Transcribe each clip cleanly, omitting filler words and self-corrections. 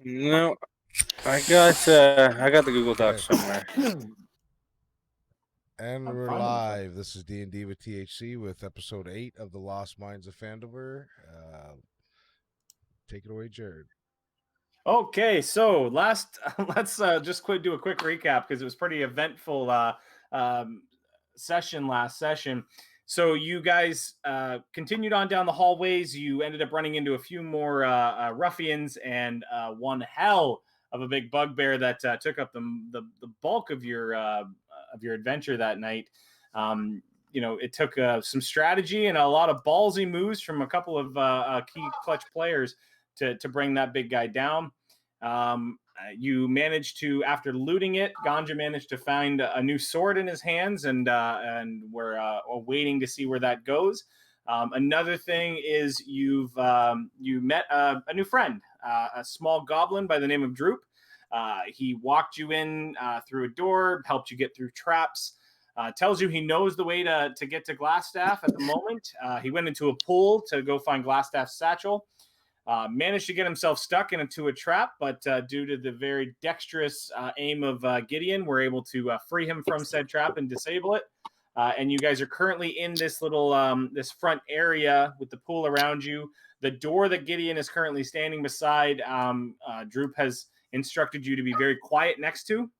No, I got the Google Docs somewhere. And I'm we're fine with live. This is D&D with THC with episode 8 of The Lost Mines of Phandelver. Take it away, Jared. Okay, so let's just do a quick recap because it was pretty eventful session last session. So you guys continued on down the hallways. You ended up running into a few more ruffians and one hell of a big bugbear that took up the bulk of your adventure that night. It took some strategy and a lot of ballsy moves from a couple of key clutch players to bring that big guy down. You managed to, after looting it, Ganja managed to find a new sword in his hands, and we're waiting to see where that goes. Another thing is you met a new friend, a small goblin by the name of Droop. He walked you in through a door, helped you get through traps. Tells you he knows the way to get to Glassstaff at the moment. He went into a pool to go find Glassstaff's satchel. Managed to get himself stuck into a trap, but due to the very dexterous aim of Gideon, we're able to free him from said trap and disable it. And you guys are currently in this little this front area with the pool around you. The door that Gideon is currently standing beside, Droop has instructed you to be very quiet next to.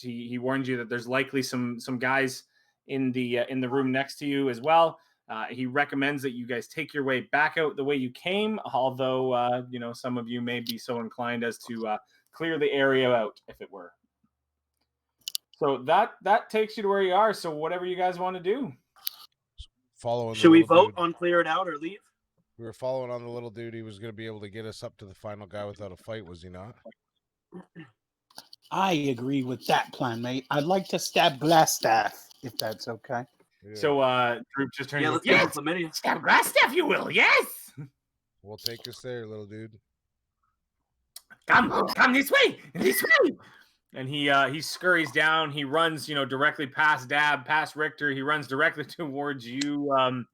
He warned you that there's likely some guys in the room next to you as well. He recommends that you guys take your way back out the way you came, although some of you may be so inclined as to clear the area out if it were. So that takes you to where you are. So whatever you guys want to do. Should we vote on clear it out or leave? We were following on the little dude. He was going to be able to get us up to the final guy without a fight, was he not? I agree with that plan, mate. I'd like to stab Glassstaff, if that's okay. Yeah. So Droop just turns. Let's get chlamydia. Stab Glassstaff, you will. Yes. We'll take us there, little dude. Come this way. And he scurries down. He runs, directly past Dab, past Richter. He runs directly towards you,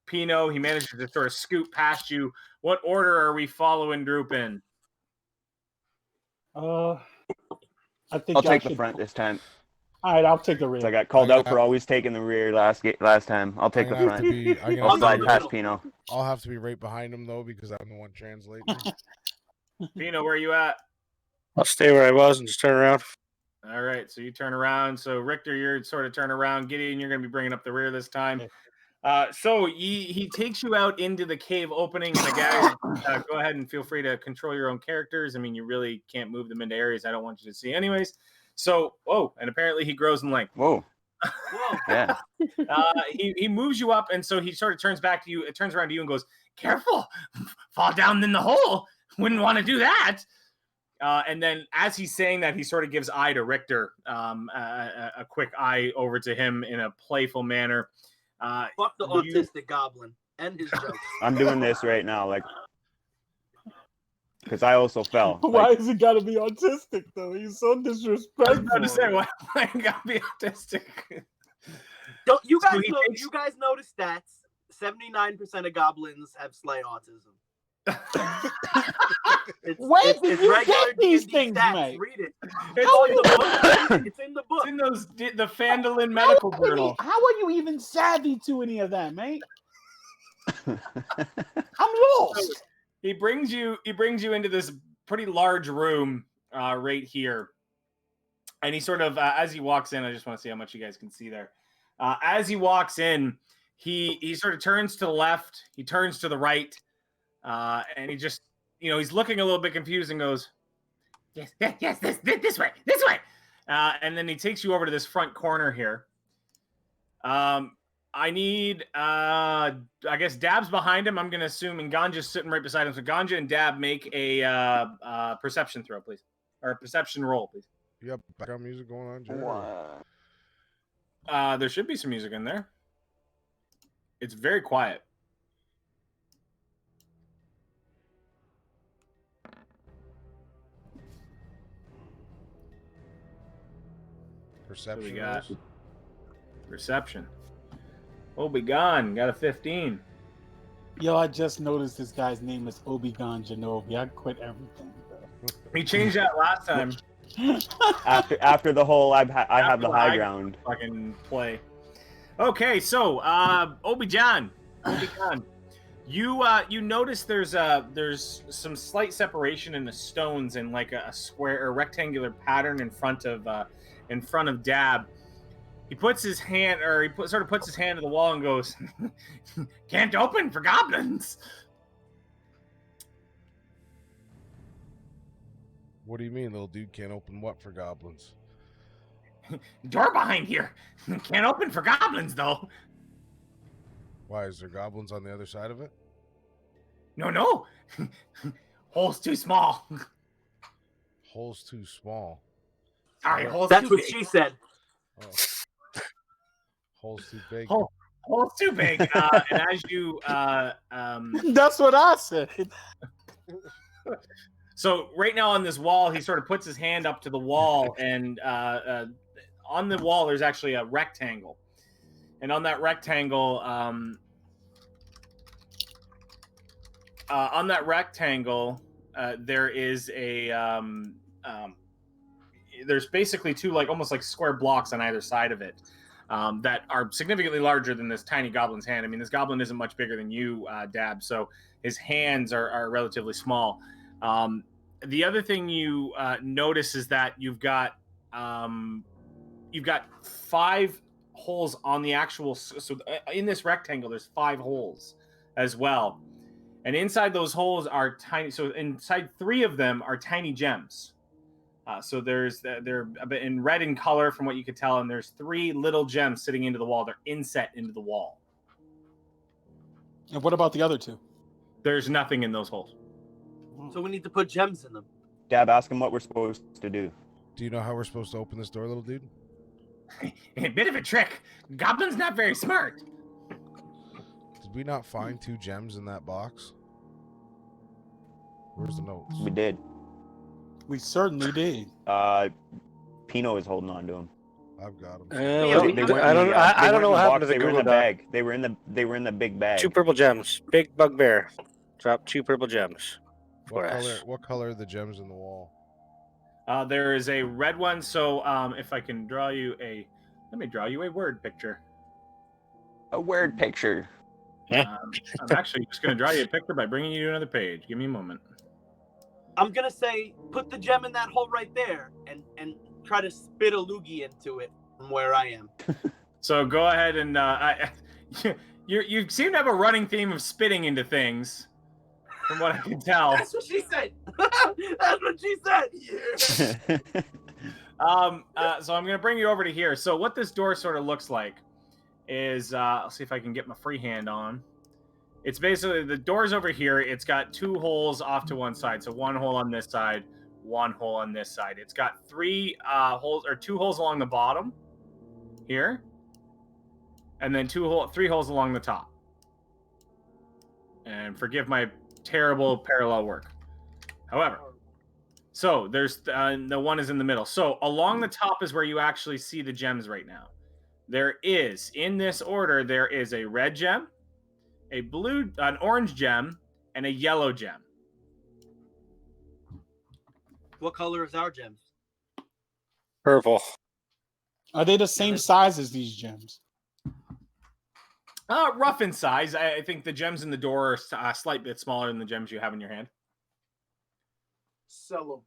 Pino. He manages to sort of scoot past you. What order are we following Droop in? I think I'll take the front this time. All right, I'll take the rear. So I got called out for always taking the rear last time. I'll take the front. I'll slide past Pino. I'll have to be right behind him though because I'm the one translating. Pino, where are you at? I'll stay where I was and just turn around. All right, so you turn around. So Richter, you're sort of turn around. Gideon, you're going to be bringing up the rear this time. So he takes you out into the cave opening. And the guys, go ahead and feel free to control your own characters. I mean, you really can't move them into areas I don't want you to see anyways. So, and apparently he grows in length. Whoa. Yeah. He moves you up, and so he sort of turns back to you. It turns around to you and goes, "Careful, fall down in the hole. Wouldn't want to do that." And then as he's saying that, he sort of gives eye to Richter, a quick eye over to him in a playful manner. Fuck the autistic goblin and his jokes. I'm doing this right now, because I also fell. Why has he got to be autistic though? He's so disrespectful. I was about to say, why he got to be autistic? Don't you guys know? You guys notice stats? 79% of goblins have slight autism. Where did you get these things, stats. mate? Read it. It's in the book. It's in the Phandelver medical journal. How are you even savvy to any of that, mate? I'm lost. He brings you into this pretty large room right here. And he sort of, as he walks in, I just want to see how much you guys can see there. As he walks in, he sort of turns to the left, he turns to the right, and he just, he's looking a little bit confused and goes, yes, this way. And then he takes you over to this front corner here. I need, I guess Dab's behind him. I'm going to assume, and Ganja's sitting right beside him. So Ganja and Dab make a perception throw, please. Or a perception roll, please. You got background music going on, Jared? There should be some music in there. It's very quiet. Perception. So we got perception. Oh, be gone. Got a 15. Yo, I just noticed this guy's name is Obi-Wan Kenobi. I quit everything, bro. He changed that last time. After the whole, I have After the high ground. Fucking play. Okay, so Obi-Jan, you notice there's some slight separation in the stones and like a square or rectangular pattern in front of Dab. He puts his hand, or sort of puts his hand to the wall and goes, "Can't open for goblins." What do you mean, little dude? Can't open what for goblins? Door behind here. Can't open for goblins though. Why, is there goblins on the other side of it? No. Hole's too small. Hole's too small. Sorry, hole's That's too what big. she said. Oh. Hole's too big. Hole's too big. And as you That's what I said. so right now on this wall, he sort of puts his hand up to the wall, and on the wall there's actually a rectangle, and on that rectangle, there is a there's basically two almost like square blocks on either side of it that are significantly larger than this tiny goblin's hand. I mean, this goblin isn't much bigger than you, Dab, so his hands are relatively small. The other thing you notice is that you've got 5 holes on the actual. So in this rectangle, there's 5 holes as well, and inside those holes are tiny. So inside 3 of them are tiny gems. So they're a bit in red in color from what you could tell, and there's 3 little gems sitting into the wall. They're inset into the wall. And what about the other 2? There's nothing in those holes. So we need to put gems in them. Dab, ask him what we're supposed to do. Do you know how we're supposed to open this door, little dude? A bit of a trick. Goblin's not very smart. Did we not find 2 gems in that box? Where's the notes? We did. We certainly did. Pino is holding on to him. I've got them. They weren't in I don't the, I don't they know what weren't in happened to the the box, they were in Google the Doc. bag. They were in the big bag. 2 purple gems. Big bugbear. Drop 2 purple gems. What color are the gems in the wall? There is a red one. So if I can draw you let me draw you a word picture. A word picture. I'm actually just going to draw you a picture by bringing you to another page. Give me a moment. I'm gonna say put the gem in that hole right there and try to spit a loogie into it from where I am. So go ahead and you seem to have a running theme of spitting into things, from what I can tell. That's what she said. That's what she said. Yeah. So I'm going to bring you over to here. So what this door sort of looks like is, I'll see if I can get my free hand on. It's basically, the door's over here. It's got 2 holes off to one side. So 1 hole on this side, 1 hole on this side. It's got 3 holes, or 2 holes along the bottom here, and then 3 holes along the top. And forgive my terrible parallel work. However, so there's the one is in the middle. So along the top is where you actually see the gems right now. There is, in this order, there is a red gem, an orange gem, and a yellow gem. What color is our gems? Purple. Are they the same size as these gems? Rough in size. I think the gems in the door are a slight bit smaller than the gems you have in your hand. Sell them.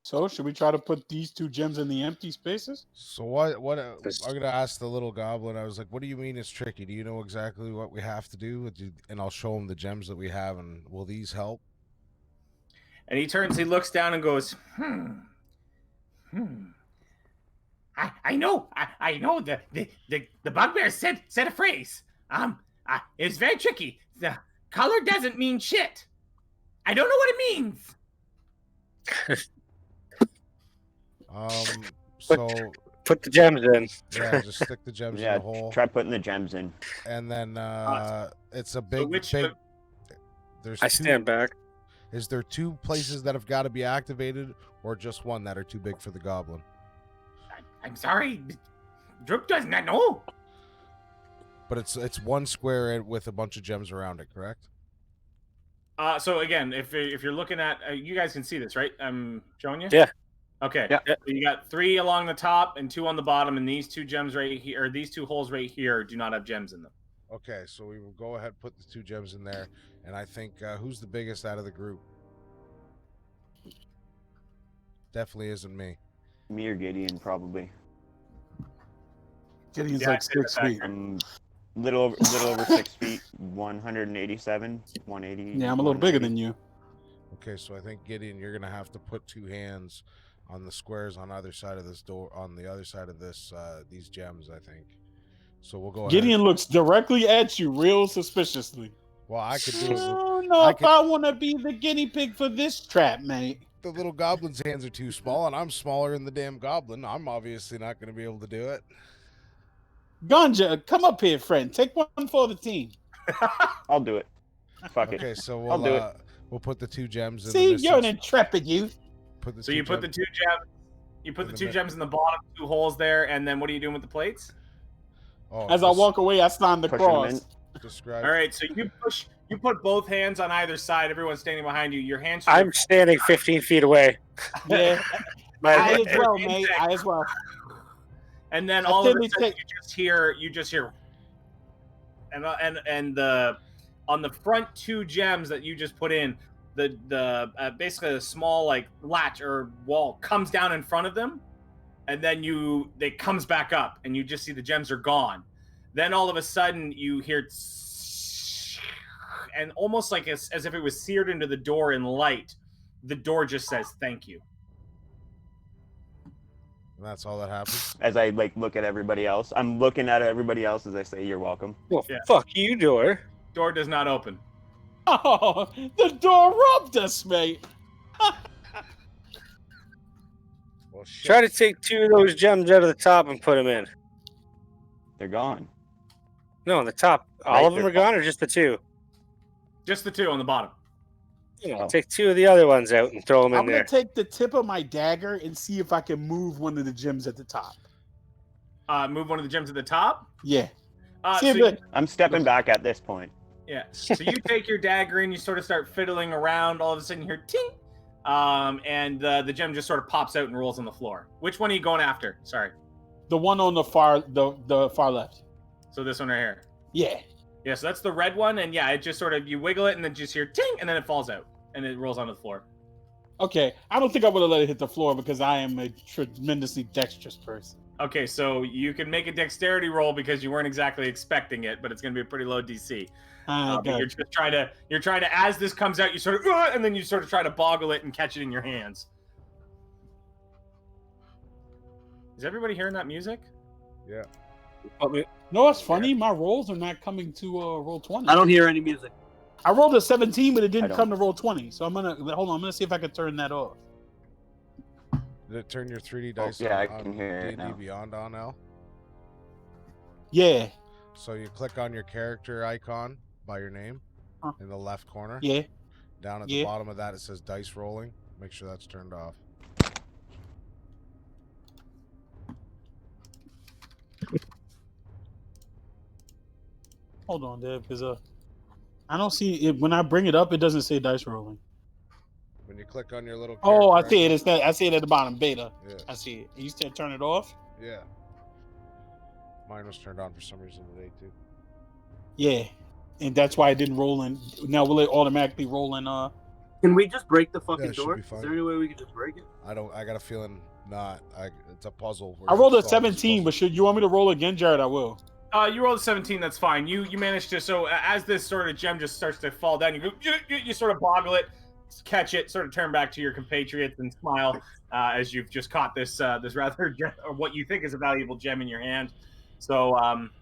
So should we try to put these 2 gems in the empty spaces? So what I'm gonna ask the little goblin. I was like, "What do you mean it's tricky? Do you know exactly what we have to do?" And I'll show him the gems that we have, and will these help? And he looks down and goes, I know. The bugbear said a phrase. It's very tricky. The color doesn't mean shit. I don't know what it means. So Put the gems in. yeah, just stick the gems in the hole. Try putting the gems in. And then it's a big, There's I stand back. Is there 2 places that have got to be activated, or just 1 that are too big for the goblin? I'm sorry. Droop does not know. But it's one square with a bunch of gems around it, correct? So again, if you're looking at, you guys can see this, right? I'm showing you. Yeah. Okay. Yeah. So you got 3 along the top and 2 on the bottom, and these 2 gems right here, or these 2 holes right here, do not have gems in them. Okay, so we will go ahead and put the 2 gems in there, and I think who's the biggest out of the group? Definitely isn't me. Me or Gideon, probably. Gideon's Yeah, like I'd say the 6 feet. I'm little over 6 feet, 187, 180. Yeah, I'm a little bigger than you. Okay, so I think Gideon, you're gonna have to put 2 hands on the squares on either side of this door, on the other side of this these gems, I think. So we'll go Gideon ahead. looks directly at you, real suspiciously. Well, I could do it. Oh no! I If could- I want to be the guinea pig for this trap, mate. The little goblin's hands are too small, and I'm smaller than the damn goblin. I'm obviously not gonna be able to do it. Ganja, come up here, friend. Take one for the team. I'll do it. Fuck it. Okay, so I'll do we'll put the 2 gems in. See, the you're an distance. intrepid youth. Put the So 2 you put the gems- 2 gems. You put In the the 2 mid- gems in the bottom 2 holes there, and then what are you doing with the plates? Oh, As I walk away, I sign the Push 'em cross. in. describe. All right, so you put both hands on either side. Everyone's standing behind you. Your hands. I'm standing 15 feet away. Yeah, My, I as well, mate. I as well. And then I all of a think sudden, they you just hear, and the on the front 2 gems that you just put in, the basically a small like latch or wall comes down in front of them, and then it comes back up, and you just see the gems are gone. Then all of a sudden you hear, and almost like as if it was seared into the door in light, the door just says thank you. And that's all that happens. As I look at everybody else, I'm looking at everybody else as I say, "You're welcome." well, Yeah. fuck you, door. Door does not open. Oh, the door robbed us, mate. Well, shit. Try to take 2 of those gems out of the top and put them in. They're gone. No, the top. All Right, of them they're- are gone, or just the 2? Just the 2 on the bottom. Oh. Take 2 of the other ones out and throw them I'm in gonna there. take the tip of my dagger and see if I can move one of the gems at the top. Move one of the gems at the top. Yeah. So See if you- it- I'm stepping back at this point. yeah. So you take your dagger and you sort of start fiddling around. All of a sudden, you hear ting, and the gem just sort of pops out and rolls on the floor. Which one are you going after? Sorry. the one on the far left. So this one right here. Yeah. Yeah. So that's the red one, and yeah, it just sort of you wiggle it and then just hear ting, and then it falls out and it rolls onto the floor. Okay. I don't think I would have let it hit the floor because I am a tremendously dexterous person. Okay, so you can make a dexterity roll because you weren't exactly expecting it, but it's going to be a pretty low DC. But Okay. you're just trying to, as this comes out, you sort of, and then you sort of try to boggle it and catch it in your hands. Is everybody hearing that music? Yeah. No, it's funny. My rolls are not coming to roll 20. I don't hear any music. I rolled a 17, but it I didn't don't. come to roll 20. So I'm gonna hold on. I'm gonna see if I can turn that off. Did it turn your 3D dice yeah, I on can hear it D&D now. Beyond on now? Yeah. So you click on your character icon by your name Huh. in the left corner. Yeah. Down at the Yeah. bottom of that, it says dice rolling. Make sure that's turned off. Hold on, Dave, because I don't see it when I bring it up. It doesn't say dice rolling. When you click on your little Oh, I character see it. icon- It's that. I see it at the bottom. Beta. Yeah, I see it. You said turn it off. yeah. Mine was turned on for some reason today too. Yeah, and that's why it didn't roll in. Now will it automatically roll in? Can we just break the Yeah, fucking it should door? be Is fine. there any way we could just break it? I got a feeling not. It's a puzzle. I rolled a We're solving this 17, but puzzle. should you want me to roll again, Jared? I will. You rolled a 17. That's fine. You managed to. So as this sort of gem just starts to fall down, you go, you sort of boggle it, catch it, sort of turn back to your compatriots and smile as you've just caught this this rather or what you think is a valuable gem in your hand. So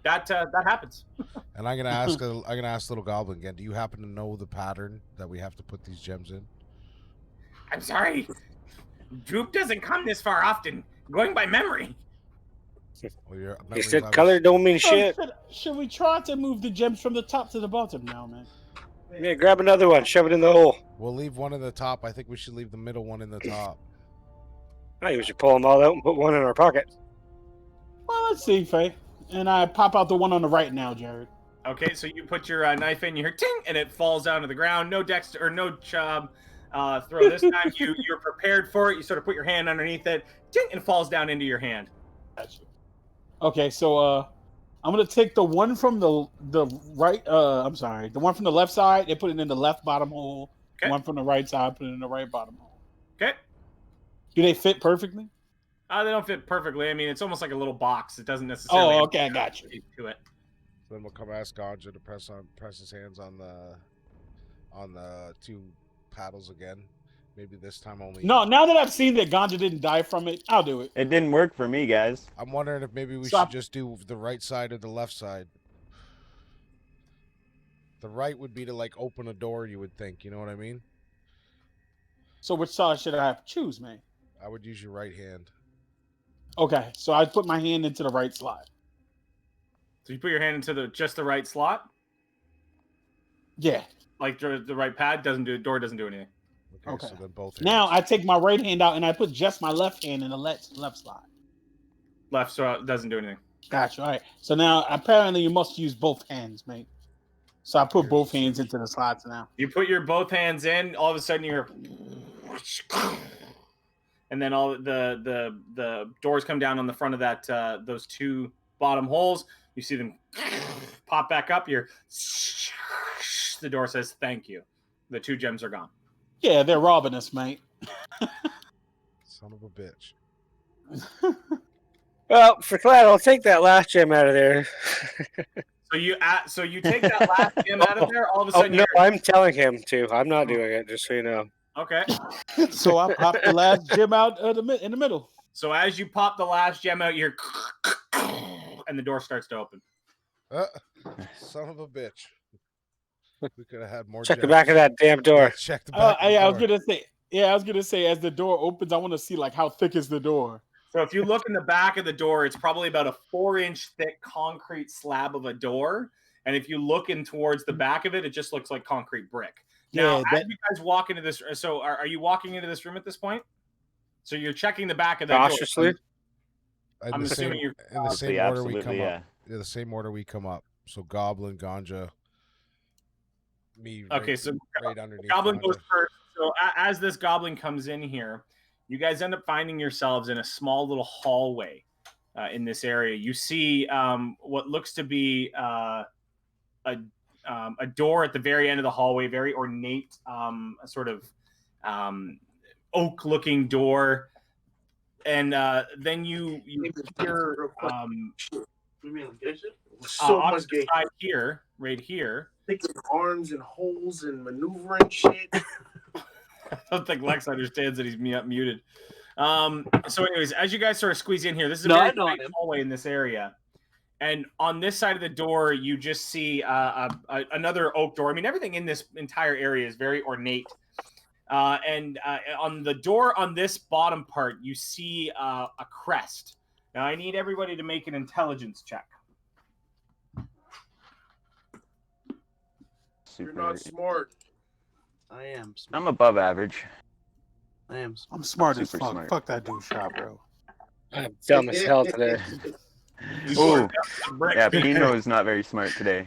that happens. And I'm gonna ask. I'm gonna ask little goblin again. Do you happen to know the pattern that we have to put these gems in? I'm sorry. Droop doesn't come this far often. Going by memory. Well, your He memory's said obvious- color don't mean shit. Should we try to move the gems from the top to the bottom now, man? Yeah, grab another one, shove it in the hole. We'll leave one in the top. I think we should leave the middle one in the top. I think we should pull them all out and put one in our pocket. Well, let's see, Faye. And I pop out the one on the right now, Jared. Okay, so you put your knife in, you hear ting, and it falls down to the ground. No dex or no throw this time. You're prepared for it. You sort of put your hand underneath it, ting, and it falls down into your hand. Gotcha. Okay, so I'm gonna take the one from the right. I'm sorry, the one from the left side and put it in the left bottom hole. Okay. One from the right side, put it in the right bottom hole. Okay. Do they fit perfectly? They don't fit perfectly. I mean, it's almost like a little box. It doesn't necessarily. Oh, okay, I got you. To it. So then we'll come ask Ganja to press his hands on the two paddles again. Maybe this time only. No, now that I've seen that Ganja didn't die from it, I'll do it. It didn't work for me, guys. I'm wondering if maybe we Stop. should just do the right side or the left side. The right would be to like open a door, you would think. You know what I mean? So which side should I choose, man? I would use your right hand. Okay, so I put my hand into the right slot. So you put your hand into just the right slot, Yeah. like the right pad door doesn't do anything. Okay. Okay. So then both. Now I hands. take my right hand out and I put just my left hand in the left slot. Left, so it doesn't do anything. Gotcha. All right. So now apparently you must use both hands, mate. So I put both hands into the slots now. You put your both hands in. All of a sudden, you're, and then all the doors come down on the front of that those two bottom holes. You see them pop back up. The door says thank you. The 2 gems are gone. Yeah, they're robbing us, mate. Son of a bitch. Well, for collateral, I'll take that last gem out of there. So you take that last gem out of there. All of a Oh, sudden, no, I'm telling him to. I'm not doing it, just so you know. okay. So I popped the last gem out in the middle. So as you pop the last gem out, you're, and the door starts to open. Son of a bitch. We could have had more. Check the gems. back of that damn door. Yeah, check the back. Of the I was door. gonna say. Yeah, I was gonna say as the door opens, I want to see like how thick is the door. So if you look in the back of the door, it's probably about a 4-inch thick concrete slab of a door. And if you look in towards the back of it, it just looks like concrete brick. Now, Yeah, as you guys walk into this, so are you walking into this room at this point? So you're checking the back of that Cautiously. door. In I'm the assuming same, you're in the same order we Absolutely, come yeah. up. Yeah, the same order we come up. So Goblin, Ganja, me. Okay, right, so right underneath. Goblin Ganja. goes first. So as this goblin comes in here, you guys end up finding yourselves in a small little hallway in this area. You see what looks to be a door at the very end of the hallway, very ornate, sort of oak-looking door. And then you hear So on much the game. side here, right here. Think of arms and holes and maneuvering shit. I don't think Lex understands that he's muted. So, anyways, as you guys sort of squeeze in here, this is a very tight hallway in this area. And on this side of the door, you just see another oak door. I mean, everything in this entire area is very ornate. And on the door on this bottom part, you see a crest. Now, I need everybody to make an intelligence check. You're not smart. I am smart. I'm above average. I am smart. I'm smart as Super fuck. smart. Fuck that dude shot, bro. I'm dumb as hell today. Oh, yeah, Pino is not very smart today.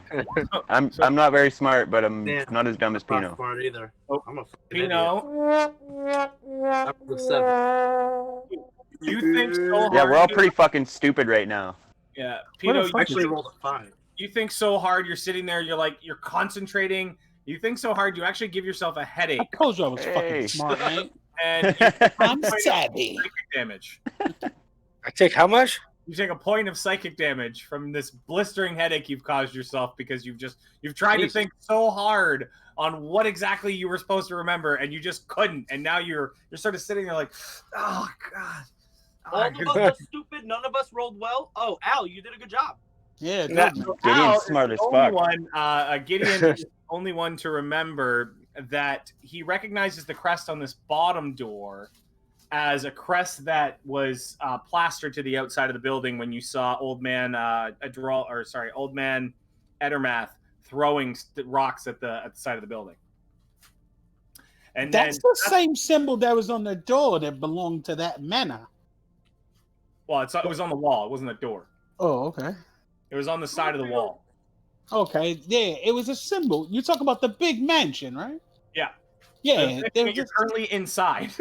I'm not very smart, but I'm not as dumb as I'm Pino. not smart either. Oh, I'm a Pino, I'm a 7. you think so hard. Yeah, we're all pretty fucking stupid right now. Yeah, Where Pino, the you fuck Actually rolled a 5. you think so hard. You're sitting there. You're concentrating. You think so hard. You actually give yourself a headache, I told you I was Hey. fucking smart, man. and you I'm savvy. psychic damage. I take how much? You take a point of psychic damage from this blistering headache you've caused yourself because you've tried to think so hard on what exactly you were supposed to remember and you just couldn't. And now you're sort of sitting there like, oh God. All of us are stupid. None of us rolled well. Oh, Al, you did a good job. Yeah, dude. So Gideon's Al is smart the as only fuck. Gideon is the only one to remember that he recognizes the crest on this bottom door as a crest that was plastered to the outside of the building when you saw Old Man Edermath throwing rocks at the side of the building. And That's the same symbol that was on the door that belonged to that manor. Well, it was on the wall. It wasn't a door. Oh, okay. It was on the side of the wall. Okay, there. It was a symbol. You talk about the big mansion, right? Yeah. Yeah. You're currently inside.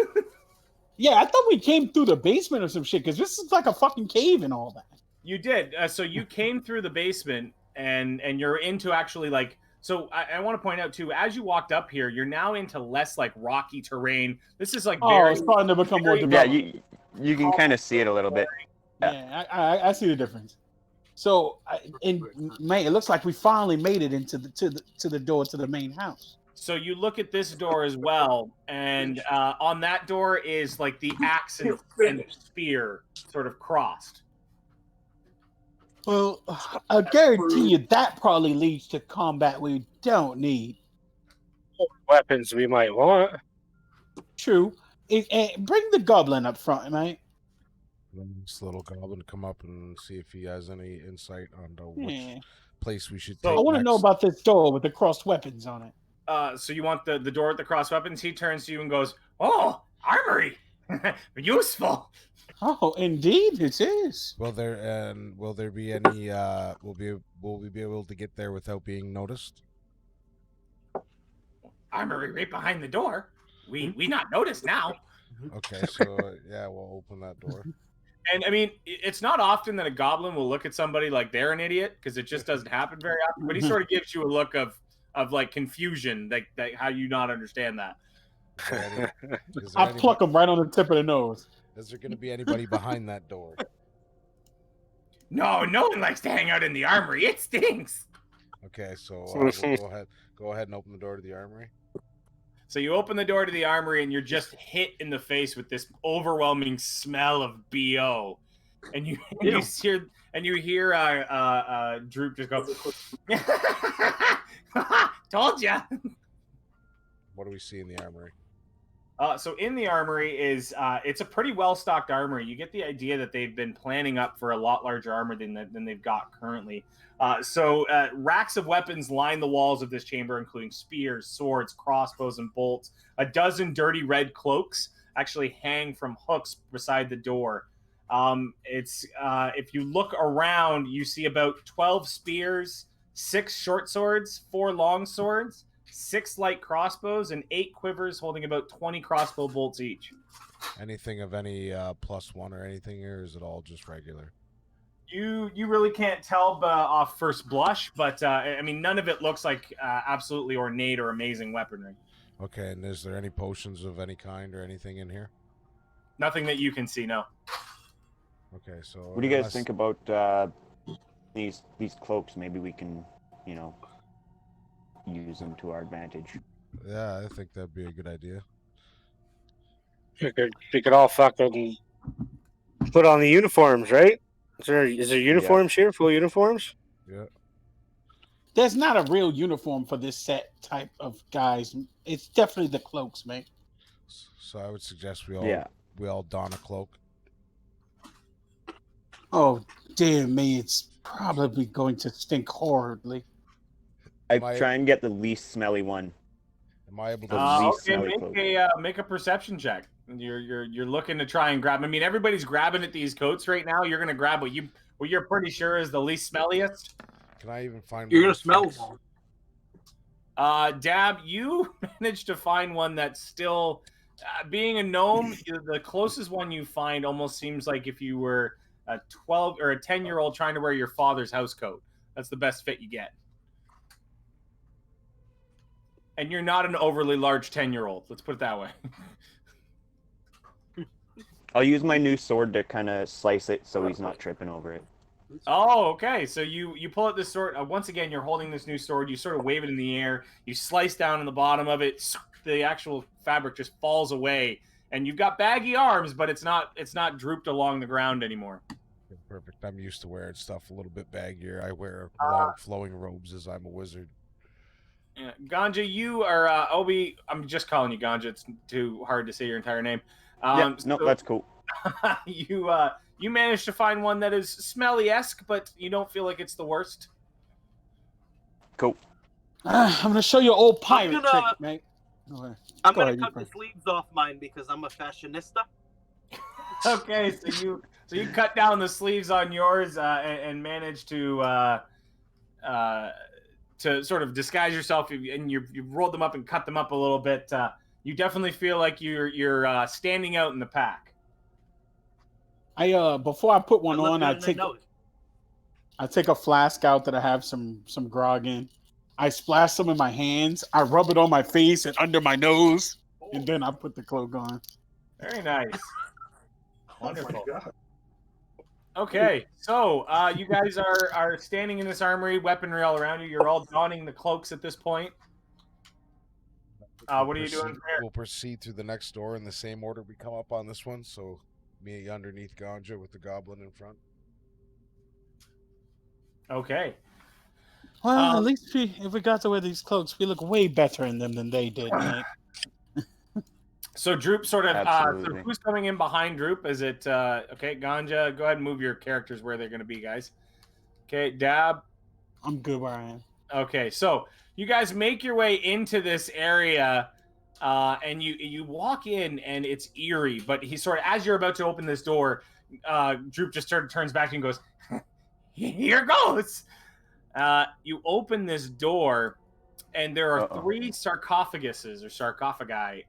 Yeah, I thought we came through the basement or some shit because this is like a fucking cave and all that. You did. So you came through the basement and you're into actually like. So I want to point out too, as you walked up here, you're now into less like rocky terrain. This is like very. It's starting to become more very- Yeah, developed. you can kind of see it a little bit. Yeah, I see the difference. So, man, it looks like we finally made it into the door to the main house. So you look at this door as well, and on that door is like the axe and spear sort of crossed. Well, I guarantee you that probably leads to combat we don't need. Weapons we might want. True. Bring the goblin up front, mate. This little goblin come up and see if he has any insight onto which Yeah. place we should So- take. I want to know next. about this door with the crossed weapons on it. So you want the door with the cross weapons? He turns to you and goes, "Oh, armory, useful." Oh, indeed, it is. Will there be any? Will we be able to get there without being noticed? Armory right behind the door. We not noticed now. Okay, so yeah, we'll open that door. And I mean, it's not often that a goblin will look at somebody like they're an idiot because it just doesn't happen very often. But he sort of gives you a look of like confusion, like how you not understand that. I pluck him right on the tip of the nose. Is there going to be anybody behind that door? No one likes to hang out in the armory. It stinks. Okay, so we'll go ahead and open the door to the armory. So you open the door to the armory and you're just hit in the face with this overwhelming smell of BO. And you hear Droop just go, "Told ya." What do we see in the armory? So in the armory is it's a pretty well stocked armory. You get the idea that they've been planning up for a lot larger armor than they've got currently. So racks of weapons line the walls of this chamber, including spears, swords, crossbows, and bolts. A dozen dirty red cloaks actually hang from hooks beside the door. If you look around, you see about 12 spears, 6 short swords, 4 long swords, 6 light crossbows, and 8 quivers holding about 20 crossbow bolts each. Anything of any +1 or anything, or is it all just regular? You really can't tell off first blush, but I mean, none of it looks like absolutely ornate or amazing weaponry. Okay, and is there any potions of any kind or anything in here? Nothing that you can see, no. Okay, so What do you guys think about these cloaks? Maybe we can, use them to our advantage. Yeah, I think that'd be a good idea. We could all fucking put on the uniforms, right? Is there uniforms here? Full uniforms? Yeah. There's not a real uniform for this set type of guys. It's definitely the cloaks, mate. So I would suggest we all don a cloak. Oh, dear me, it's probably going to stink horribly. I try and get the least smelly one. Am I able to? Okay, make a perception check. You're looking to try and grab. I mean, everybody's grabbing at these coats right now. You're gonna grab what you're pretty sure is the least smelliest. Can I even find? You're gonna smell one. Dab, you managed to find one that's still, being a gnome, the closest one you find almost seems like if you were a 12 or a 10-year-old trying to wear your father's house coat. That's the best fit you get. And you're not an overly large 10-year-old. Let's put it that way. I'll use my new sword to kind of slice it so he's not tripping over it. Oh, okay. So you pull out this sword. Once again, you're holding this new sword. You sort of wave it in the air. You slice down in the bottom of it. The actual fabric just falls away, and you've got baggy arms, but it's not drooped along the ground anymore. Perfect. I'm used to wearing stuff a little bit baggier. I wear long flowing robes as I'm a wizard. Yeah. Ganja, you are Obi. I'm just calling you Ganja. It's too hard to say your entire name. That's cool. You managed to find one that is smelly-esque, but you don't feel like it's the worst. Cool. I'm gonna show you an old pirate I'm gonna- trick, mate. I'm gonna cut the sleeves off mine because I'm a fashionista. Okay, So you cut down the sleeves on yours and manage to sort of disguise yourself, and you've rolled them up and cut them up a little bit. You definitely feel like you're standing out in the pack. I before I put one I look on, good I in the take nose. a flask out that I have some grog in. I splash some in my hands. I rub it on my face and under my nose, and then I put the cloak on. Very nice. Wonderful. Oh my God. Okay, so you guys are standing in this armory, weaponry all around you. You're all donning the cloaks at this point. What are you doing from here? We'll proceed through the next door in the same order we come up on this one. So me underneath Ganja with the goblin in front. Okay. Well, at least if we got to wear these cloaks, we look way better in them than they did, Nick. So Droop sort of, so Absolutely. who's coming in behind Droop? Is it, okay, Ganja, go ahead and move your characters where they're going to be, guys. Okay, Dab. I'm good where I am. Okay, so you guys make your way into this area, and you walk in, and it's eerie, but he sort of, as you're about to open this door, Droop just turns back and goes, here goes! You open this door, and there are three sarcophaguses, or sarcophagi,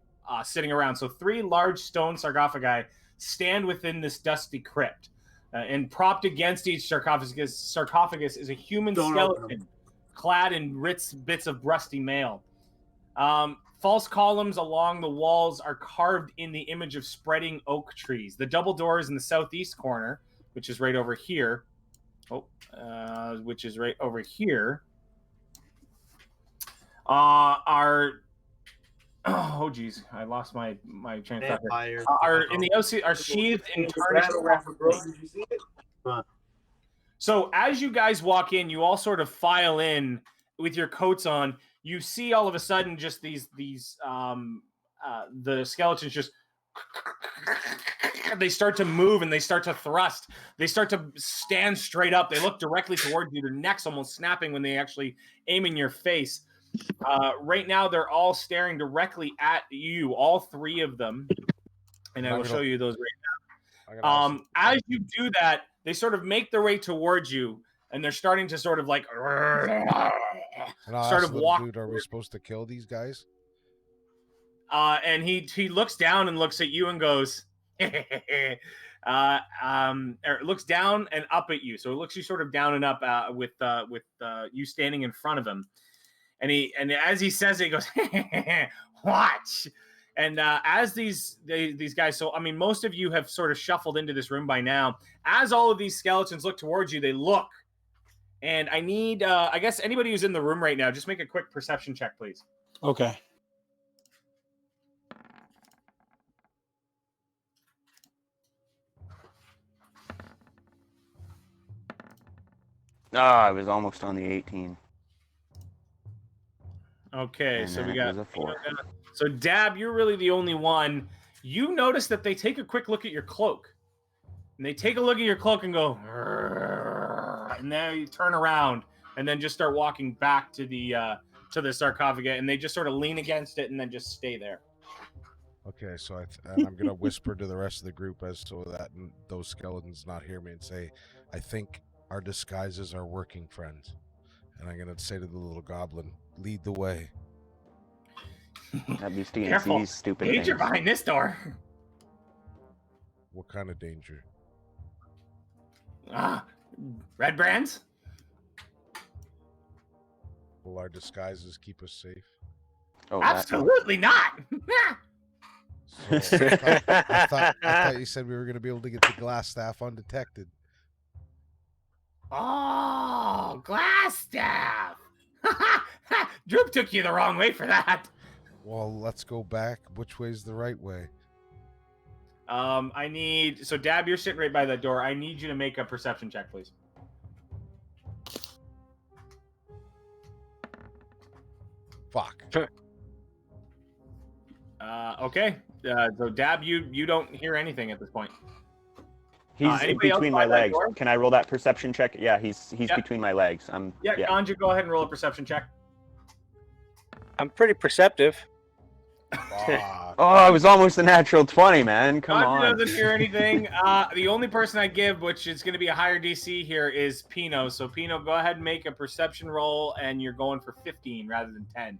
sitting around. So 3 large stone sarcophagi stand within this dusty crypt. And propped against each sarcophagus is a human skeleton clad in bits of rusty mail. False columns along the walls are carved in the image of spreading oak trees. The double doors in the southeast corner, which is right over here, are geez, I lost my train of thought here. Are in the OC are sheathed in tarnished. Did you see it? So as you guys walk in, you all sort of file in with your coats on. You see all of a sudden just these the skeletons just they start to move and they start to thrust. They start to stand straight up. They look directly towards you. Their necks almost snapping when they actually aim in your face. Right now, they're all staring directly at you, all 3 of them. And I will show you those right now. As you do that, they sort of make their way towards you, and they're starting to sort of like start of walk. Dude, are we supposed to kill these guys? And he looks down and looks at you and goes, looks down and up at you. So it looks you sort of down and up with you standing in front of him. And as he says it, he goes, watch. And as these guys, so I mean, most of you have sort of shuffled into this room by now. As all of these skeletons look towards you, they look. And I need, I guess anybody who's in the room right now, just make a quick perception check, please. Okay. I was almost on the 18. Okay, And so then we it got was a 4. So Dab, you're really the only one. You notice that they take a quick look at your cloak. And they take a look at your cloak and go, and then you turn around and then just start walking back to the sarcophagus, and they just sort of lean against it and then just stay there. Okay, so I'm gonna whisper to the rest of the group as so that those skeletons not hear me and say, I think our disguises are working, friends. And I'm gonna say to the little goblin, lead the way. That'd be Careful. stupid Danger things. behind this door. What kind of danger? Red brands? Will our disguises keep us safe? Oh, Absolutely not. So I thought you said we were going to be able to get the glass staff undetected. Oh, glass staff. Droop took you the wrong way for that. Well, let's go back. Which way's the right way? I need, so Dab, you're sitting right by that door. I need you to make a perception check, please. Fuck. Okay. So Dab, you don't hear anything at this point. He's anybody else between by my that legs. door? Can I roll that perception check? Yeah, he's Yeah. between my legs. Yeah, Ganja, go ahead and roll a perception check. I'm pretty perceptive. Fuck. Oh, it was almost a natural 20, man. Come Ganja on. doesn't hear anything. The only person I give, which is going to be a higher DC here, is Pino. So Pino, go ahead and make a perception roll, and you're going for 15 rather than 10.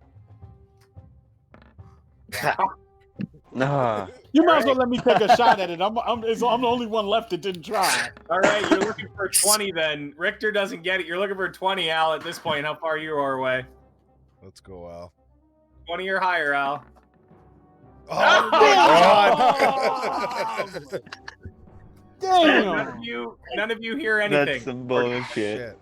Nah. You might as well let me take a shot at it. I'm the only one left that didn't try. All right, you're looking for 20 then. Richter doesn't get it. You're looking for 20, Al, at this point. How far you are away? Let's go, Al. 20 or higher, Al. Oh, Damn! None of you hear anything. That's some bullshit. shit.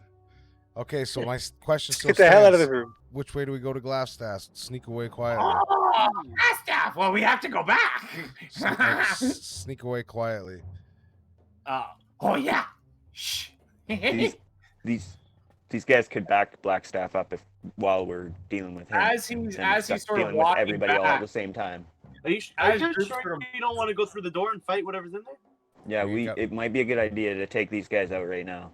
Okay, so my question still Get the hell out of stands. the room. Which way do we go to Glassstaff? Sneak away quietly. Oh, staff. Well, we have to go back. Sneak away quietly. Oh yeah. Shh. These guys could back Blackstaff up while we're dealing with him. As he's sort of dealing with walking everybody all at back. the same time. Are you As sure groups sort of- you don't want to go through the door and fight whatever's in there? Yeah, it might be a good idea to take these guys out right now.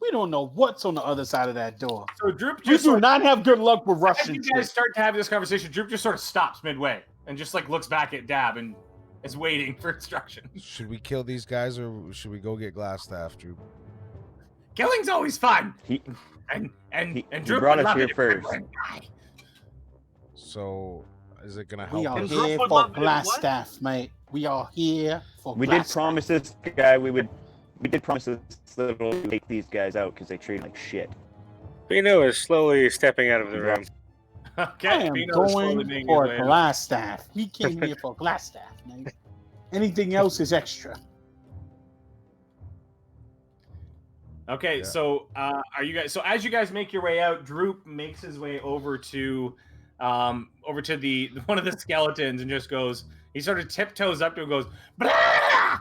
We don't know what's on the other side of that door. So Droop We just do sort of, not have good luck with as Russian you guys shit. start to have this conversation, Droop just sort of stops midway and just like looks back at Dab and is waiting for instructions. Should we kill these guys or should we go get Glassstaff, Drew? Killing's always fun. He And he Droop brought would us love here it if we first. went by. So, is it gonna We help are us? Droop here would for love it if what? Glassstaff, mate. We are here for We did Glassstaff. promise this guy we did promise this little take these guys out because they treat him like shit. Pino is slowly stepping out of the room. Okay, I am Pino is slowly going making for his way out. Glassstaff. We came here for Glassstaff, mate. Anything else is extra. Okay, Yeah. so are you guys? So as you guys make your way out, Droop makes his way over to the one of the skeletons and just goes. He sort of tiptoes up to him and goes, "Blah!"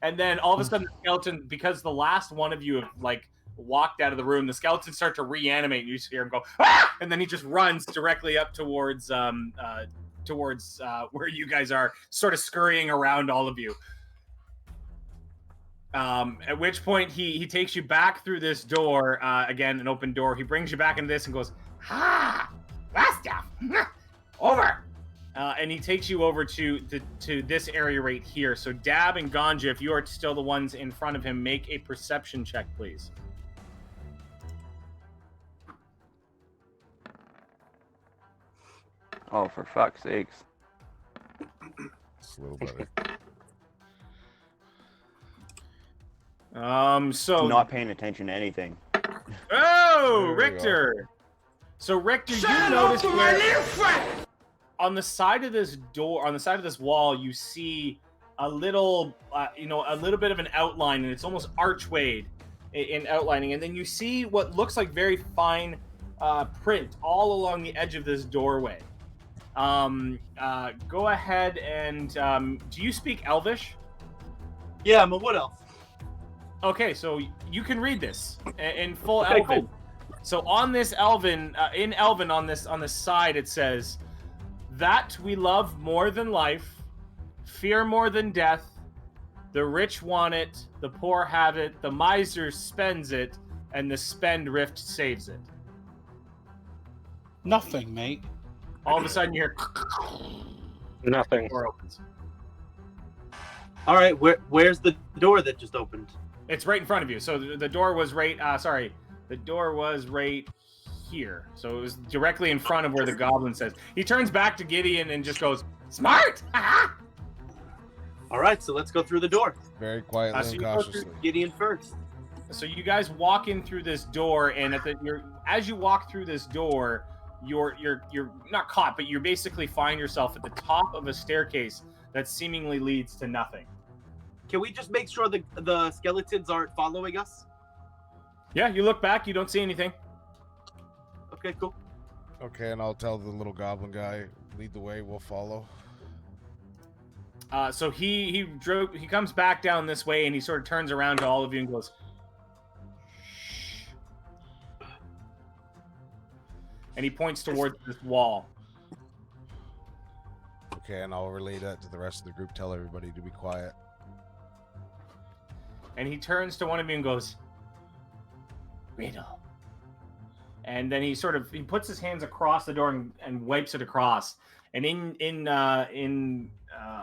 And then all of a sudden, the skeleton, because the last one of you have like walked out of the room, the skeletons start to reanimate. And you just hear him go, "Ah!" And then he just runs directly up towards where you guys are, sort of scurrying around all of you. At which point he takes you back through this door, again, an open door. He brings you back into this and goes, "Ha! Last stuff! Over!" And he takes you over to this area right here. So Dab and Ganja, if you are still the ones in front of him, make a perception check, please. Oh, for fuck's sakes. It's a little better. So Not paying attention to anything. Oh, There we Richter. So Richter, you notice where on the side of this door, on the side of this wall, you see a little, a little bit of an outline, and it's almost archwayed in outlining. And then you see what looks like very fine print all along the edge of this doorway. Go ahead and do you speak Elvish? Yeah, I'm a wood elf. Okay, so you can read this in full Okay, Elven. cool. So on this Elven, in Elven on this side, it says, "That we love more than life, fear more than death. The rich want it, the poor have it, the miser spends it, and the spendthrift saves it." Nothing, mate. All of a sudden, you hear Nothing. door opens. All right, where's the door that just opened? It's right in front of you. So the door was right. The door was right here. So it was directly in front of where the goblin says. He turns back to Gideon and just goes, "Smart!" All right, so let's go through the door. Very quietly so and you go through- cautiously. Gideon first. So you guys walk in through this door, and as you walk through this door, you're not caught, but you basically find yourself at the top of a staircase that seemingly leads to nothing. Can we just make sure the skeletons aren't following us? Yeah, you look back, you don't see anything. Okay, cool. Okay, and I'll tell the little goblin guy, lead the way, we'll follow. So he comes back down this way, and he sort of turns around to all of you and goes, "Shh." And he points towards this wall. Okay, and I'll relay that to the rest of the group, tell everybody to be quiet. And he turns to one of you and goes, "Riddle." And then he puts his hands across the door and wipes it across. and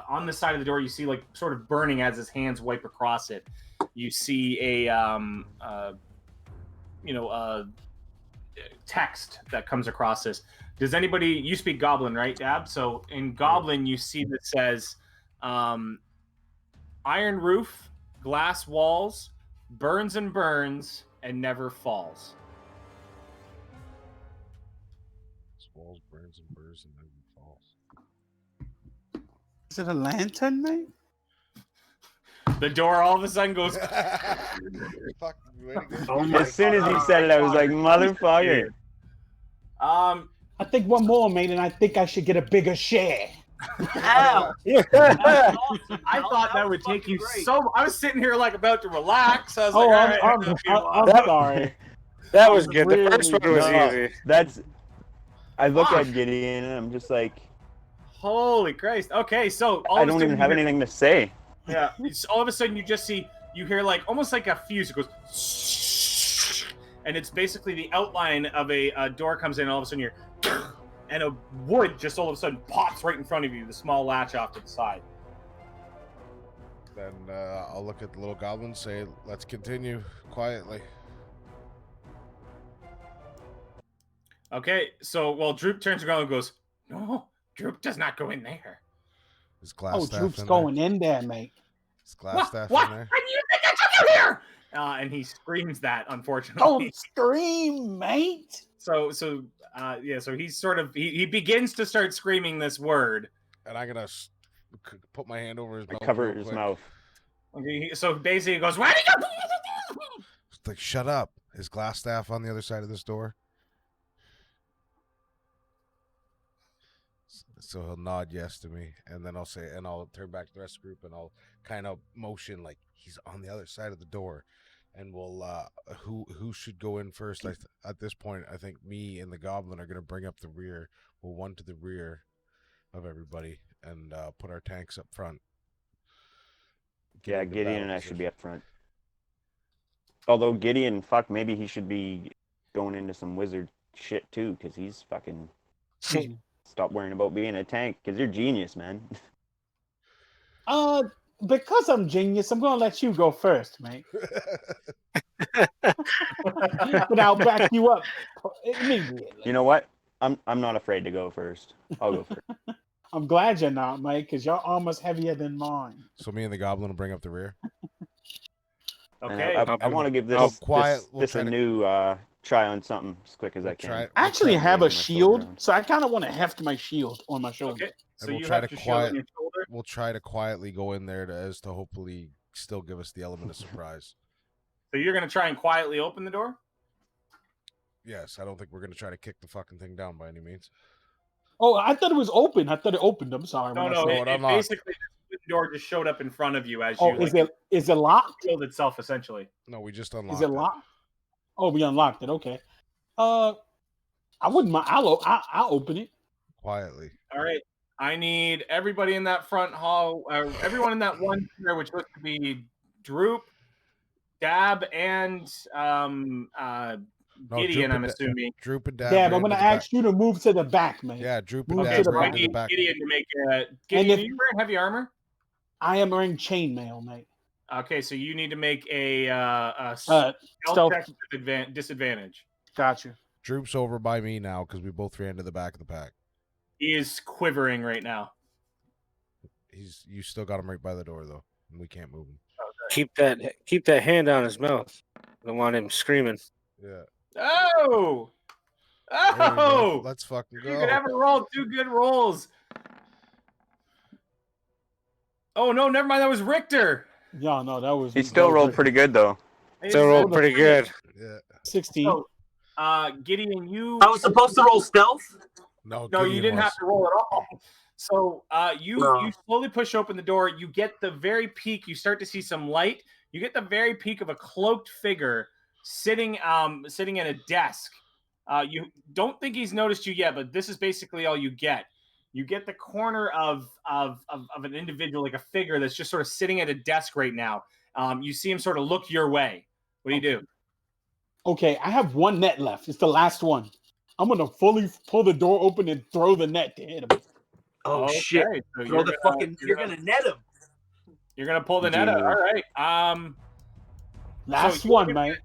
on the side of the door, you see like sort of burning as his hands wipe across it. You see a text that comes across this. Does anybody? You speak Goblin, right, Dab? So in Goblin, you see that says, "Iron roof, glass walls, burns and burns, and never falls." Walls burns and burns and never falls. Is it a lantern, mate? The door all of a sudden goes. Fuck, As soon as he said it, I was like, motherfucker. Um, I think one more, mate, and I think I should get a bigger share. Ow! I thought that would take you so. I was sitting here like about to relax. I was like, all right, I'm sorry. That was good. The first one was easy. I look at Gideon and I'm just like, holy Christ. Okay, so I don't even have anything to say. Yeah, all of a sudden you hear like almost like a fuse. It goes, and it's basically the outline of a door comes in. And all of a sudden you're, and a wood just all of a sudden pops right in front of you. The small latch off to the side. Then I'll look at the little goblin and say, let's continue quietly. Okay, so Droop turns around and goes, "No, Droop does not go in there." Is glass staff Droop's in going in there, mate. Is glass staff What? in there? Why do you think I took you here? And he screams that, unfortunately. Don't scream, mate. So he's sort of he begins to start screaming this word, and I'm gonna put my hand over his mouth. Cover his mouth. Okay, so basically he goes, "Why did you?" It's like, shut up. Is glass staff on the other side of this door? So he'll nod yes to me, and then I'll say, and I'll turn back to the rest of the group, and I'll kind of motion like he's on the other side of the door, and we'll who should go in first? At this point, I think me and the goblin are gonna bring up the rear. We'll one to the rear of everybody and put our tanks up front. Yeah, Gideon and I should be up front. Although Gideon, fuck, maybe he should be going into some wizard shit too, because he's fucking. Stop worrying about being a tank, because you're genius, man. Because I'm genius, I'm gonna let you go first, mate. But I'll back you up immediately. You know what? I'm not afraid to go first. I'll go first. I'm glad you're not, mate, because your armor's heavier than mine. So me and the goblin will bring up the rear. Okay. I want to give this we'll a new try on something as quick as I can. I actually have a shield, so I kind of want to heft my shield on my shoulder. Okay. So we'll you try have to your shield on your shoulder. We'll try to quietly go in there as to hopefully still give us the element of surprise. So you're gonna try and quietly open the door? Yes, I don't think we're gonna try to kick the fucking thing down by any means. Oh, I thought it was open. I thought it opened. I'm sorry. No. It basically the door just showed up in front of you as you. Oh, is it locked? Killed itself essentially. No, we just unlocked. Is it locked? Oh, we unlocked it. Okay. I wouldn't mind. I'll open it Quietly. All right. I need everybody in that front hall, everyone in that one chair, which looks to be Droop, Dab, and Gideon, I'm assuming. Droop and Dab. Dab, I'm going to ask you to move to the back, man. Yeah, Droop and Dab I need Gideon to make Gideon, are you wearing heavy armor? I am wearing chainmail, mate. Okay, so you need to make a stealth check with disadvantage. Gotcha. Droop's over by me now because we both ran to the back of the pack. He is quivering right now. You still got him right by the door though, and we can't move him. Keep that hand on his mouth. I don't want him screaming. Yeah. Oh! Let's fucking go. You could ever roll 2 good rolls. Oh no, never mind. That was Richter. Yeah, no, that was. He still rolled pretty good though. Still rolled pretty good. Yeah. 16. So, Gideon, you. I was supposed to roll stealth. No, you didn't have to roll at all. So you slowly push open the door. You get the very peak. You start to see some light. You get the very peak of a cloaked figure sitting at a desk. You don't think he's noticed you yet, but this is basically all you get. You get the corner of an individual, like a figure that's just sort of sitting at a desk right now. You see him sort of look your way. What do you do? Okay, I have one net left. It's the last one. I'm gonna fully pull the door open and throw the net to hit him. Oh Okay, shit! So Throw the fucking. You're gonna net him. You're gonna pull the net out. All right. Last you one, are gonna mate.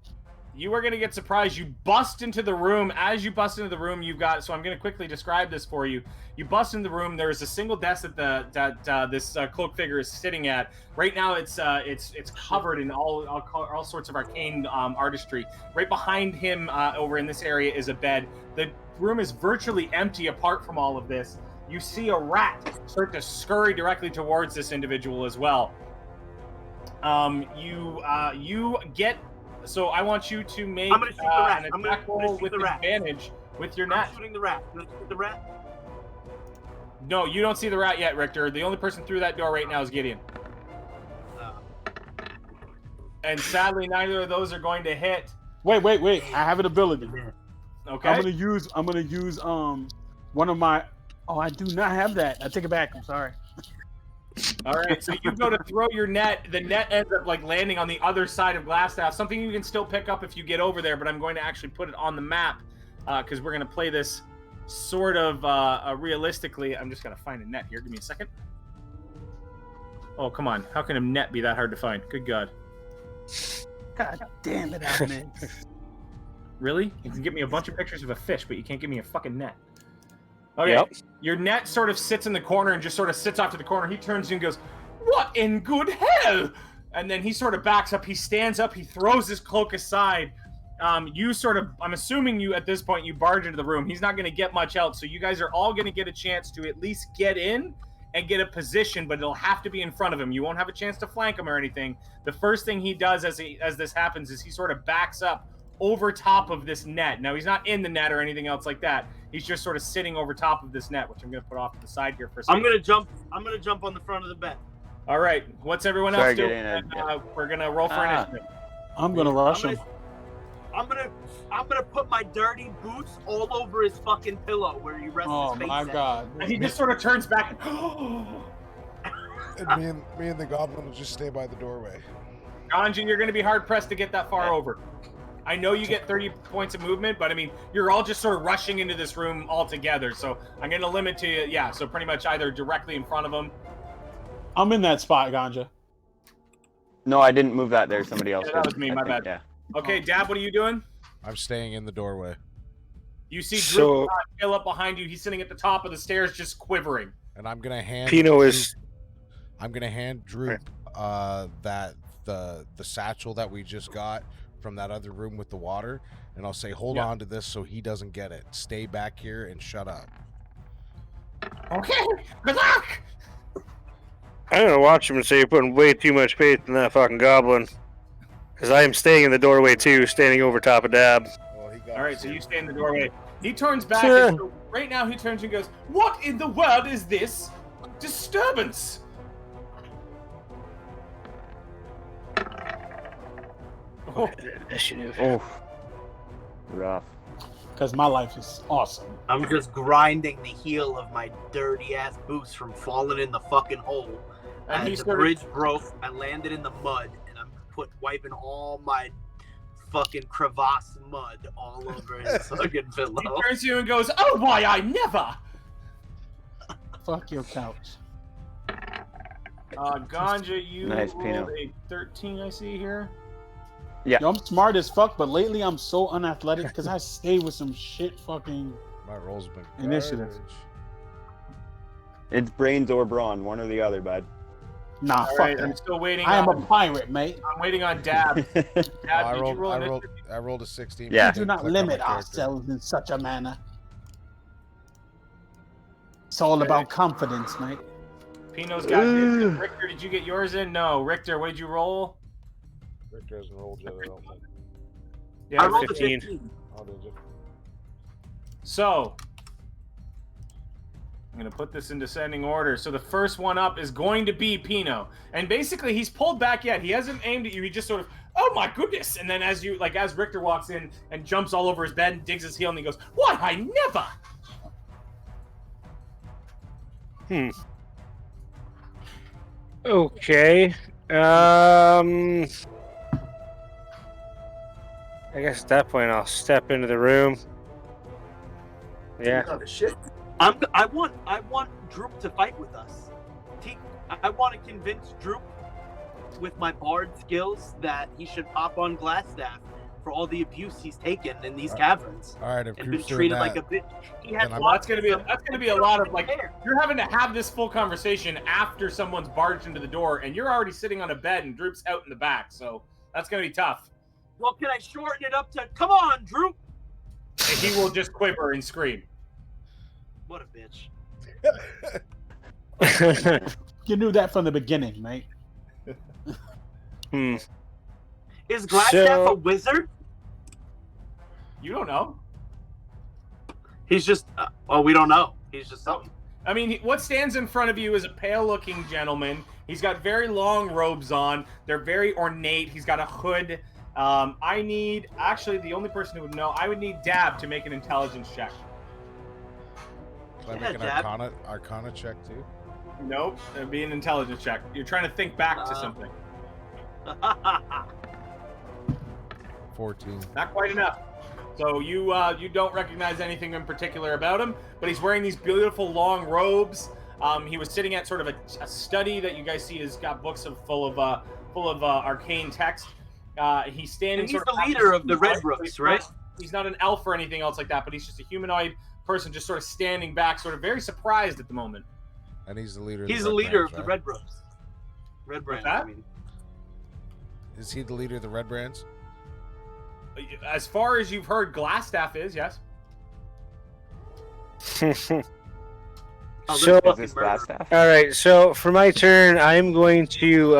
You are gonna get surprised. You bust into the room. As you bust into the room, you've got. So I'm gonna quickly describe this for you. You bust in the room. There is a single desk that this cloak figure is sitting at. Right now, it's covered in all sorts of arcane artistry. Right behind him, over in this area, is a bed. The room is virtually empty apart from all of this. You see a rat start to scurry directly towards this individual as well. You get. So I want you to make I'm gonna shoot the rat. an I'm gonna attack roll shoot with the rat. advantage with your I'm net. shooting the rat. You wanna shoot the rat? No, you don't see the rat yet, Richter. The only person through that door right now is Gideon. And sadly, neither of those are going to hit. Wait. I have an ability. Okay. I'm gonna use one of my. Oh, I do not have that. I take it back. I'm sorry. All right. So you go to throw your net. The net ends up like landing on the other side of Glassstaff. Something you can still pick up if you get over there, but I'm going to actually put it on the map because we're going to play this sort of realistically. I'm just going to find a net here. Give me a second. Oh, come on. How can a net be that hard to find? Good God. God damn it, I missed. Really? You can give me a bunch of pictures of a fish, but you can't give me a fucking net. Okay. Yep. Your net sort of sits in the corner and just sort of sits off to the corner. He turns to you and goes, "What in good hell?" And then he sort of backs up. He stands up. He throws his cloak aside. You sort of, I'm assuming you, at this point, you barge into the room. He's not going to get much else. So you guys are all going to get a chance to at least get in and get a position, but it'll have to be in front of him. You won't have a chance to flank him or anything. The first thing he does as this happens is he sort of backs up over top of this net. Now, he's not in the net or anything else like that. He's just sort of sitting over top of this net, which I'm going to put off to the side here for a second. I'm gonna jump on the front of the bed. All right. What's everyone else doing? We're going to roll for initiative. I'm gonna rush him. I'm gonna put my dirty boots all over his fucking pillow where he rests Oh his face. my at. god. And he just sort of turns back. And me and the goblin will just stay by the doorway. Ganji, you're going to be hard-pressed to get that far over. I know you get 30 points of movement, but I mean, you're all just sort of rushing into this room all together. So I'm going to limit to, so pretty much either directly in front of him. I'm in that spot, Ganja. No, I didn't move that there. Somebody else Yeah, that did. was me, I my think, bad. Yeah. Okay, Dab, what are you doing? I'm staying in the doorway. You see So- Drew Hill up behind you. He's sitting at the top of the stairs just quivering. And I'm gonna hand Pino is. I'm gonna hand Droop that the satchel that we just got from that other room with the water, and I'll say, hold on to this so he doesn't get it. Stay back here and shut up. Okay, good luck! I'm gonna watch him and say you're putting way too much faith in that fucking goblin. Because I am staying in the doorway too, standing over top of Dab. Well, he got All right, us so here. you stay in the doorway. He turns back. Sure. And so right now, he turns and goes, "What in the world is this disturbance?" Oh, Initiative. Oh, rough. Because my life is awesome. I'm just grinding the heel of my dirty ass boots from falling in the fucking hole. And And he the sort of- bridge broke. I landed in the mud, and I'm wiping all my fucking crevasse mud all over his fucking he pillow. turns to you and goes, "Oh, why I never." Fuck your couch. Ganja, you Nice, rolled Pino. a 13, I see here. Yo, I'm smart as fuck, but lately I'm so unathletic because I stay with some shit fucking. My roll's been Initiative. garbage. It's brains or brawn, one or the other, bud. Nah, All fuck right, that. I'm still waiting. I am a on, pirate, mate. I'm waiting on Dab. Dab, I did you roll initiative? rolled a 16. Yeah. We do not Click on my limit character. ourselves in such a manner. It's all about confidence, mate. Pino's got his. Richter, did you get yours in? No. Richter, what did you roll? Richter hasn't rolled yet, I don't think. Yeah, I rolled 15. a 15. Oh, did you? So, I'm going to put this in descending order. So the first one up is going to be Pino. And basically, he's pulled back yet. He hasn't aimed at you. He just sort of, "Oh my goodness." And then as Richter walks in and jumps all over his bed and digs his heel and he goes, "Why, I never." Okay. I guess at that point I'll step into the room. Yeah. Oh, shit. I want Droop to fight with us. I want to convince Droop with my bard skills that he should hop on Glassstaff for all the abuse he's taken in these caverns All right, if and been Group's doing treated that, like a bitch. He has then I'm- Well, that's gonna be a lot of like hair. you're having to have this full conversation after someone's barged into the door, and you're already sitting on a bed, and Droop's out in the back, so that's gonna be tough. Well, can I shorten it up to "Come on, Droop"? And he will just quiver and scream. What a bitch. You knew that from the beginning, mate. Hmm. Is Glassstaff So- a wizard? You don't know. He's just. We don't know. He's just something. I mean, what stands in front of you is a pale-looking gentleman. He's got very long robes on. They're very ornate. He's got a hood. I need actually the only person who would know. I would need Dab to make an intelligence check. Can I Yeah, make an Dad. arcana check too? Nope, it'd be an intelligence check. You're trying to think back to something. 14. Not quite enough. So you don't recognize anything in particular about him, but he's wearing these beautiful long robes. He was sitting at sort of a study that you guys see has got books full of arcane text. He's standing. And he's sort the of leader of the Red Brooks, right? He's not an elf or anything else like that, but he's just a humanoid person, just sort of standing back, sort of very surprised at the moment. And he's the leader. He's of the the leader Red of the Brands, Red Brooks. Red Brands. that? I mean. right? Is he the leader of the Red Brands? As far as you've heard, Glassstaff is, yes. Oh, So- they're Is fucking this murderers. glass staff? All right, so for my turn, I'm going to.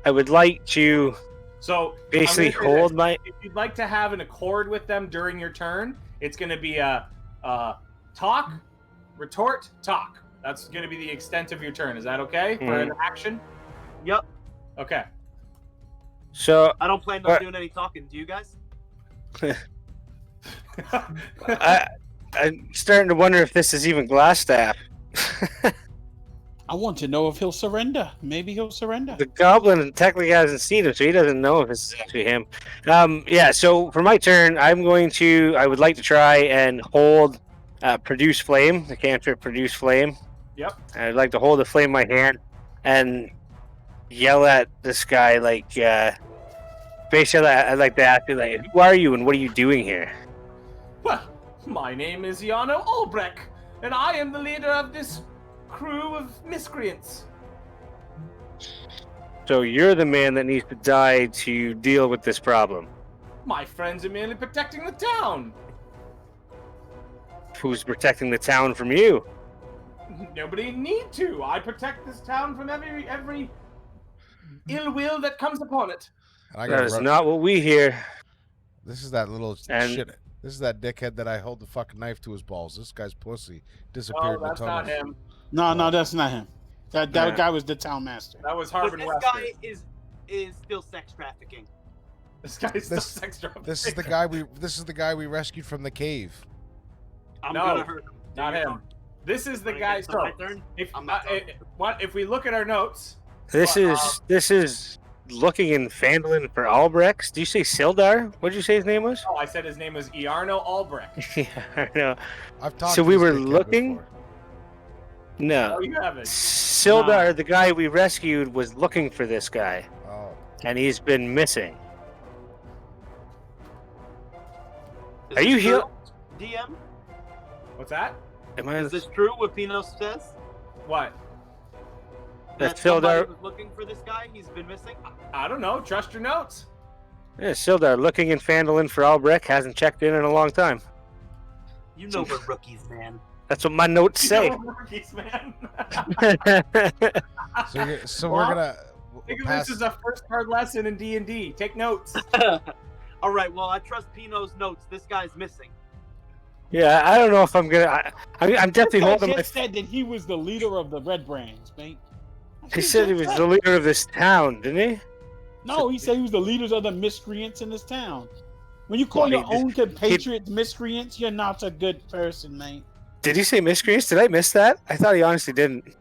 I would like to So basically I'm gonna say hold this. my. If you'd like to have an accord with them during your turn, it's going to be a talk, retort, talk. That's going to be the extent of your turn. Is that okay for an action? Yep. Okay. So I don't plan on doing any talking. Do you guys? I'm starting to wonder if this is even glass staff. I want to know if he'll surrender. Maybe he'll surrender. The goblin technically hasn't seen him, so he doesn't know if this is actually him. Yeah, so for my turn, I would like to try and hold Produce Flame, the cantrip Produce Flame. Yep. I'd like to hold the flame in my hand and yell at this guy, like, basically, I'd like to ask you, like, who are you and what are you doing here? Well, my name is Yano Albrecht, and I am the leader of this crew of miscreants. So you're the man that needs to die to deal with this problem. My friends are merely protecting the town. Who's protecting the town from you? Nobody need to. I protect this town from every ill will that comes upon it. And I That gotta is rub- not what we hear. This is that little And- shit. This is that dickhead that I hold the fucking knife to his balls. This guy's pussy No, disappeared in the that's not tunnels. him. No, that's not him. That Yeah. guy was the town master. That was But Harbin this Wester. guy is still sex trafficking. This guy's still This- sex trafficking. This is the guy we. This is the guy we rescued from the cave. I'm No, gonna hurt him. Not him. This is the When it guy. gets to So, my turn, if I'm not talking. if we look at our notes, This is looking and Phandelver for Albrecht. Do you say Sildar? What did you say his name was? oh, I said his name was Iarno Albrecht. Yeah, I know. I've talked. So to we this were dickhead looking? before. No. Oh, you haven't. Sildar, the guy we rescued, was looking for this guy, Oh, and he's been missing. Is Are you this here? true, DM? What's that? Am I? Is this true what Pino says? What? That's That somebody Sildar. was looking for this guy? He's been missing? I don't know. Trust your notes. Yeah, Sildar looking in Phandelver for Albrecht, hasn't checked in a long time. You know we're rookies, man. That's what my notes say. You know, rookies, man. so Well, we're gonna Think of pass. this as a first hard lesson in D&D. Take notes. All right, well, I trust Pino's notes. This guy's missing. Yeah, I don't know if I'm gonna. I'm definitely This guy holding my. just said that he was the leader of the Red Brands, mate. He said he was the leader of this town, didn't he? No, he said he was the leaders of the miscreants in this town. When you call Well, your he did- own compatriots miscreants, you're not a good person, mate. Did he say miscreants? Did I miss that? I thought he honestly didn't.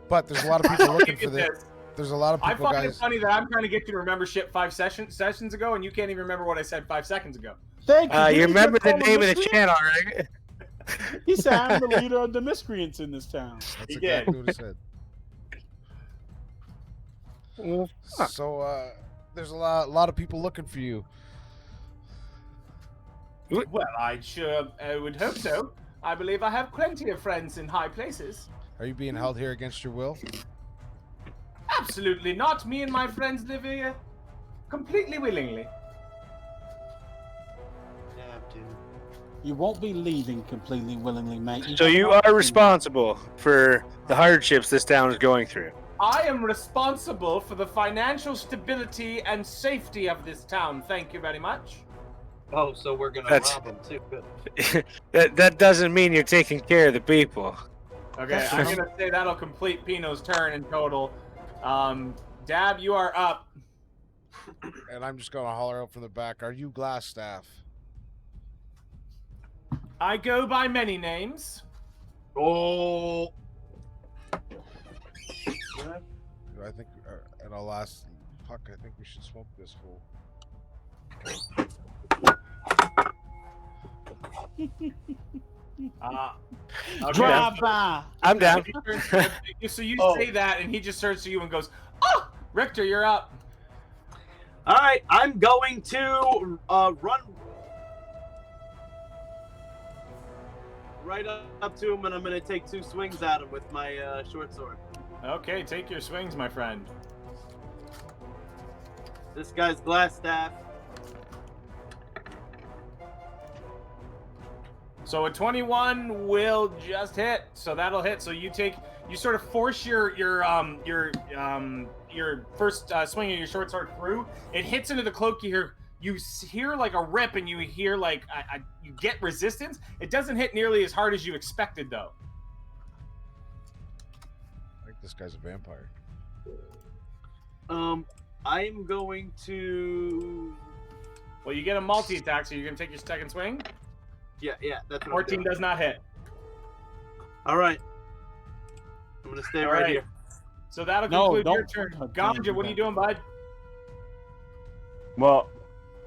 But there's a lot of people looking for Get this. this. There's a lot of I people, find it guys. funny that I'm trying to get you to remember shit 5 sessions ago, and you can't even remember what I said 5 seconds ago. Thank you. You Didn't he remember just the call them name of the miscreants? channel, right? He said, "I'm the leader of the miscreants in this town." That's He exactly did. what he said. Well, fuck. So there's a lot of people looking for you. Well, I would hope so. I believe I have plenty of friends in high places. Are you being held here against your will? Absolutely not. Me and my friends live here completely willingly. Yeah, dude. You won't be leaving completely willingly, mate. So you are responsible for the hardships this town is going through. I am responsible for the financial stability and safety of this town. Thank you very much. Oh, so we're gonna That's- rob him too. Good. that doesn't mean you're taking care of the people. Okay, I'm gonna say that'll complete Pino's turn in total. Dab, you are up. And I'm just gonna holler out from the back. Are you Glassstaff? I go by many names. Oh. I think, and I'll ask. Fuck, I think we should smoke this fool. Okay. Drive by. I'm down. So you Oh. say that, and he just turns to you and goes, "Oh, Richter, you're up." All right, I'm going to run right up to him, and I'm gonna take 2 swings at him with my short sword. Okay, take your swings, my friend. This guy's glass staff. So a 21 will just hit. So that'll hit. So you sort of force your first swing of your short sword through. It hits into the cloak. You hear like a rip, and you hear like you get resistance. It doesn't hit nearly as hard as you expected, though. I think this guy's a vampire. I'm going to. Well, you get a multi attack, so you're gonna take your second swing. Yeah, that's what I'm 14 doing. does not hit. All right. I'm gonna stay All right right. here. So that'll No, conclude your don't- turn. don't Ganja, do what are you that. doing, bud? Well,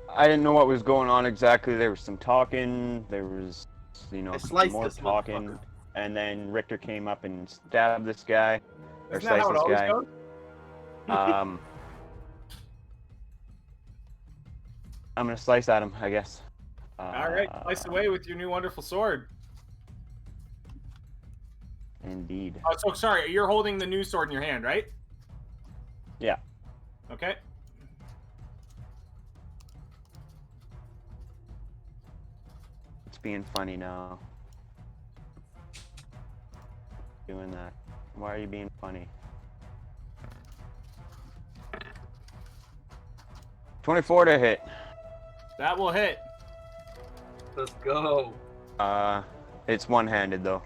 I didn't know what was going on exactly. There was some talking. There was, I some sliced more this talking. motherfucker. And then Richter came up and stabbed this guy. Or Isn't that how sliced it this always guy. goes? I'm gonna slice at him, I guess. All right, slice away with your new wonderful sword. Indeed. Oh, so sorry, you're holding the new sword in your hand, right? Yeah. Okay. It's being funny now. Doing that. Why are you being funny? 24 to hit. That will hit. Let's go. It's one-handed though.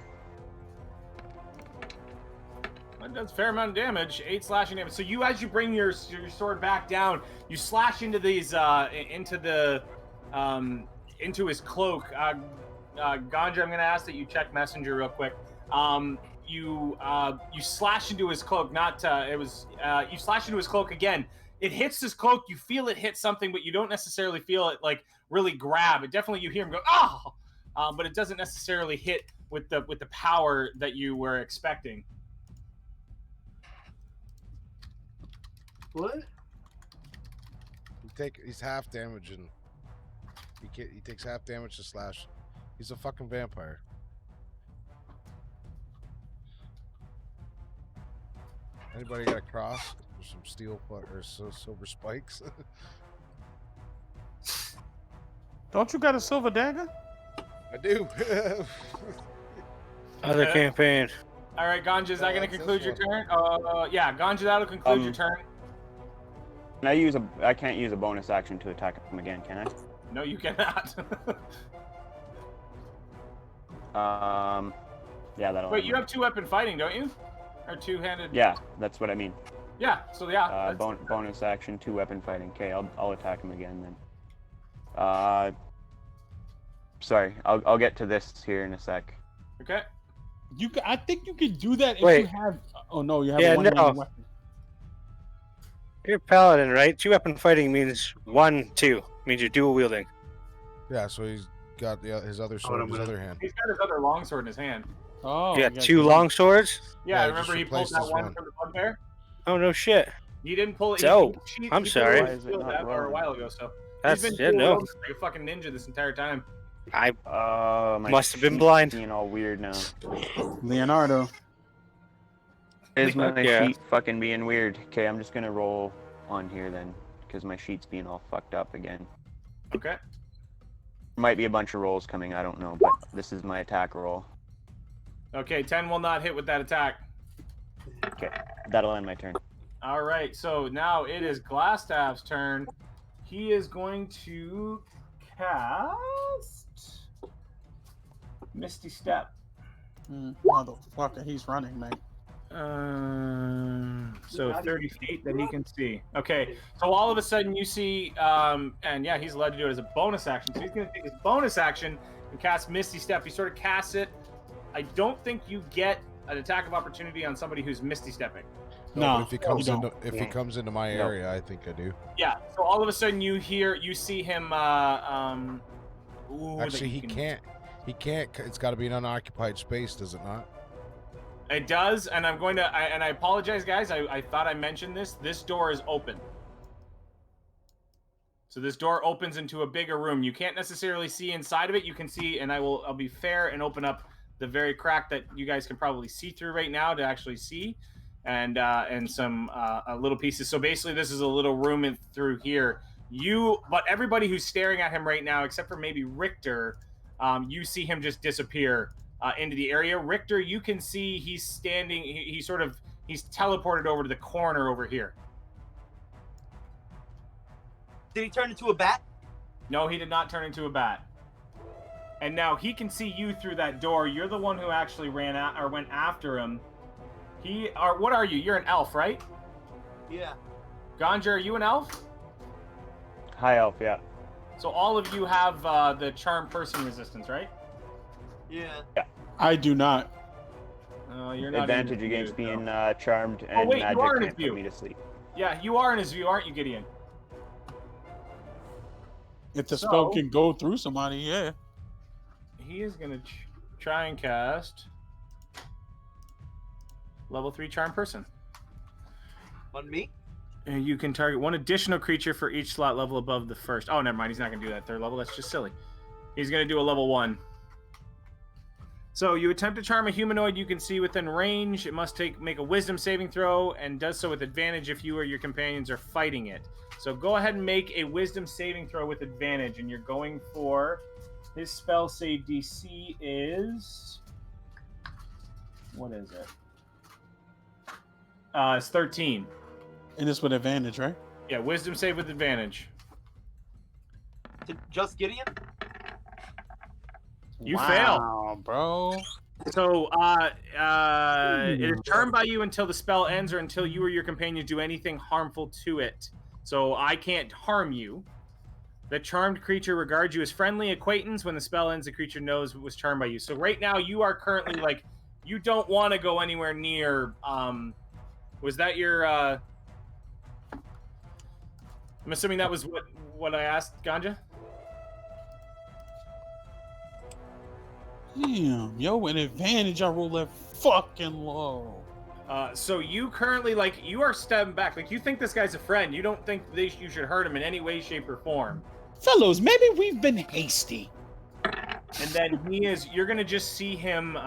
That does a fair amount of damage. 8 slashing damage. So as you bring your sword back down, you slash into these into his cloak. Ganja, I'm gonna ask that you check Messenger real quick. You slash into his cloak. You slash into his cloak again. It hits his cloak. You feel it hit something, but you don't necessarily feel it like really grab. It definitely, you hear him go, "Oh!" But it doesn't necessarily hit with the power that you were expecting. What? He's half damage, and he takes half damage to slash. He's a fucking vampire. Anybody got a cross or some steel or silver spikes? Don't you got a silver dagger? I do. Other campaign. All right, Ganja, is that going to that's conclude your this turn? Yeah, Ganja, that'll conclude your turn. I can't use a bonus action to attack him again, can No, you cannot. I? Yeah, that'll. Wait, you have 2-weapon fighting, don't you? Or 2-handed? Yeah, that's what I mean. Yeah. So yeah. Bonus action, 2-weapon fighting. Okay, I'll attack him again then. Sorry, I'll get to this here in a sec. Okay. I think you can do that if Wait. you have. Oh no, you have Yeah, one no. weapon. You're a paladin, right? 2-weapon fighting means 1-2. Means you're dual wielding. Yeah, so he's got his other sword in his other hand. He's got his other longsword in his hand. Oh, You you got guys 2 can- long swords? Yeah, Yeah, he remember just he pulled replaced that his one one. from the bugbear? Oh no shit. He didn't pull it. So, he I'm pulled sorry. it Why is it not that or a rolling? while ago. So That's he's been yeah, dual no. wielding like a fucking ninja this entire time. I My Must have been sheet's blind. Being all weird now. Leonardo. Is my Fuck yeah. sheet fucking being weird? Okay, I'm just gonna roll on here then, because my sheet's being all fucked up again. Okay. Might be a bunch of rolls coming, I don't know, but this is my attack roll. Okay, 10 will not hit with that attack. Okay, that'll end my turn. All right, so now it is Glassstaff's turn. He is going to cast Misty Step. Motherfucker, he's running, man. So 30 feet that he can see. Okay, so all of a sudden you see, and yeah, he's allowed to do it as a bonus action. So he's going to take his bonus action and cast Misty Step. He sort of casts it. I don't think you get an attack of opportunity on somebody who's Misty Stepping. No, No, but if he don't. comes into my No. area, I think I do. Yeah. So all of a sudden you see him. Ooh, Actually, that you he can't. He can't. It's got to be an unoccupied space, does it not? It does, and I'm going to. I apologize, guys. I thought I mentioned this. This door is open. So this door opens into a bigger room. You can't necessarily see inside of it. You can see, and I'll be fair and open up the very crack that you guys can probably see through right now to actually see, and some little pieces. So basically, this is a little room in through here. But everybody who's staring at him right now, except for maybe Richter, you see him just disappear into the area. Richter, you can see he's standing. He's teleported over to the corner over here. Did he turn into a bat? No, he did not turn into a bat. And now he can see you through that door. You're the one who actually went after him. What are you? You're an elf, right? Yeah. Ganja, are you an elf? High elf, yeah. So all of you have the charm person resistance, right? Yeah. I do not. You're not Advantage in his against view, being though. charmed, and wait, you magic are in his can't put view. me to sleep. Yeah, you are in his view, aren't you, Gideon? If the So- spell can go through somebody, yeah. He is going to try and cast level 3 charm person. On me? And you can target one additional creature for each slot level above the first. Oh, never mind. He's not going to do that third level. That's just silly. He's going to do a level 1. So you attempt to charm a humanoid you can see within range. It must make a wisdom saving throw and does so with advantage if you or your companions are fighting it. So go ahead and make a wisdom saving throw with advantage. And you're going for... His spell save DC is... What is it? It's 13. And it's with advantage, right? Yeah, wisdom save with advantage. Just Gideon? You fail. Wow, bro. So, it is charmed by you until the spell ends or until you or your companions do anything harmful to it. So I can't harm you. The charmed creature regards you as friendly acquaintance. When the spell ends, the creature knows it was charmed by you. So right now, you are currently, like, you don't want to go anywhere near, was that your, I'm assuming that was what I asked, Ganja? Damn, yo, with advantage, I roll that fucking low. So you currently, like, you are stepping back. Like, you think this guy's a friend. You don't think you should hurt him in any way, shape, or form. Fellows, maybe we've been hasty. And then you're going to just see him...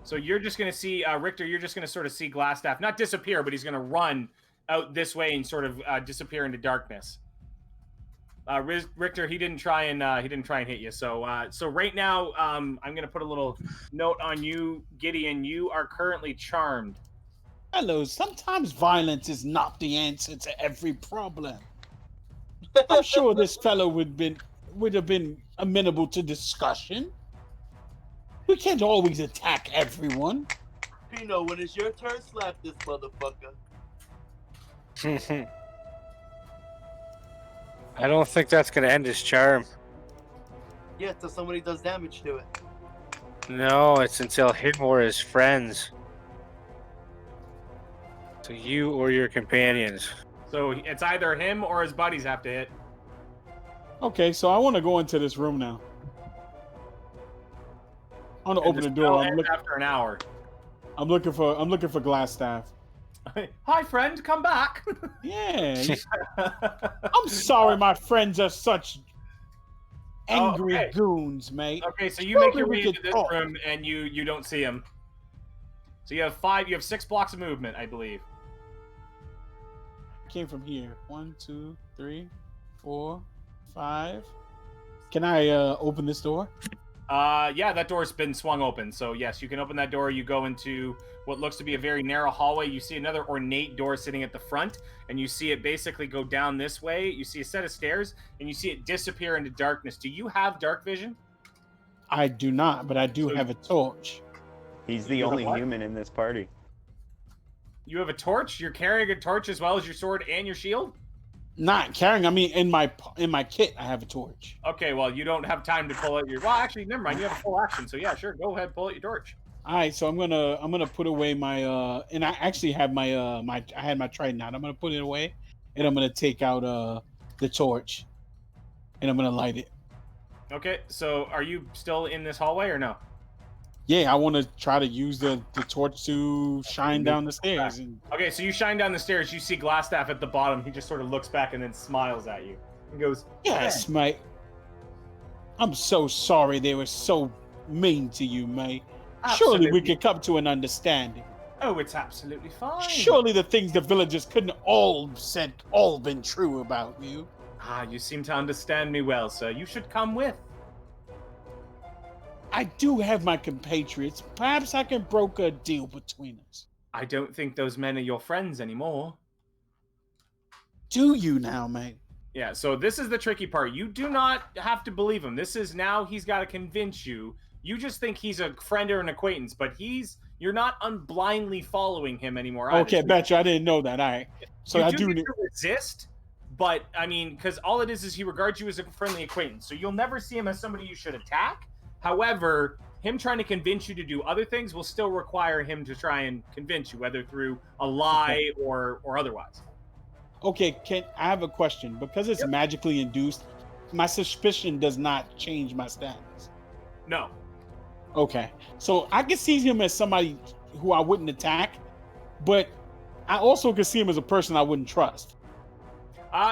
So you're just going to see, Richter, you're just going to sort of see Glassstaff, not disappear, but he's going to run out this way and sort of disappear into darkness. Richter, he didn't try and hit you. So right now, I'm going to put a little note on you, Gideon. You are currently charmed. Fellows, sometimes violence is not the answer to every problem. I'm sure this fellow would have been amenable to discussion. We can't always attack everyone. Pino, when it's your turn, slap this motherfucker. I don't think that's going to end his charm. Yeah, until somebody does damage to it. No, it's until him or his friends. So you or your companions. So it's either him or his buddies have to hit. Okay, so I want to go into this room now. I want to open the door. I'm looking. After an hour. I'm looking for glass staff. Hi, friend. Come back. Yeah. I'm sorry, my friends are such angry okay. goons, mate. Okay, so you make your way Surely we into could this talk. room and you don't see him. So you have 6 blocks of movement, I believe. Came from here. 1, 2, 3, 4, 5. Can I open this door? Yeah, that door's been swung open. So yes, you can open that door. You go into what looks to be a very narrow hallway. You see another ornate door sitting at the front, and you see it basically go down this way. You see a set of stairs, and you see it disappear into darkness. Do you have dark vision? I do not, but I do have a torch. He's the You have only what? human in this party. You have a torch? You're carrying a torch as well as your sword and your shield? Not carrying. I mean, in my kit, I have a torch. Okay, well, you don't have time to pull out your... Well, actually, never mind. You have a full action, so yeah, sure. Go ahead, pull out your torch. All right, so I'm gonna put away my and I actually have my I had my trident out. I'm gonna put it away, and I'm gonna take out the torch, and I'm gonna light it. Okay, so are you still in this hallway or no? Yeah, I want to try to use the torch to shine down the stairs. And Okay, so you shine down the stairs. You see Glassstaff at the bottom. He just sort of looks back and then smiles at you and goes, yes, mate. I'm so sorry they were so mean to you, mate. Surely we Absolutely. could come to an understanding. Oh, it's absolutely fine. Surely the things the villagers couldn't all been true about you. Ah, you seem to understand me well, sir. You should come with. I do have my compatriots. Perhaps I can broker a deal between us. I don't think those men are your friends anymore. Do you now, mate? Yeah, so this is the tricky part. You do not have to believe him. This is now he's got to convince you. You just think he's a friend or an acquaintance, but you're not blindly following him anymore either. Okay, betcha. I didn't know that. All right. So you I do do need need. to resist, but I mean, because all it is he regards you as a friendly acquaintance. So you'll never see him as somebody you should attack. However, him trying to convince you to do other things will still require him to try and convince you, whether through a lie or otherwise. Okay, I have a question? Because it's magically induced, my suspicion does not change my status. No. Okay, so I can see him as somebody who I wouldn't attack, but I also can see him as a person I wouldn't trust.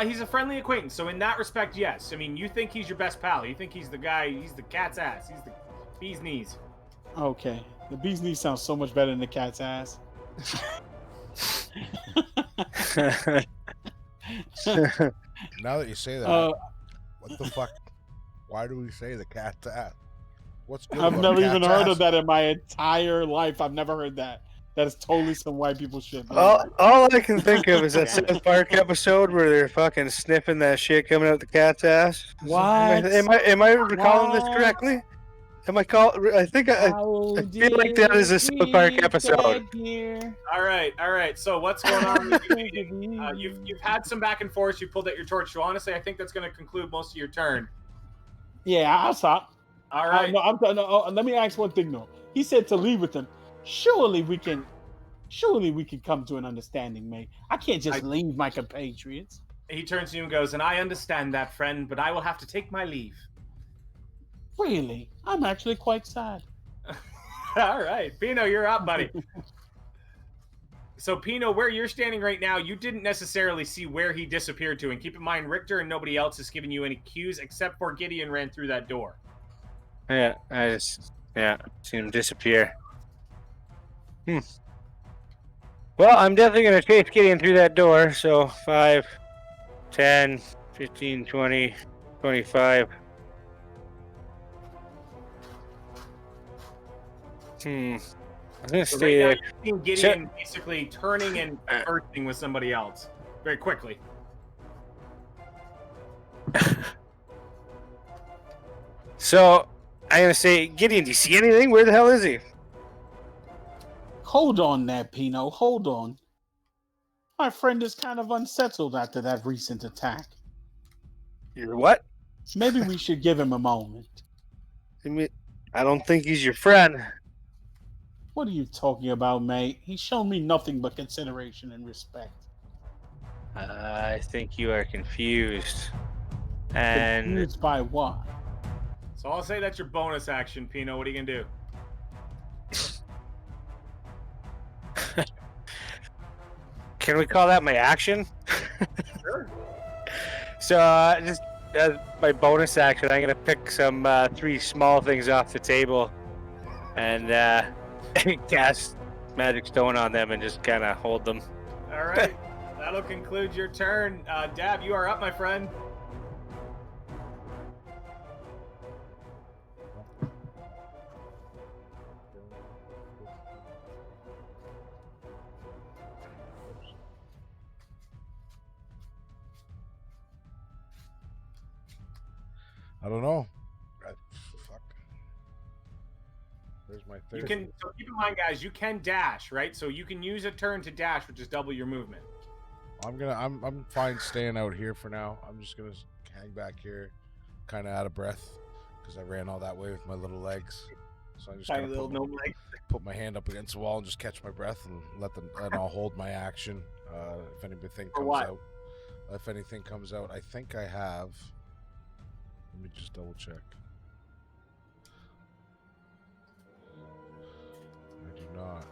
He's a friendly acquaintance, so in that respect, yes. I mean, you think he's your best pal. You think he's the guy, he's the cat's ass. He's the bee's knees. Okay, the bee's knees sounds so much better than the cat's ass. Now that you say that, what the fuck? Why do we say the cat's ass? What's good I've about never even cat's heard ass? of that in my entire life. I've never heard that. That is totally some white people shit. man. All I can think of is that South Park episode where they're fucking sniffing that shit coming out the cat's ass. What? Am I recalling this What? correctly? I think I feel like that is a South Park episode. All right. So what's going on with you? You've had some back and forth. You pulled out your torch. So honestly, I think that's going to conclude most of your turn. Yeah, I'll stop. All right. Let me ask one thing though. He said to leave with him. Surely we can come to an understanding, mate. I can't just leave my compatriots. He turns to you and goes, "And I understand that, friend, but I will have to take my leave." Really? I'm actually quite sad. All right, Pino, you're up, buddy. So, Pino, where you're standing right now, you didn't necessarily see where he disappeared to. And keep in mind, Richter and nobody else is giving you any cues except for Gideon ran through that door. Yeah, seen him disappear. Well, I'm definitely going to chase Gideon through that door. So 5, 10, 15, 20, 25. I'm going to So stay right now, there. you're seeing Gideon basically turning and conversing with somebody else very quickly. So I'm going to say, Gideon, do you see anything? Where the hell is he? Hold on there, Pino. Hold on. My friend is kind of unsettled after that recent attack. You're what? Maybe we should give him a moment. I don't think he's your friend. What are you talking about, mate? He's shown me nothing but consideration and respect. I think you are confused. And Confused by what? So I'll say that's your bonus action, Pino. What are you gonna do? can we call that my action? Sure. So just my bonus action, I'm gonna pick some 3 small things off the table and cast magic stone on them and just kind of hold them. All right. That'll conclude your turn. Dab, you are up, my friend. I don't know. Fuck. There's my third. You can. So keep in mind, guys, you can dash, right? So you can use a turn to dash, which is double your movement. I'm fine staying out here for now. I'm just gonna hang back here, kind of out of breath, because I ran all that way with my little legs. So I'm just Tiny gonna little gnome leg. put my hand up against the wall and just catch my breath and I'll hold my action. If anything For comes what? out, if anything comes out, I think I have. Let me just double check. I do not.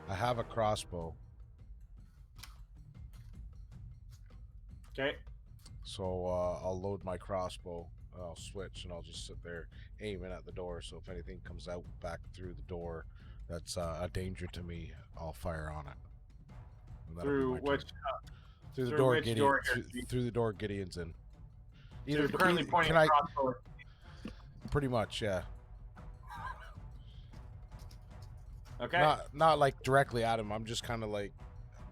I have a crossbow. Okay. So I'll load my crossbow. I'll switch and I'll just sit there aiming at the door. So if anything comes out back through the door that's a danger to me, I'll fire on it. And that'll be Through my which? turn. Through the through door, which Gideon. door Through the door, Gideon's in. So you're currently pointing can I? across the door. Pretty much, yeah. Okay. Not like directly at him. I'm just kind of like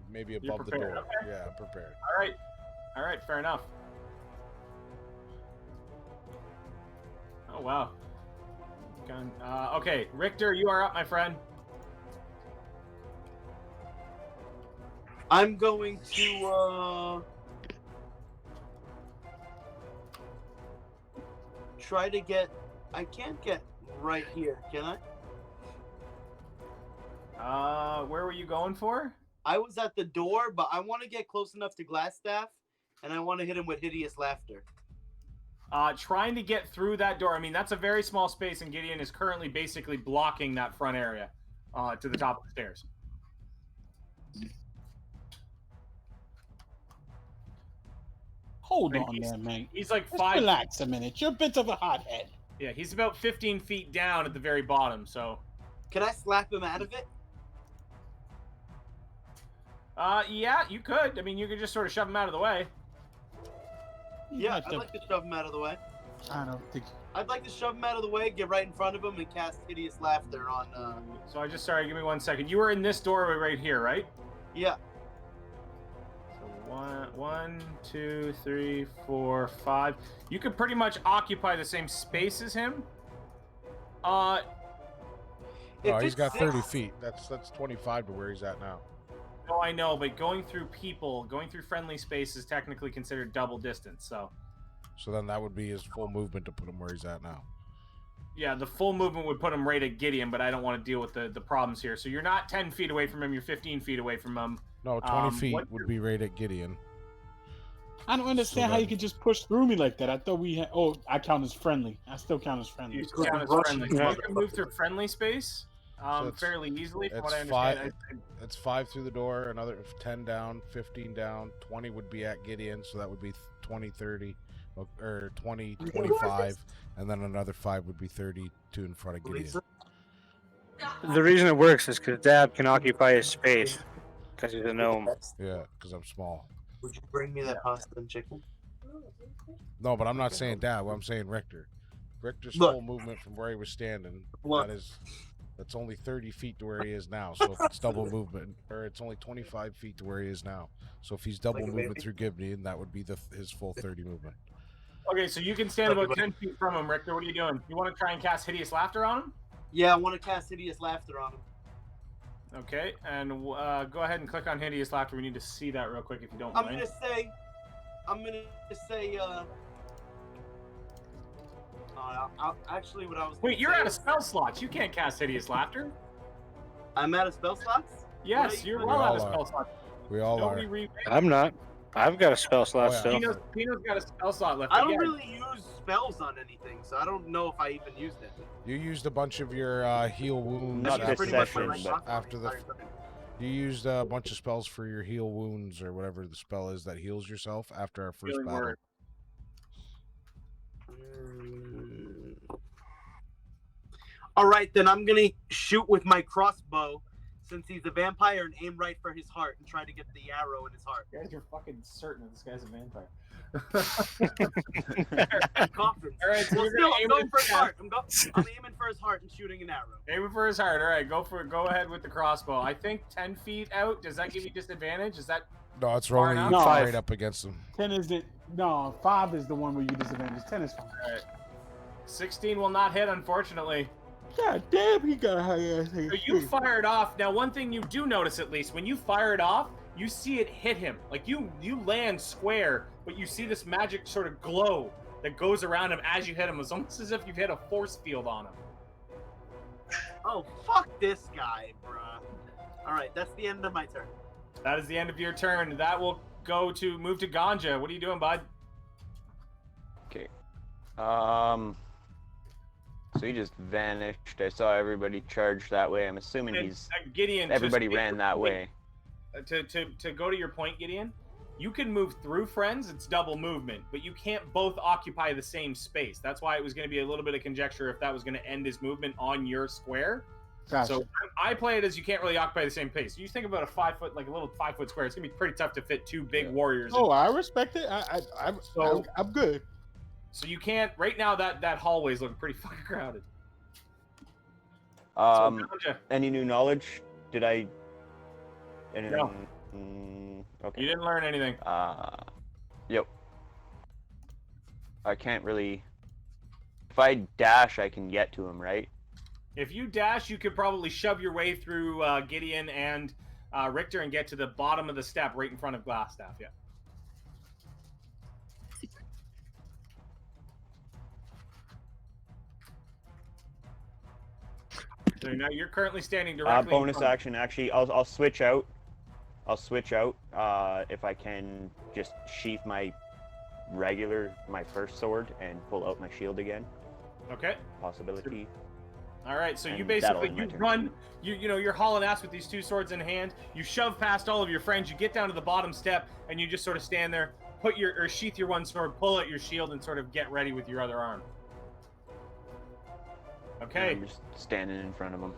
maybe You're above the prepared, door. okay. Yeah, I'm prepared. All right. All right. Fair enough. Oh wow. Gun. Okay, Richter, you are up, my friend. I'm going to try to get. I can't get right here, can I? Where were you going for? I was at the door, but I want to get close enough to Glassstaff, and I want to hit him with hideous laughter. Trying to get through that door. I mean, that's a very small space, and Gideon is currently basically blocking that front area to the top of the stairs. Hold And on there, mate. He's like Just 5. relax a minute. You're a bit of a hothead. Yeah, he's about 15 feet down at the very bottom. So, Can I slap him out of it? yeah, you could. I mean, you could just sort of shove him out of the way. Yeah, have I'd to- like to shove him out of the way. I don't think. I'd like to shove him out of the way, get right in front of him, and cast hideous laughter on. So I just sorry. Give me 1 second. You were in this doorway right here, right? Yeah. So 1, 2, 3, 4, 5. You could pretty much occupy the same space as him. Oh, If he's it's got 30 six- feet. That's 25 to where he's at now. Oh, I know, but going through people, going through friendly space is technically considered double distance. So, So then that would be his full movement to put him where he's at now. yeah, the full movement would put him right at Gideon, but I don't want to deal with the problems here. So you're not 10 feet away from him, you're 15 feet away from him. No, 20 feet what- would be right at Gideon. I don't understand how you could just push through me like that. I thought we had. Oh, I count as friendly. I still count as friendly. You Because count I'm as Russian, friendly. you You can move through friendly space it's- fairly easily, from what I It's understand. It's 5 through the door, another 10 down, 15 down, 20 would be at Gideon, so that would be 20, 30, or 20, 25, and then another 5 would be 32 in front of Gideon. Lisa? The reason it works is because Dab can occupy his space because he's a gnome. Yeah, because I'm small. Would you bring me that pasta and chicken? No, but I'm not saying Dad. I'm saying Richter. Richter's Look. full movement from where he was standing. Look. That's only 30 feet to where he is now. So if it's double movement, or it's only 25 feet to where he is now. So if he's double Like a movement baby. through Gideon, that would be his full 30 movement. Okay, so you can stand about 10 feet from him, Richter. What are you doing? You want to try and cast Hideous Laughter on him? Yeah, I want to cast hideous laughter on him. Okay, and go ahead and click on Hideous Laughter. We need to see that real quick if you don't I'm mind. gonna say. Actually, what I was. Wait, gonna you're say out of is- spell slots. You can't cast Hideous Laughter. I'm out of spell slots? Yes, you're We well out of all spell are. slots. We all Nobody are. I'm not. I've got a spell slot Oh, yeah. still. Pino's got a spell slot left. I don't Again, really use spells on anything, so I don't know if I even used any. You used a bunch of your heal wounds Not That's this after pretty much session, my first, but- right class after the. entire time. You used a bunch of spells for your heal wounds or whatever the spell is that heals yourself after our first Healing battle. word. All right, then I'm gonna shoot with my crossbow, since he's a vampire, and aim right for his heart and try to get the arrow in his heart. You guys are fucking certain that this guy's a vampire. Confidence. All right, so Well, you're still, gonna I'm aim going with for his the- heart. I'm aiming for his heart and shooting an arrow. Aiming for his heart. All right, go for it. Go ahead with the crossbow. I think 10 feet out. Does that give you disadvantage? Is that No, it's Far rolling you enough? right Five. up against them. 10 is the no. 5 is the one where you disadvantage. 10 is fine. 16 will not hit, unfortunately. God damn, he got a high ass. So you fire it off. Now, one thing you do notice, at least, when you fire it off, you see it hit him. Like you land square, but you see this magic sort of glow that goes around him as you hit him. It's almost as if you've hit a force field on him. Oh, fuck this guy, bruh. All right, that's the end of my turn. That is the end of your turn. That will move to Ganja. What are you doing, bud? Okay. So he just vanished. I saw everybody charge that way. I'm assuming And, he's Gideon. to everybody speak ran your that point- way. To go to your point, Gideon, you can move through friends. It's double movement, but you can't both occupy the same space. That's why it was going to be a little bit of conjecture if that was going to end his movement on your square. Gotcha. So I play it as you can't really occupy the same space. You think about a 5 foot, like a little 5 foot square. It's gonna be pretty tough to fit two big warriors. Oh, I respect it. I'm good. So you can't right now. That hallway's looking pretty fucking crowded. Ganja, Any new knowledge? Did I? No. Okay. you didn't learn anything. Yep. I can't really. If I dash, I can get to him, right? If you dash, you could probably shove your way through Gideon and Richter and get to the bottom of the step right in front of Glassstaff. Yeah. So now you're currently standing directly. in Bonus front of- action. Actually, I'll switch out. I'll switch out if I can just sheath my first sword and pull out my shield again. Okay. Possibility. All right, so you And basically that'll end my turn. run, you're hauling ass with these two swords in hand. You shove past all of your friends. You get down to the bottom step, and you just sort of stand there, sheath your one sword, pull out your shield, and sort of get ready with your other arm. Okay. I'm just standing in front of him.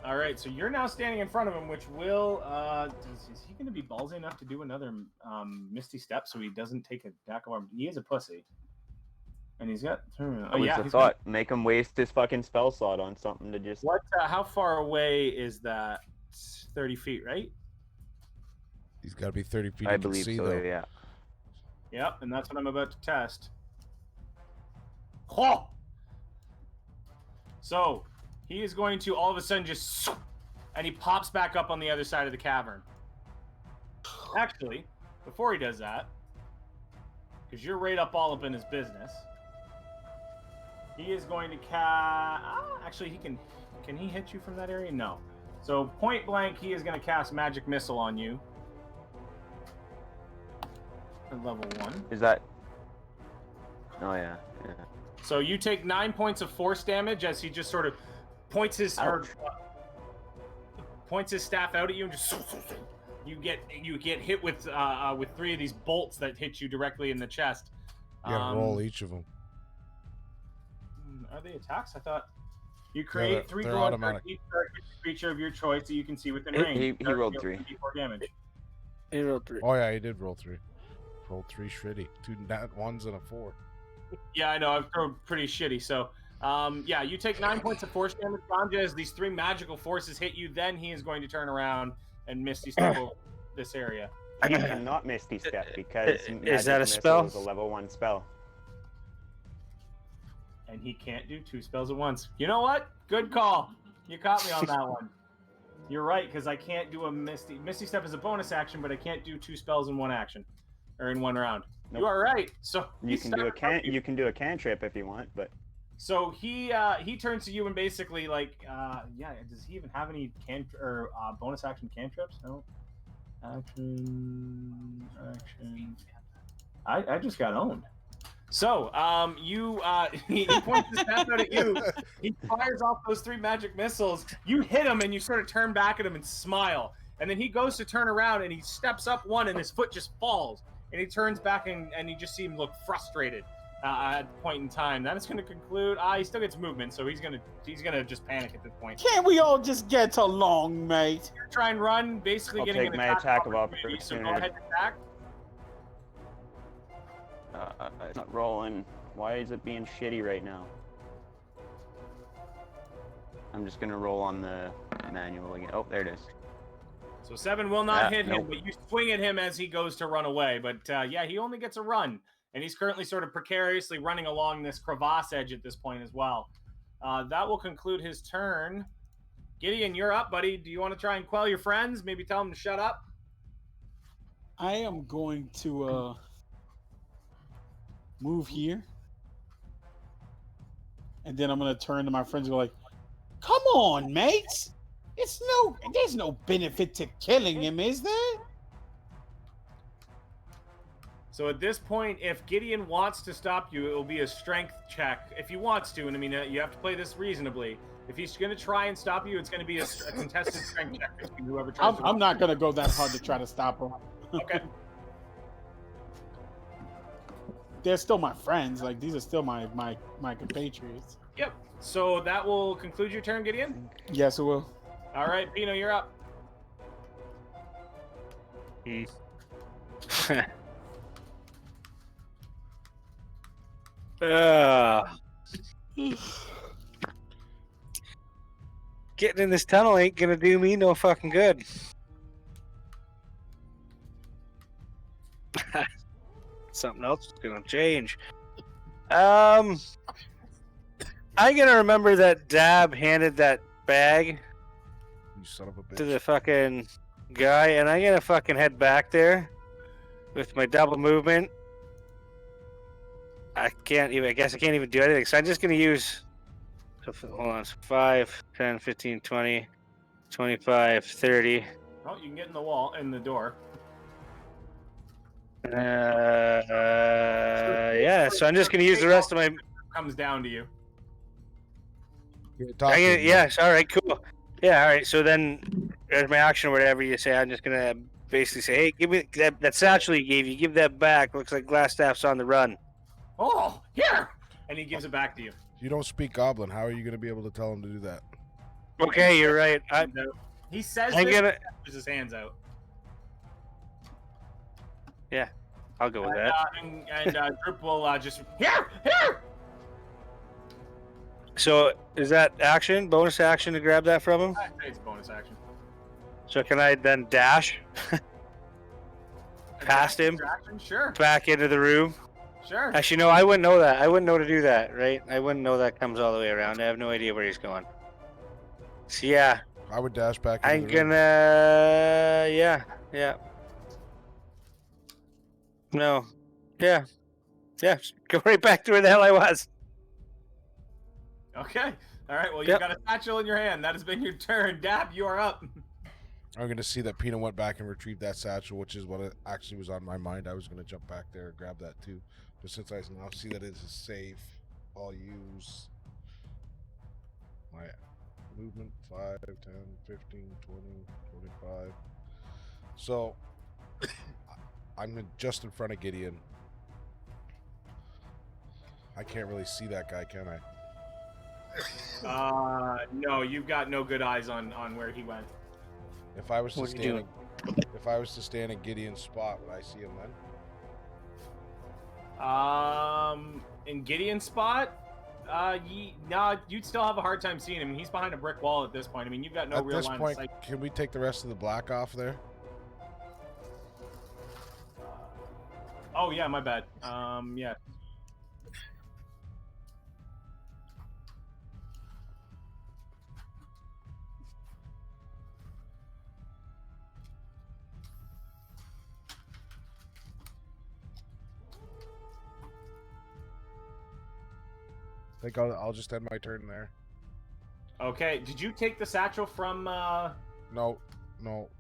All right, so you're now standing in front of him, which will is he going to be ballsy enough to do another Misty Step so he doesn't take a attack of arm? He is a pussy. And he's got. That Oh was yeah. the he's thought. Make him waste his fucking spell slot on something to just. What? How far away is that? 30 feet, right? He's got to be 30 feet. I You can believe see, so. though. Yeah. Yep, and that's what I'm about to test. Oh! So he is going to all of a sudden just, and he pops back up on the other side of the cavern. Actually, before he does that, because you're right all up in his business, he is going to cast. Actually, he can. Can he hit you from that area? No. So point blank, he is going to cast Magic Missile on you. At level 1. Is that? Oh yeah. Yeah. So you take 9 points of force damage as he just sort of points his Ouch. points his staff out at you and just you get hit with 3 of these bolts that hit you directly in the chest. You got to roll each of them. Are they attacks? I thought you create 3 they're glow automatic. for each creature of your choice that you can see within He- range. he rolled 3. 4 damage. He rolled 3. Oh, yeah, he did roll 3. Rolled 3 shitty. 2 nat 1s and a 4. Yeah, I know. I've thrown pretty shitty. So, yeah, you take 9 points of force damage, Ganja, as these 3 magical forces hit you. Then he is going to turn around and Misty Step over this area. He cannot Misty Step because Is that a Magic Missile spell? is a level 1 spell. And he can't do 2 spells at once. You know what? Good call. You caught me on that one. You're right, because I can't do a Misty. Misty Step is a bonus action, but I can't do 2 spells in one action, or in one round. Nope. You are right. So You can do a cantrip if you want, but So he turns to you and basically like, yeah. Does he even have any bonus action cantrips? No. Action. I just got owned. So he points his staff out at you. He fires off those 3 magic missiles. You hit him and you sort of turn back at him and smile. And then he goes to turn around and he steps up one and his foot just falls. And he turns back and you just see him look frustrated at the point in time. That is going to conclude. He still gets movement, so he's gonna just panic at this point. Can't we all just get along, mate? Try and run, basically I'll getting take an my attack of opportunity. So go ahead and attack. It's not rolling. Why is it being shitty right now? I'm just gonna roll on the manual again. Oh, there it is. So 7 will not hit him, nope. but you swing at him as he goes to run away. But yeah, he only gets a run. And he's currently sort of precariously running along this crevasse edge at this point as well. That will conclude his turn. Gideon, you're up, buddy. Do you want to try and quell your friends? Maybe tell them to shut up? I am going to move here. And then I'm going to turn to my friends and go like, come on, mates. There's no benefit to killing him, is there? So at this point, if Gideon wants to stop you, it will be a strength check. If he wants to, and I mean, you have to play this reasonably. If he's going to try and stop you, it's going to be a contested strength check. Whoever tries I'm not going to go that hard to try to stop him. Okay. They're still my friends. Like, these are still my compatriots. Yep. So that will conclude your turn, Gideon? Yes, it will. All right, Pino, you're up. Getting in this tunnel ain't gonna do me no fucking good. Something else is gonna change. I'm gonna remember that Dab handed that bag You son of a bitch. to the fucking guy, and I'm gonna fucking head back there with my double movement. I guess I can't even do anything, so I'm just gonna use, hold on, 5, 10, 15, 20, 25, 30. Oh, you can get in the door. Yeah, so I'm just gonna use the rest of my. Comes down to you. Yes, all right, cool. Yeah, all right. So then, there's my action or whatever you say. I'm just gonna basically say, hey, give me that satchel you gave you. Give that back. Looks like Glassstaff's on the run. Oh, here! And he gives it back to you. You don't speak Goblin. How are you going to be able to tell him to do that? Okay, you're right. He says I'm this, gonna. puts his hands out. Yeah, I'll go with that. And Droop will just here. So is that action? Bonus action to grab that from him? It's bonus action. So can I then dash past him, Action? Sure. back into the room? Sure. Actually, no, I wouldn't know that. I wouldn't know to do that, right? I wouldn't know that comes all the way around. I have no idea where he's going. So yeah, I would dash back into I'm the room. gonna, yeah. No, yeah, go right back to where the hell I was. Okay. All right. Well, Yep. you've got a satchel in your hand. That has been your turn. Dab, you are up. I'm going to see that Pino went back and retrieved that satchel, which is what it actually was on my mind. I was going to jump back there and grab that too. But since I now see that it's safe, I'll use my movement 5, 10, 15, 20, 25. So I'm just in front of Gideon. I can't really see that guy, can I? No, you've got no good eyes on where he went. If I was to What are you stand, if I was to stand in Gideon's spot, would I see him then? In Gideon's spot, you'd still have a hard time seeing him. He's behind a brick wall at this point. I mean, you've got no At real this line point, of sight. can we take the rest of the black off there? Oh yeah, my bad. Yeah. I think I'll just end my turn there. Okay. Did you take the satchel from? No,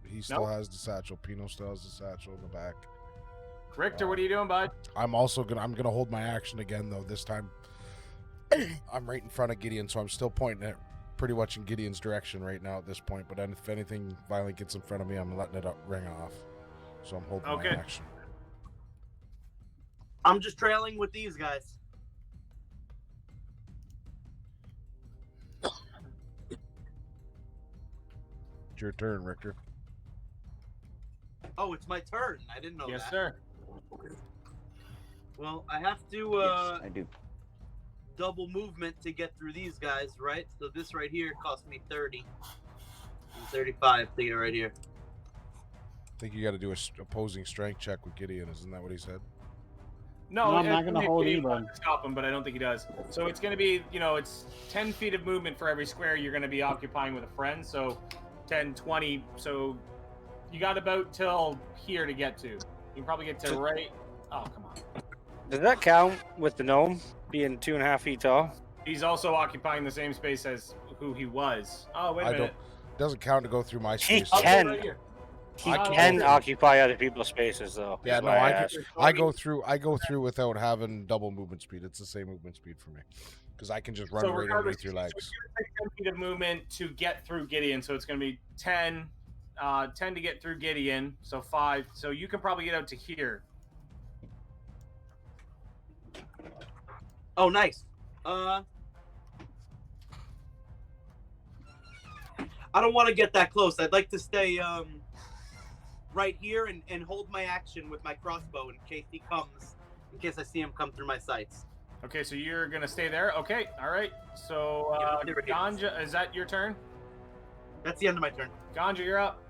he still Nope. has the satchel. Pino still has the satchel in the back. Richter, what are you doing, bud? I'm gonna hold my action again though. This time, I'm right in front of Gideon, so I'm still pointing it pretty much in Gideon's direction right now at this point. But then if anything violent gets in front of me, I'm letting it ring off. So I'm holding Okay. my action. I'm just trailing with these guys. It's your turn, Richter. Oh, it's my turn. I didn't know Yes, that. sir. Well, I have to Yes, I do. double movement to get through these guys, right? So this right here cost me 30 and 35 to get right here. I think you got to do a opposing strength check with Gideon. Isn't that what he said? No, No, I'm not it's gonna only hold if he either. wants to stop him, but I don't think he does. So it's going to be, it's 10 feet of movement for every square you're going to be occupying with a friend. So 10, 20. So you got about till here to get to. You can probably get to right. Oh, come on. Does that count with the gnome being 2.5 feet tall? He's also occupying the same space as who he was. Oh, wait a minute. It doesn't count to go through my He space. I'll go can. right here. He I can can- occupy other people's spaces, though. Yeah, is no, why I asked. I go through without having double movement speed. It's the same movement speed for me because I can just run So right regardless, underneath your so legs. you're gonna take 10 feet of movement to get through Gideon. So it's going to be 10 to get through Gideon. So 5. So you can probably get out to here. Oh, nice. I don't want to get that close. I'd like to stay right here and hold my action with my crossbow in case I see him come through my sights. Okay, so you're going to stay there. Okay, all right. So Yeah, there it is. Ganja, is that your turn? That's the end of my turn. Ganja, you're up.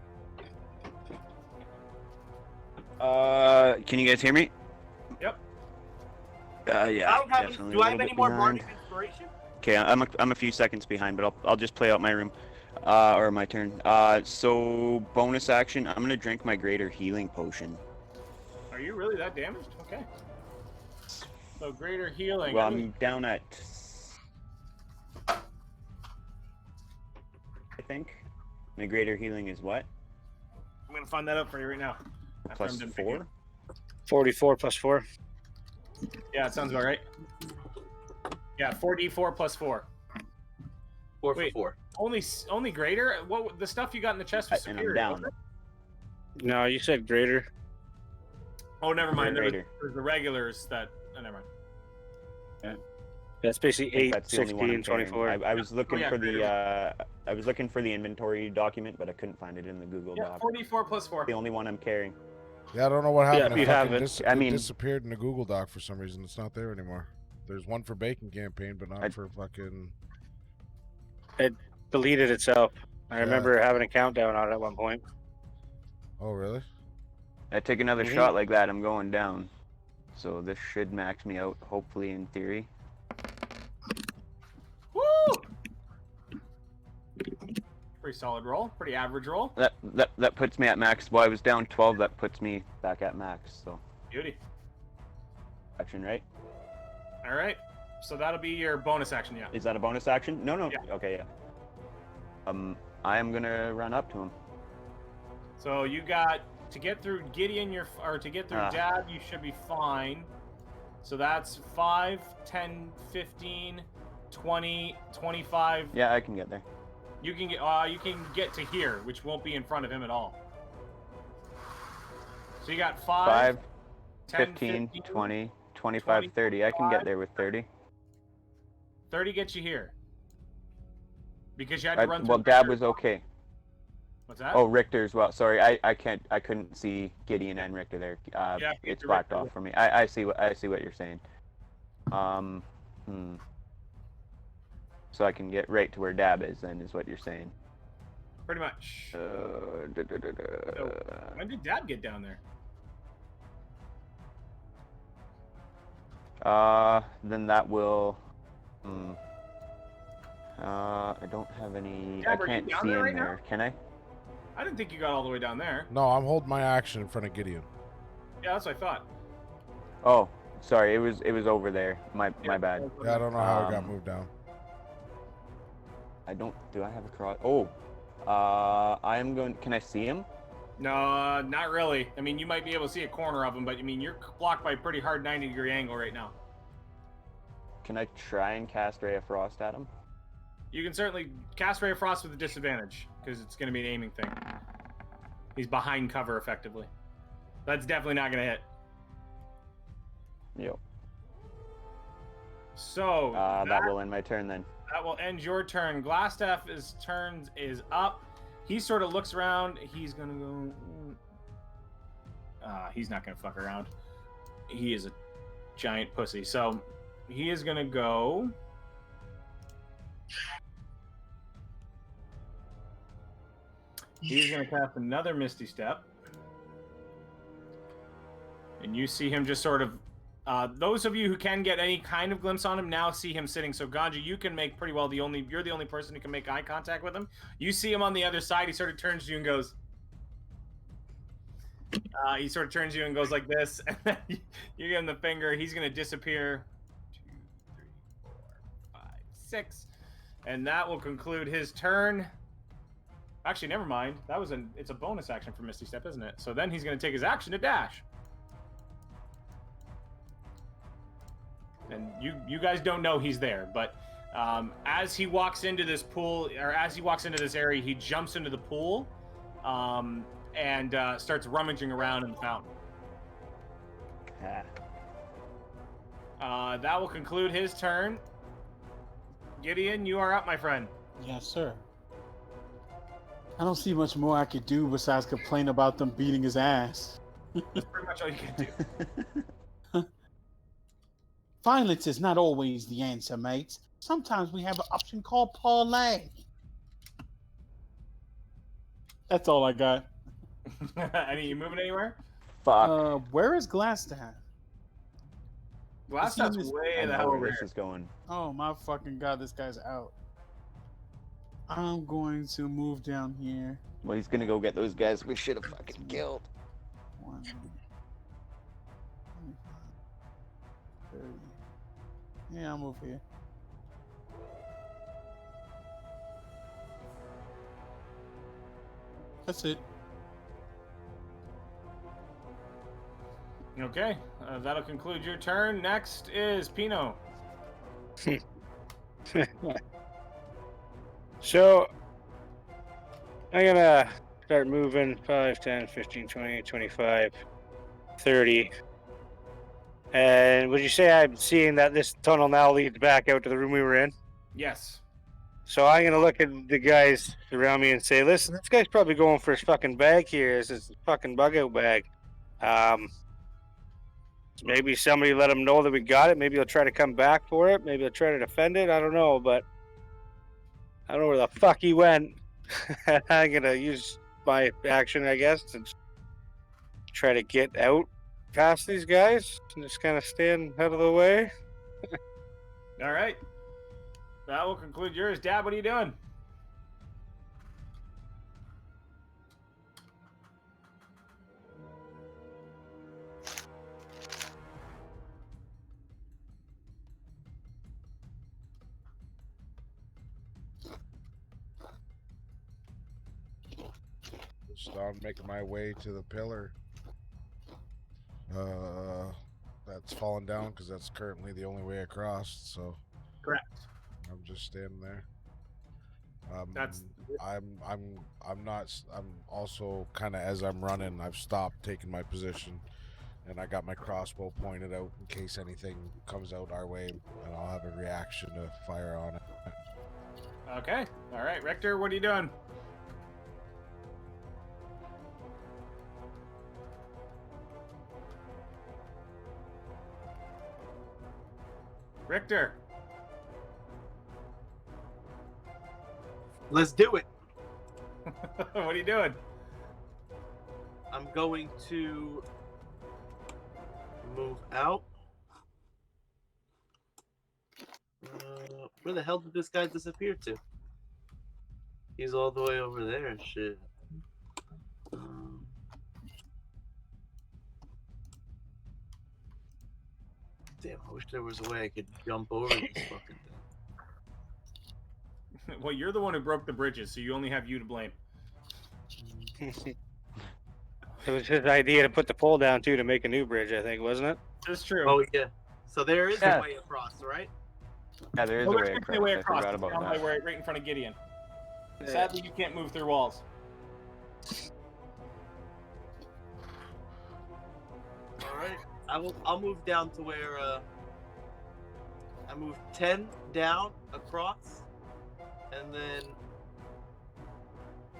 Can you guys hear me? Yep. Yeah. I don't have. definitely Do a I have little any bit more behind. bardic inspiration? Okay, I'm a few seconds behind, but I'll just play out my room, or my turn. So bonus action, I'm gonna drink my greater healing potion. Are you really that damaged? Okay. So greater healing. Well, I'm down at, I think. My greater healing is what? I'm going to find that out for you right now. After I'm Plus done picking 4? 44 plus 4. Yeah, it sounds about right. Yeah, 4d4 plus 4. 4 Wait. for 4. Only greater? What the stuff you got in the chest was And I'm superior. down. wasn't it? No, you said greater. Oh, never mind. Greater. There's the regulars that. Oh, never mind. That's basically I think 8, that's the only one 16, I'm carrying. 24. I was looking yeah, for the I was looking for the inventory document, but I couldn't find it in the Google Yeah, Doc. 4d4 plus 4. The only one I'm carrying. Yeah, I don't know what happened. you It have fucking it. I it mean- disappeared in the Google Doc for some reason. It's not there anymore. There's one for Bacon Campaign, but not I- for fucking. Deleted itself. I Yeah. remember having a countdown on it at one point. Oh, really? I take another Mhm. shot like that, I'm going down. So this should max me out, hopefully, in theory. Woo! Pretty solid roll. Pretty average roll. That puts me at max. Well, I was down 12. That puts me back at max. So Beauty. action, right? All right. So that'll be your bonus action, yeah. Is that a bonus action? No. Yeah. Okay, yeah. I am gonna run up to him. So you got to get through Gideon, or to get through Ah. Dad, you should be fine. So that's 5, 10, 15, 20, 25. Yeah, I can get there. You can get to here, which won't be in front of him at all. So you got 5, 5, 10, 15, 15, 20, 25, 30. I can get there with 30. 30 gets you here. Because you had to run through. Well, Dab Richter. was okay. What's that? Oh, Richter as well. Sorry, I couldn't see Gideon and Richter there. Yeah, It's Richter. blacked off for me. I see what you're saying. So I can get right to where Dab is, then, is what you're saying. Pretty much. Uh, da, da, da, da. When did Dad get down there? Then that will. I don't have any. Dab, I are you can't down see there in right now? there. Can I? I didn't think you got all the way down there. No, I'm holding my action in front of Gideon. Yeah, that's what I thought. Oh, Sorry, it was over there. My bad. Yeah, I don't know how it got Um, moved down. I don't. Do I have a cross? Oh, I am going. Can I see him? No, not really. I mean, you might be able to see a corner of him, but I mean, you're blocked by a pretty hard 90-degree angle right now. Can I try and cast Ray of Frost at him? You can certainly cast Ray of Frost with a disadvantage, because it's going to be an aiming thing. He's behind cover, effectively. That's definitely not going to hit. Yep. So, that will end my turn then. that will end your turn. Glassstaff's turn is up. He sort of looks around. He's going to go... he's not going to fuck around. He is a giant pussy. So, he is going to go... He's going to cast another Misty Step. And you see him just sort of... those of you who can get any kind of glimpse on him now see him sitting. So, Ganji, you can make pretty well you're the only person who can make eye contact with him. You see him on the other side. He sort of turns to you and goes... he sort of turns to you and goes like this. And then you give him the finger. He's going to disappear. 2, 3, 4, 5, 6. And that will conclude his turn. Actually, never mind. It's a bonus action for Misty Step, isn't it? So then he's going to take his action to dash. And you guys don't know he's there, but as he walks into this pool, or as he walks into this area, he jumps into the pool and starts rummaging around in the fountain. That will conclude his turn. Gideon, you are up, my friend. Yes, sir. I don't see much more I could do besides complain about them beating his ass. That's pretty much all you can do. Violence is not always the answer, mates. Sometimes we have an option called parlay. That's all I got. You moving anywhere? Fuck. Where is Glassstaff? Glassstaff's this- way I the know hell where over this here. is going. Oh my fucking god, this guy's out. I'm going to move down here. Well, he's gonna go get those guys we should have fucking killed. 1, 25, 30. Yeah, I'll move here. That's it. Okay, that'll conclude your turn. Next is Pino. So, I'm gonna start moving 5, 10, 15, 20, 25, 30. And would you say I'm seeing that this tunnel now leads back out to the room we were in? Yes. So I'm gonna look at the guys around me and say, listen, this guy's probably going for his fucking bag here. It's his fucking bug out bag. Maybe somebody let him know that we got it. Maybe he'll try to come back for it. Maybe he'll try to defend it. I don't know, but I don't know where the fuck he went. I'm gonna use my action, I guess, to try to get out past these guys and just kind of stand out of the way. All right. That will conclude yours. Dad, what are you doing? Just on making my way to the pillar. That's fallen down because that's currently the only way across. So Correct. I'm just standing there. That's I'm not. I'm also kind of as I'm running. I've stopped taking my position, and I got my crossbow pointed out in case anything comes out our way, and I'll have a reaction to fire on it. okay. All right, Richter, what are you doing? Richter. Let's do it. What are you doing? I'm going to move out. Where the hell did this guy disappear to? He's all the way over there. Shit. wish there was a way I could jump over this fucking thing. Well, you're the one who broke the bridges, so you only have you to blame. It was his idea to put the pole down too to make a new bridge, I think, wasn't it? That's true. Oh yeah. So there is Yeah. a way across, right? Yeah, there is Well, a there's way definitely across. a way I across. forgot It's about down by that. right in front of Gideon. Sadly, you can't move through walls. All right. I'll move down to where I move 10 down across, and then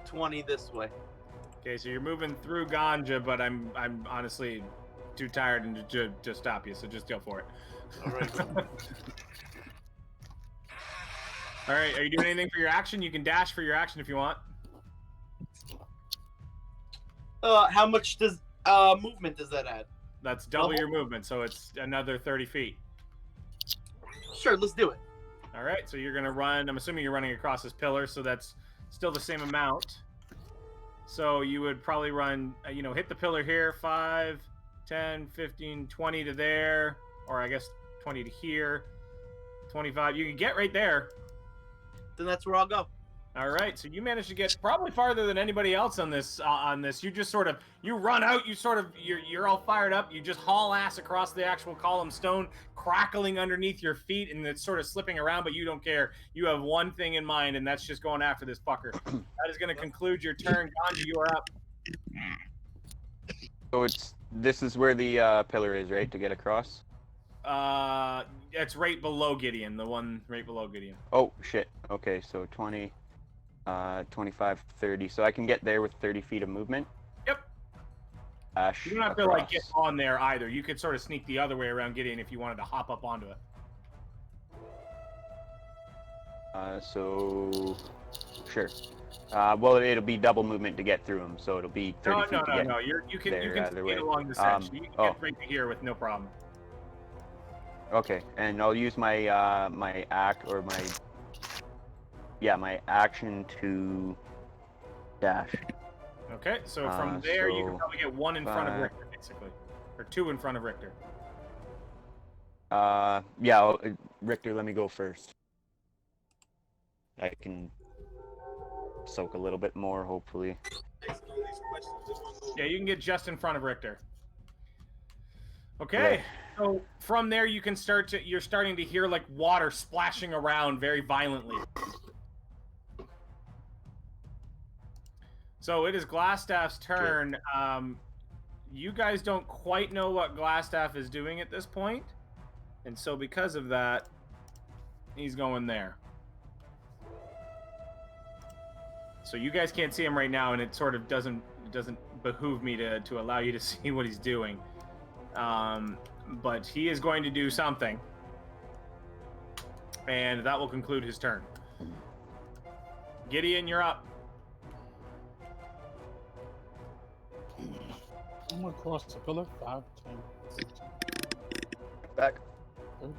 20 this way. Okay, so you're moving through Ganja, but I'm honestly too tired and to stop you, so just go for it. All right. All right, are you doing anything for your action? You can dash for your action if you want. How much does movement does that add? That's double your movement, so it's another 30 feet. Sure, let's do it. All right, so you're going to run. I'm assuming you're running across this pillar, so that's still the same amount. So you would probably run, hit the pillar here, 5, 10, 15, 20 to there, or I guess 20 to here, 25. You can get right there. Then that's where I'll go. All right, so you managed to get probably farther than anybody else on this. You just sort of run out. You're all fired up. You just haul ass across the actual column stone, crackling underneath your feet, and it's sort of slipping around. But you don't care. You have one thing in mind, and that's just going after this fucker. That is going to conclude your turn. Ganja, you are up. So this is where the pillar is, right, to get across? It's right below Gideon. The one right below Gideon. Oh shit. Okay, so 20. 25, 30. So I can get there with 30 feet of movement. Yep. You don't have to get on there either. You could sort of sneak the other way around Gideon if you wanted to hop up onto it. So sure. Well, it'll be double movement to get through them, so it'll be 30 feet to get No. You can either way. skate along the edge. You can get right to here with no problem. Okay, and I'll use my my action to dash. Okay, so from there you can probably get one in front of Richter, basically, or two in front of Richter. Richter, let me go first. I can soak a little bit more, hopefully. Yeah, you can get just in front of Richter. Okay, so from there you can you're starting to hear like water splashing around very violently. So it is Glassstaff's turn. You guys don't quite know what Glassstaff is doing at this point, and so because of that, he's going there. So you guys can't see him right now, and it sort of doesn't behoove me to allow you to see what he's doing. But he is going to do something, and that will conclude his turn. Gideon, you're up. I'm gonna cross the pillar. 5, 10, 16. Back. 30.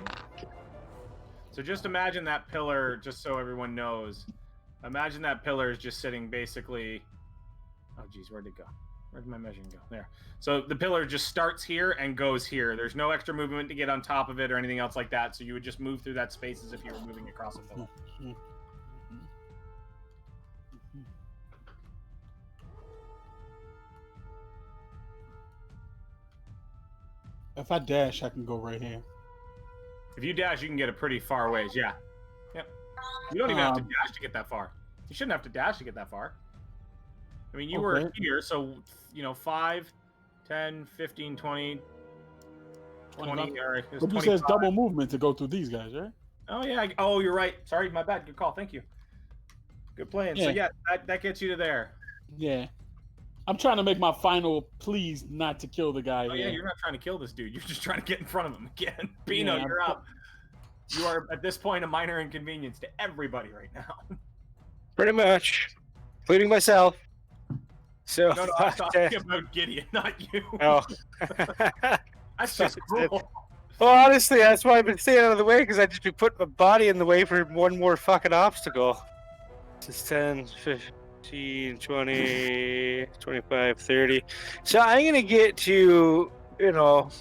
So just imagine that pillar, just so everyone knows. Imagine that pillar is just sitting basically... Oh, geez, where'd it go? Where'd my measuring go? There. So the pillar just starts here and goes here. There's no extra movement to get on top of it or anything else like that, so you would just move through that space as if you were moving across a pillar. If I dash, I can go right here. If you dash, you can get a pretty far ways, yeah. Yep. You don't even have to dash to get that far. You shouldn't have to dash to get that far. I mean, you were here, so, 5, 10, 15, 20, 20, or it was But you says double movement to go through these guys, right? Oh, yeah. Oh, you're right. Sorry, my bad. Good call. Thank you. Good playing. So, yeah, that gets you to there. Yeah. I'm trying to make my final pleas not to kill the guy. Oh, yeah, you're not trying to kill this dude. You're just trying to get in front of him again. Pino, you're up. You are, at this point, a minor inconvenience to everybody right now. Pretty much. Including myself. So, No, I'm talking about Gideon, not you. Oh. That's just cruel. Well, honestly, that's why I've been staying out of the way, because I'd just be putting my body in the way for one more fucking obstacle. Just 10, 15, 20, 25, 30. So I'm going to get to,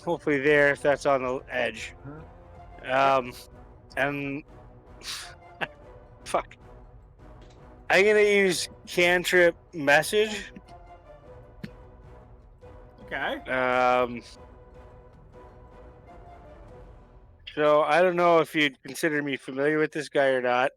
hopefully there, if that's on the edge. And fuck. I'm gonna use cantrip message. Okay. So I don't know if you'd consider me familiar with this guy or not.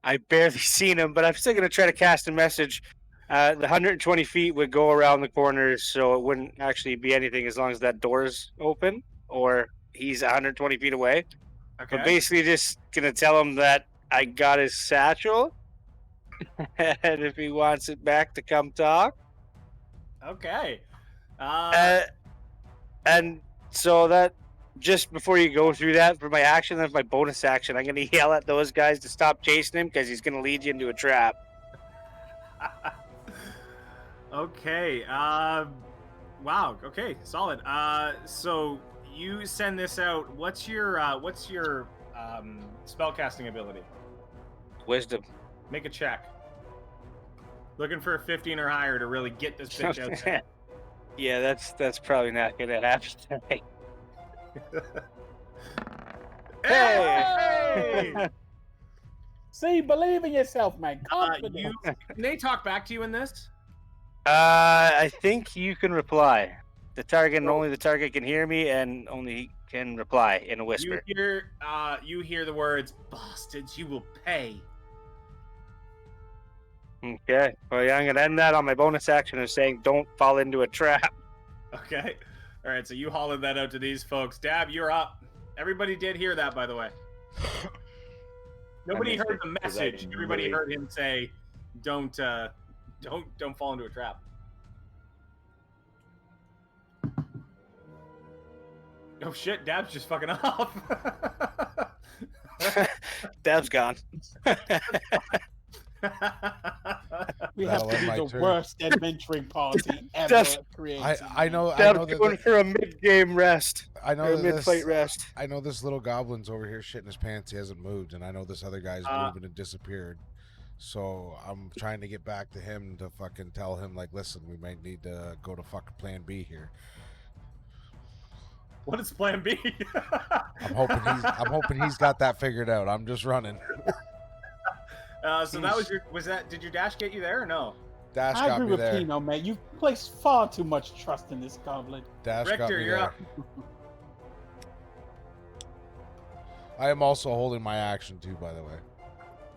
I barely seen him, but I'm still gonna try to cast a message. The 120 feet would go around the corners, so it wouldn't actually be anything as long as that door's open or he's 120 feet away. Okay. But basically, just gonna tell him that I got his satchel, and if he wants it back, to come talk. Okay. And so that just before you go through that, for my action, that's my bonus action. I'm gonna yell at those guys to stop chasing him because he's gonna lead you into a trap. Okay. Wow. Okay. Solid. So you send this out. What's your spellcasting ability? Wisdom. Make a check. Looking for a 15 or higher to really get this bitch out there. Yeah, that's probably not gonna happen tonight. Hey! See, believe in yourself, man. Confidence. Can they talk back to you in this? I think you can reply. The target and only the target can hear me, and only can reply in a whisper. You hear the words, "Bastards, you will pay." Okay. Well, yeah, I'm gonna end that on my bonus action of saying, "Don't fall into a trap." Okay. All right. So you hollered that out to these folks. Dab, you're up. Everybody did hear that, by the way. Nobody missed heard it, the 'cause I message. didn't Everybody really- heard him say, "Don't fall into a trap." Oh shit! Dab's just fucking off. Dab's gone. We have That'll to end be my the turn. worst adventuring party ever That's- created. I know Dab's that going for a mid-game rest. I know Or a that mid-fight this, rest. I know this little goblin's over here shitting his pants. He hasn't moved, and I know this other guy's moving and disappeared. So I'm trying to get back to him to fucking tell him, like, listen, we might need to go to fucking Plan B here. What is Plan B? I'm hoping he's got that figured out. I'm just running. So that was did your dash get you there or no? Dash I got agree me with there. Pino, man. You place far too much trust in this goblin. Dash got Richter, me you're there. up. I am also holding my action too, by the way.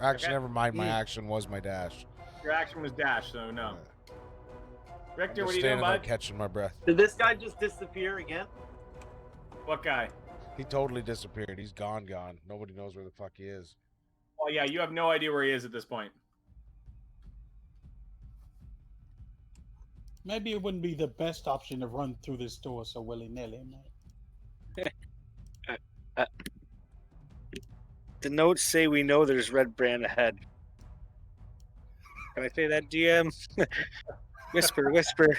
Actually, Okay. never mind. My Yeah. action was my dash. Your action was dash, so no. I'm Richter, just what are you doing, standing there bud? catching my breath. Did this guy just disappear again? What guy? He totally disappeared. He's gone. Nobody knows where the fuck he is. Well, yeah, you have no idea where he is at this point. Maybe it wouldn't be the best option to run through this door so willy-nilly, man. The notes say we know there's red brand ahead. Can I say that, GM? Whisper, whisper.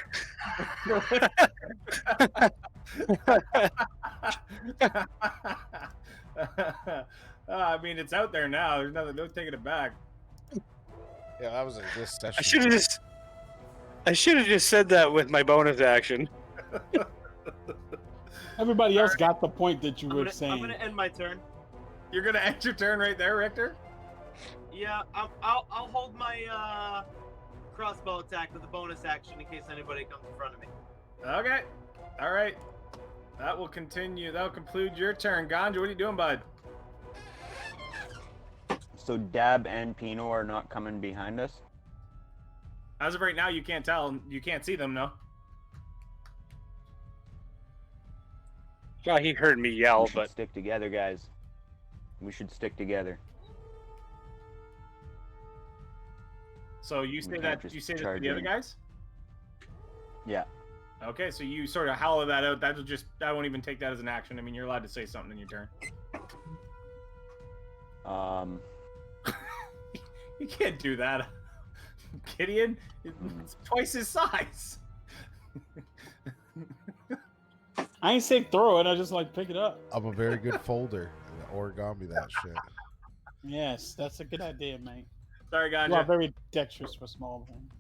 I mean, it's out there now. There's nothing. No taking it back. Yeah, that was this session. I should have just said that with my bonus action. Everybody else got the point that you were I'm saying. gonna end my turn. You're gonna end your turn right there, Richter. Yeah, I'll hold my crossbow attack with a bonus action in case anybody comes in front of me. Okay. All right. That will continue. That'll conclude your turn. Ganja, what are you doing, bud? So Dab and Pino are not coming behind us? As of right now, you can't tell. You can't see them, no. Well, he heard me yell, We should but stick together, guys. We should stick together. So you say We can't that just you say that to charge the other in. guys? Yeah. Okay, so you sort of howl that out. I won't even take that as an action. I mean, you're allowed to say something in your turn. You can't do that. Gideon, it's twice his size. I ain't say throw it. I just like pick it up. I'm a very good folder. Origami that shit. Yes, that's a good idea, mate. Sorry, You are Ganja. very dexterous for small things.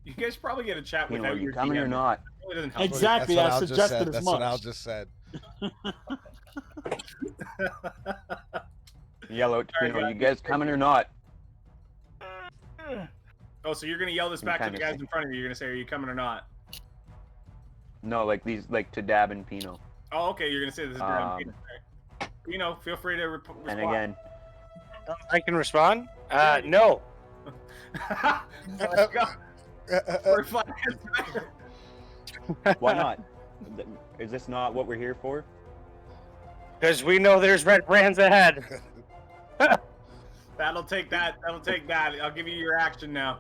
You guys probably get a chat Pino, without are you your coming DM. or not? It really doesn't help. Exactly, That's what I Al just suggested said. as That's what much. Al just said. Yell out to All right, Pino, guys. you guys coming or not? Oh, so you're gonna yell this I'm back to the kinda guys sick. in front of you. You're gonna say, "Are you coming or not?" No, like to Dab and Pino. Oh, okay. You're gonna say this is Brad and Pino. Um, All right. Pino, feel free to respond. And again, I can respond. Yeah. No. Let's go. We're flying. why not? Is this not what we're here for? Because we know there's red brands ahead. That'll take that. That'll take that. I'll give you your action now.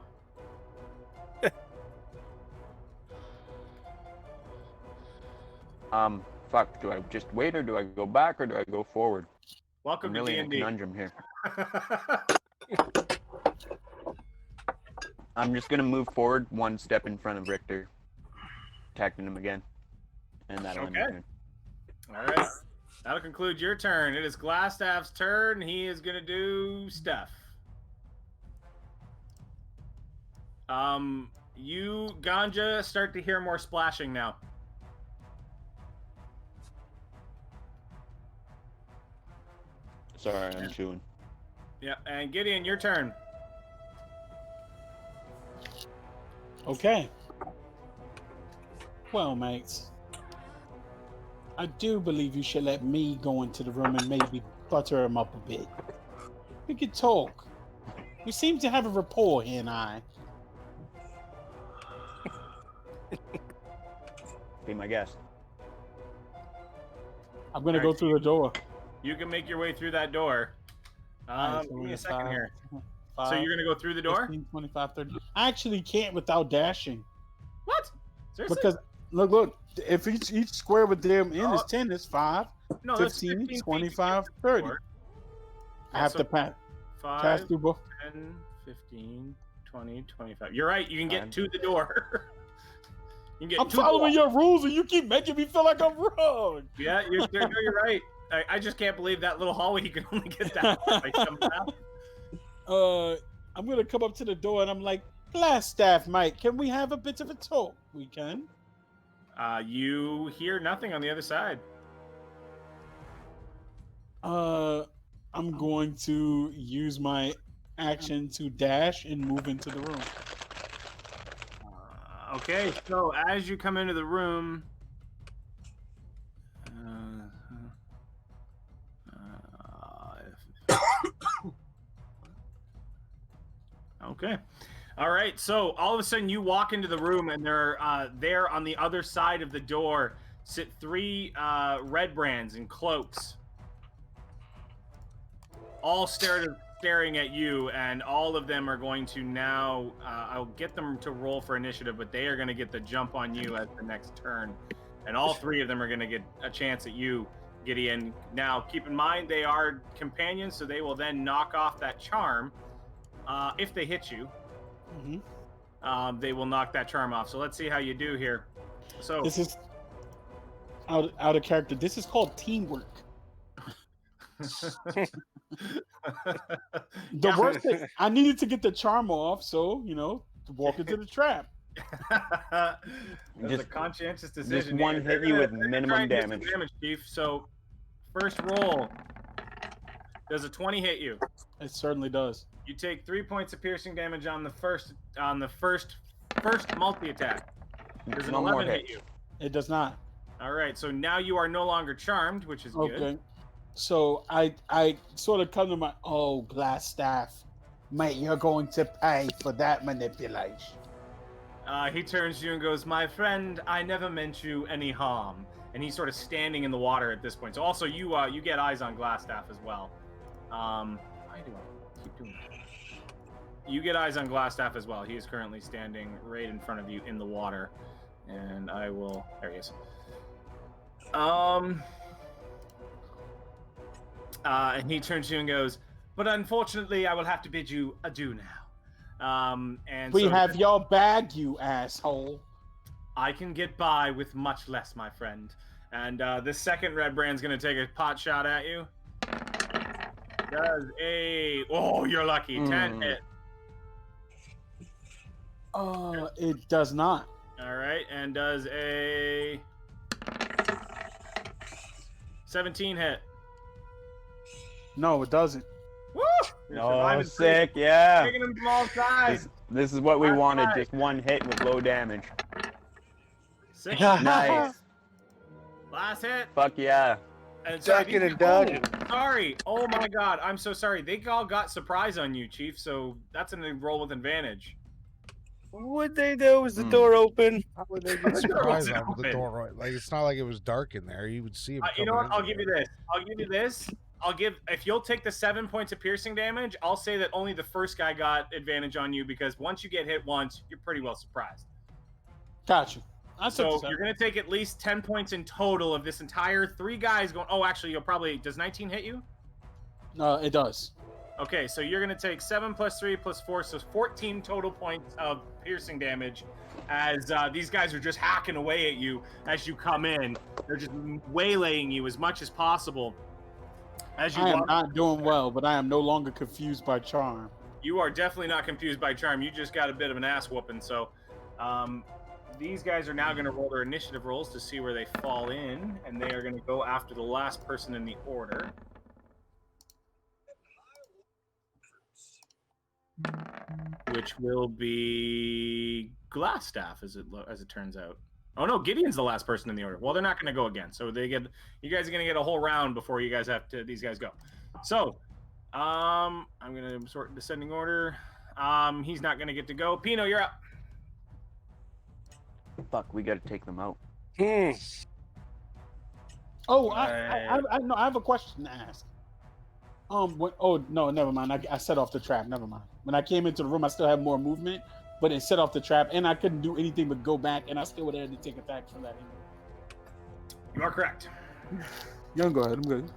Fuck. Do I just wait or do I go back or do I go forward? Welcome I'm really to in a D&D. conundrum here. I'm just gonna move forward one step in front of Richter, attacking him again, and that'll end my Okay. turn. All right. That'll conclude your turn. It is Glassstaff's turn. He is gonna do stuff. You, Ganja, start to hear more splashing now. Sorry, I'm chewing. Yeah, and Gideon, your turn. Okay. Well, mates, I do believe you should let me go into the room and maybe butter him up a bit. We could talk. We seem to have a rapport, he and I. Be my guest. I'm gonna All go right. through the door. You can make your way through that door. Alright, Give me a second 5, here. 5, So you're gonna go through the door? 15, 25, 30. I actually can't without dashing. What? Seriously? Because look, if each square with them in is Oh. 10, it's 5, no, that's 15, 15 feet. 25, 30. I have So to pass 5, through both. 10, 15, 20, 25. You're right. You can get Fine. to the door. You can get I'm to the following wall. your rules and you keep making me feel like I'm wrong. Yeah, you're right. I just can't believe that little hallway you can only get that far by somehow. I'm gonna come up to the door and I'm like, Glassstaff, Mike, can we have a bit of a talk? We can. You hear nothing on the other side. I'm going to use my action to dash and move into the room. Okay, so as you come into the room, okay, all right. So all of a sudden, you walk into the room, and there on the other side of the door sit 3 red brands in cloaks, all staring at you, and all of them are going to now, I'll get them to roll for initiative, but they are going to get the jump on you at the next turn. And all 3 of them are going to get a chance at you, Gideon. Now, keep in mind, they are companions, so they will then knock off that charm. If they hit you, they will knock that charm off. So let's see how you do here. So This is out of character. This is called teamwork. The Yeah. worst thing, I needed to get the charm off, so to walk into the trap. That's a Just- conscientious decision. one They're hit you with they're try minimum and do some damage. damage, Chief. So, first roll. Does a 20 hit you? It certainly does. You take 3 points of piercing damage on the first multi attack. Does an One more 11 hit. hit you? It does not. All right. So now you are no longer charmed, which is Okay. good. So I sort of come to my Glassstaff, mate, you're going to pay for that manipulation. He turns to you and goes, "My friend, I never meant you any harm." And he's sort of standing in the water at this point. So also you get eyes on Glassstaff as well. Why do I keep doing that? You get eyes on Glassstaff as well. He is currently standing right in front of you in the water. And I will... There he is. And he turns to you and goes, "But unfortunately, I will have to bid you adieu now." And We so have your bag, you asshole. I can get by with much less, my friend. And this second red brand's going to take a pot shot at you. Does a... Oh, you're lucky. 10 hit. It does not. All right. And does a... 17 hit. No, it doesn't. Woo! You're Oh, surviving sick, yeah. taking them from all sides. This is what we Last wanted, guy. just one hit with low damage. 6. Nice. Last hit. Fuck yeah. And sorry, Ducking and oh, dodging. sorry. Oh my god. I'm so sorry. They all got surprise on you, Chief, so that's a roll with advantage. Would they know? Was the door open? How would they get surprised Door's on the open. door? Right? Like it's not like it was dark in there. You would see him. You know what? coming I'll in give you there. this. I'll give you this. I'll give if you'll take the 7 points of piercing damage, I'll say that only the first guy got advantage on you because once you get hit once, you're pretty well surprised. Got you. I took So the you're gonna take at least 10 points in total of this entire 3 guys going. Oh, actually, you'll probably does 19 hit you? No, it does. Okay, so you're gonna take 7 plus 3 plus 4, so 14 total points of piercing damage. As these guys are just hacking away at you as you come in, they're just waylaying you as much as possible. As you I am walk, not doing well, but I am no longer confused by charm. you are definitely not confused by charm. You just got a bit of an ass whooping. So, these guys are now going to roll their initiative rolls to see where they fall in, and they are going to go after the last person in the order. Which will be Glassstaff, as it turns out. Oh no, Gideon's the last person in the order. Well, they're not going to go again, so you guys are going to get a whole round before these guys go. So, I'm going to sort descending order. He's not going to get to go. Pino, you're up. Fuck, we gotta take them out. Oh, I have a question to ask. Oh no, never mind. I set off the trap. Never mind. When I came into the room, I still had more movement, but it set off the trap, and I couldn't do anything but go back, and I still would have had to take attacks from that. You are correct. You can go ahead. I'm good.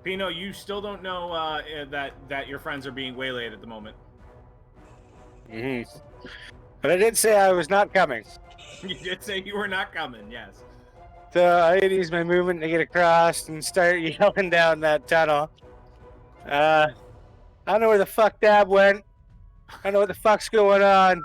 Pino, you still don't know that your friends are being waylaid at the moment. But I did say I was not coming. You did say you were not coming, yes. So I use my movement to get across and start yelling down that tunnel. I don't know where the fuck Dab went. I don't know what the fuck's going on.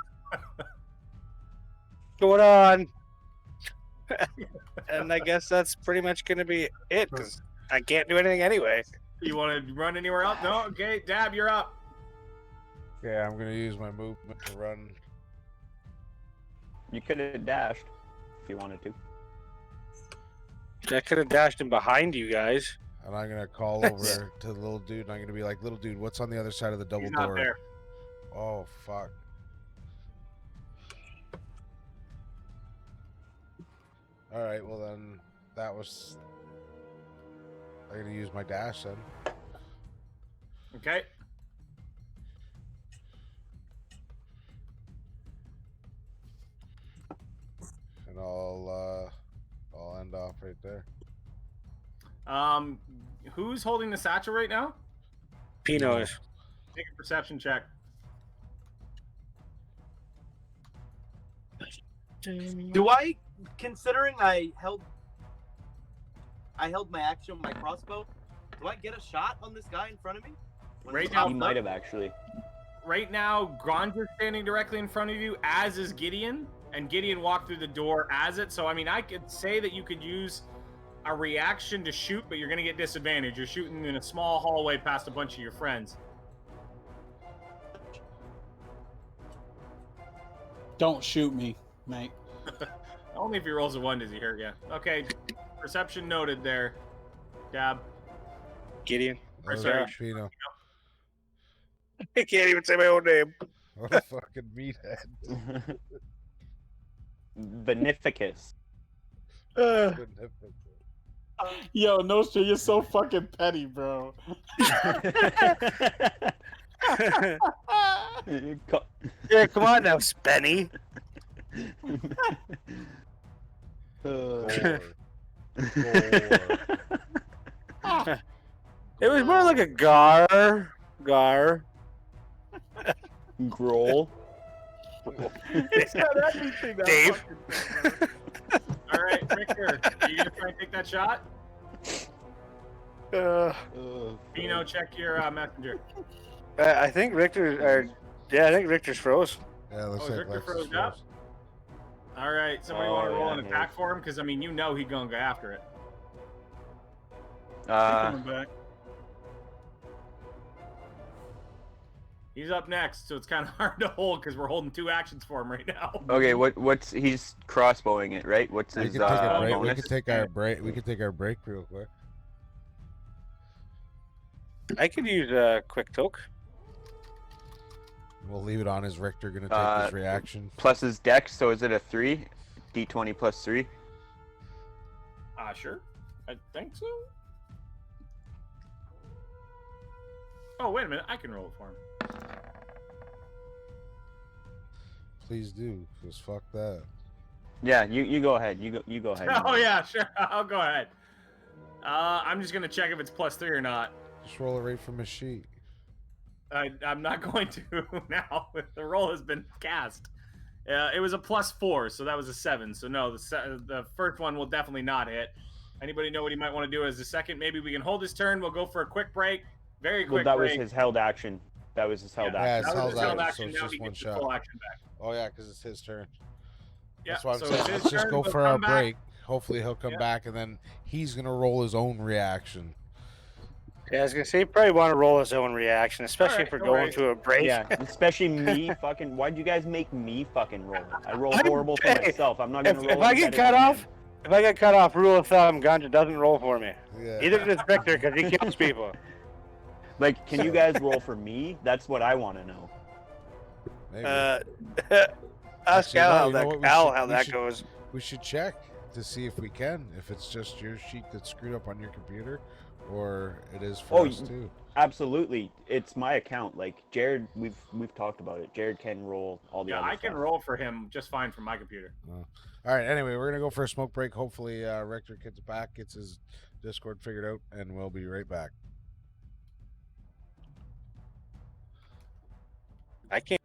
And I guess that's pretty much going to be it, because I can't do anything anyway. You want to run anywhere else? No? Okay, Dab, you're up. Yeah, I'm gonna use my movement to run. You could have dashed if you wanted to. I could have dashed him behind you guys. And I'm gonna call over to the little dude, and I'm gonna be like, "Little dude, what's on the other side of the double He's not door?" there. Oh fuck! All right, well then, that was. I'm gonna use my dash then. Okay. And I'll end off right there. Who's holding the satchel right now? Pino is. Make a perception check. Do I, considering I held my action with my crossbow, do I get a shot on this guy in front of me? When Right he now, pops You up? might have actually. Right now, Granger's standing directly in front of you, as is Gideon, and Gideon walked through the door as it. So, I mean, I could say that you could use a reaction to shoot, but you're going to get disadvantage. You're shooting in a small hallway past a bunch of your friends. Don't shoot me, mate. Only if he rolls a 1 does he hurt you. Okay, perception noted there. Dab. Gideon. Oh, sorry. Pino. I can't even say my own name. What a fucking meathead. Beneficus. Yo, Nostra, you're so fucking petty, bro. Yeah, come on now, Spenny. It was more like a gar. Growl. Dave. All right, Richter, are you going to try and take that shot? Pino, check your messenger. I think Richter, I think Richter's froze. Yeah, looks Oh, like Victor Lex is froze up? froze. All right, somebody Oh, want to roll yeah, an yeah. attack for him? Because, I mean, you know he's going to go after it. coming back. He's up next, so it's kind of hard to hold because we're holding 2 actions for him right now. Okay, what's he's crossbowing it, right? What's We his can take a break. We bonus? can take our break. We can take our break real quick. I could use a quick toke. We'll leave it on as Richter gonna take his reaction. Plus his dex, so is it a 3? D20 plus 3? Sure. I think so. Oh, wait a minute. I can roll it for him. Please do, cause fuck that. Yeah, you go ahead. You go ahead. Oh, yeah, sure. I'll go ahead. I'm just going to check if it's plus 3 or not. Just roll it right from his sheet. I'm not going to now. The roll has been cast. It was a plus 4, so that was a 7. So no, the first one will definitely not hit. Anybody know what he might want to do as the second? Maybe we can hold his turn. We'll go for a quick break. Very quick Well, that break. was his held action. That was his held Yeah, action. it's That was his held action, so action. it's Now just he one gets the shot. full action back. Oh yeah, because it's his turn. Yeah, That's what I'm so saying. it's his Let's just turn. go We'll for come our back. break. Hopefully he'll come Yeah. back, and then he's gonna roll his own reaction. Yeah, I was gonna say you probably want to roll his own reaction, especially Alright, if we're no going worries. to a break. Yeah, especially me fucking. Why'd you guys make me fucking roll? I roll I'm- horrible for hey, myself. I'm not gonna roll. If I any get better cut than off, him. if I get cut off, rule of thumb, Ganja doesn't roll for me. Yeah. Either does Victor because he kills people. Like, can you guys roll for me? That's what I want to know. Maybe. Ask Actually, Al no, how you know that, what? We Al should- how we that should- goes. We should check to see if we can. If it's just your sheet that's screwed up on your computer, or it is for us too. Absolutely, it's my account. Like Jared, we've talked about it. Jared can roll all the Yeah, other I can stuff. roll for him just fine from my computer. All right. Anyway, we're gonna go for a smoke break. Hopefully, Richter gets back, gets his Discord figured out, and we'll be right back. I can't.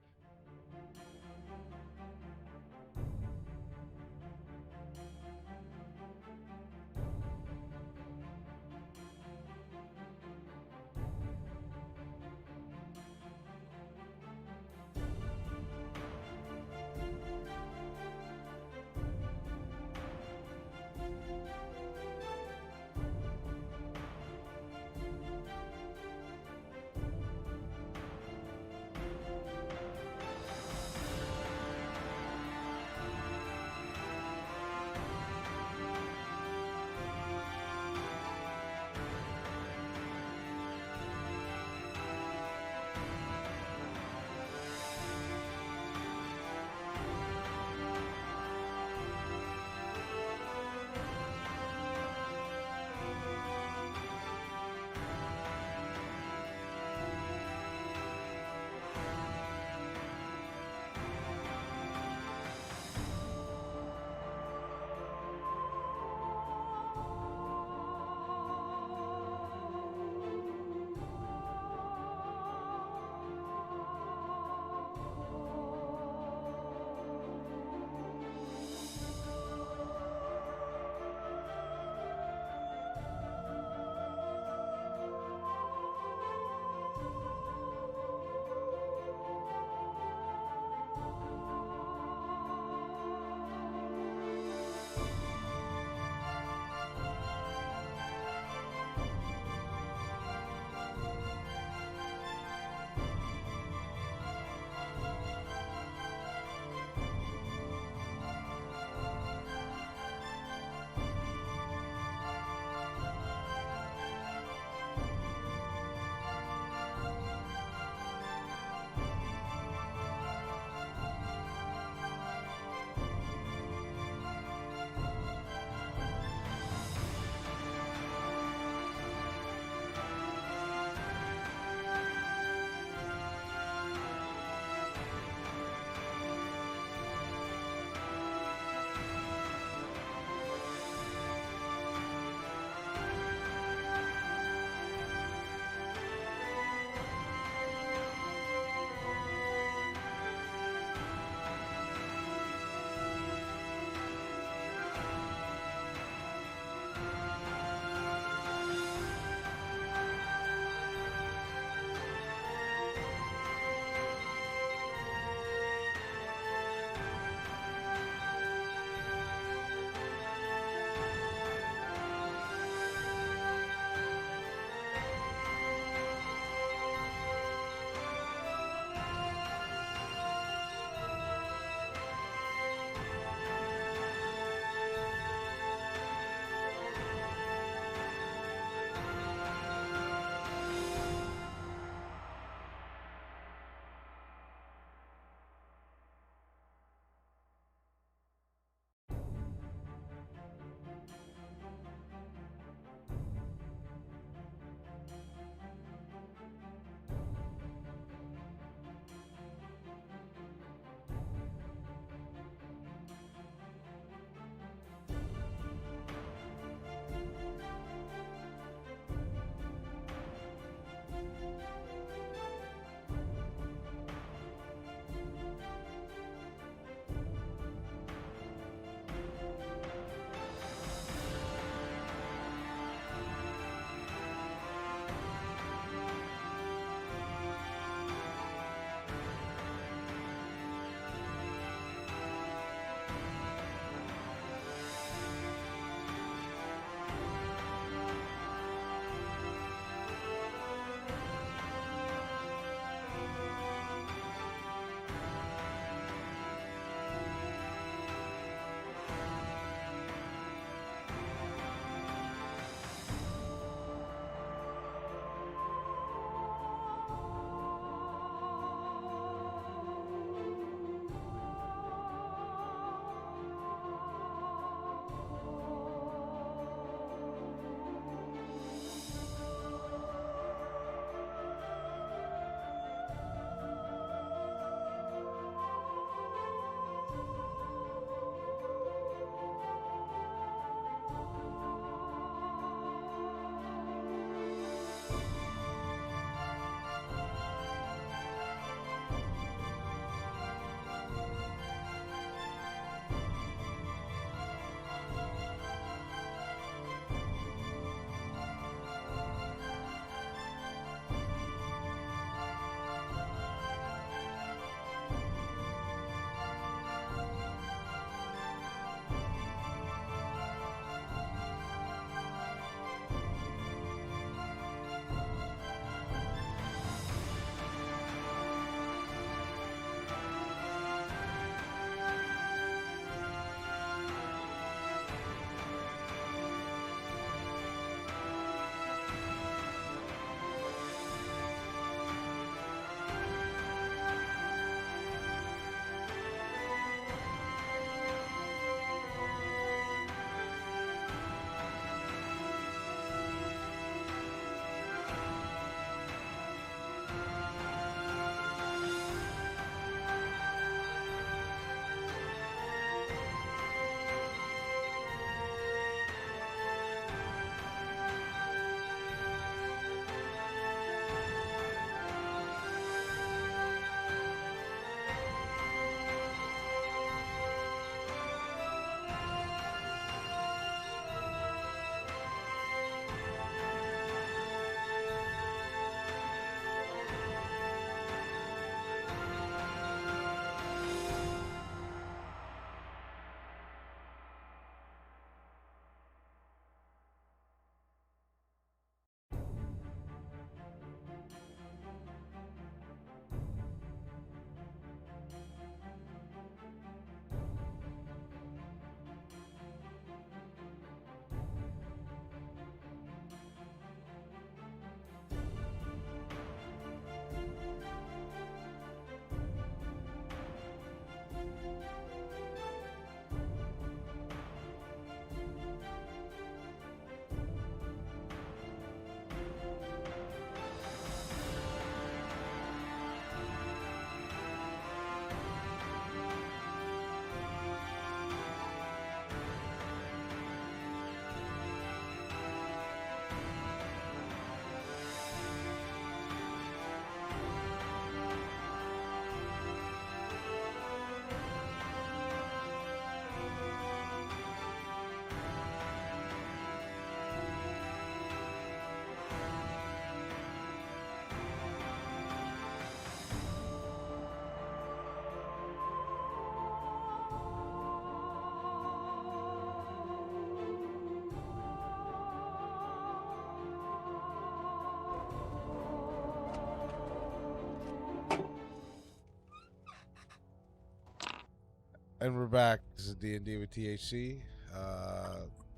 And we're back. This is D&D with THC.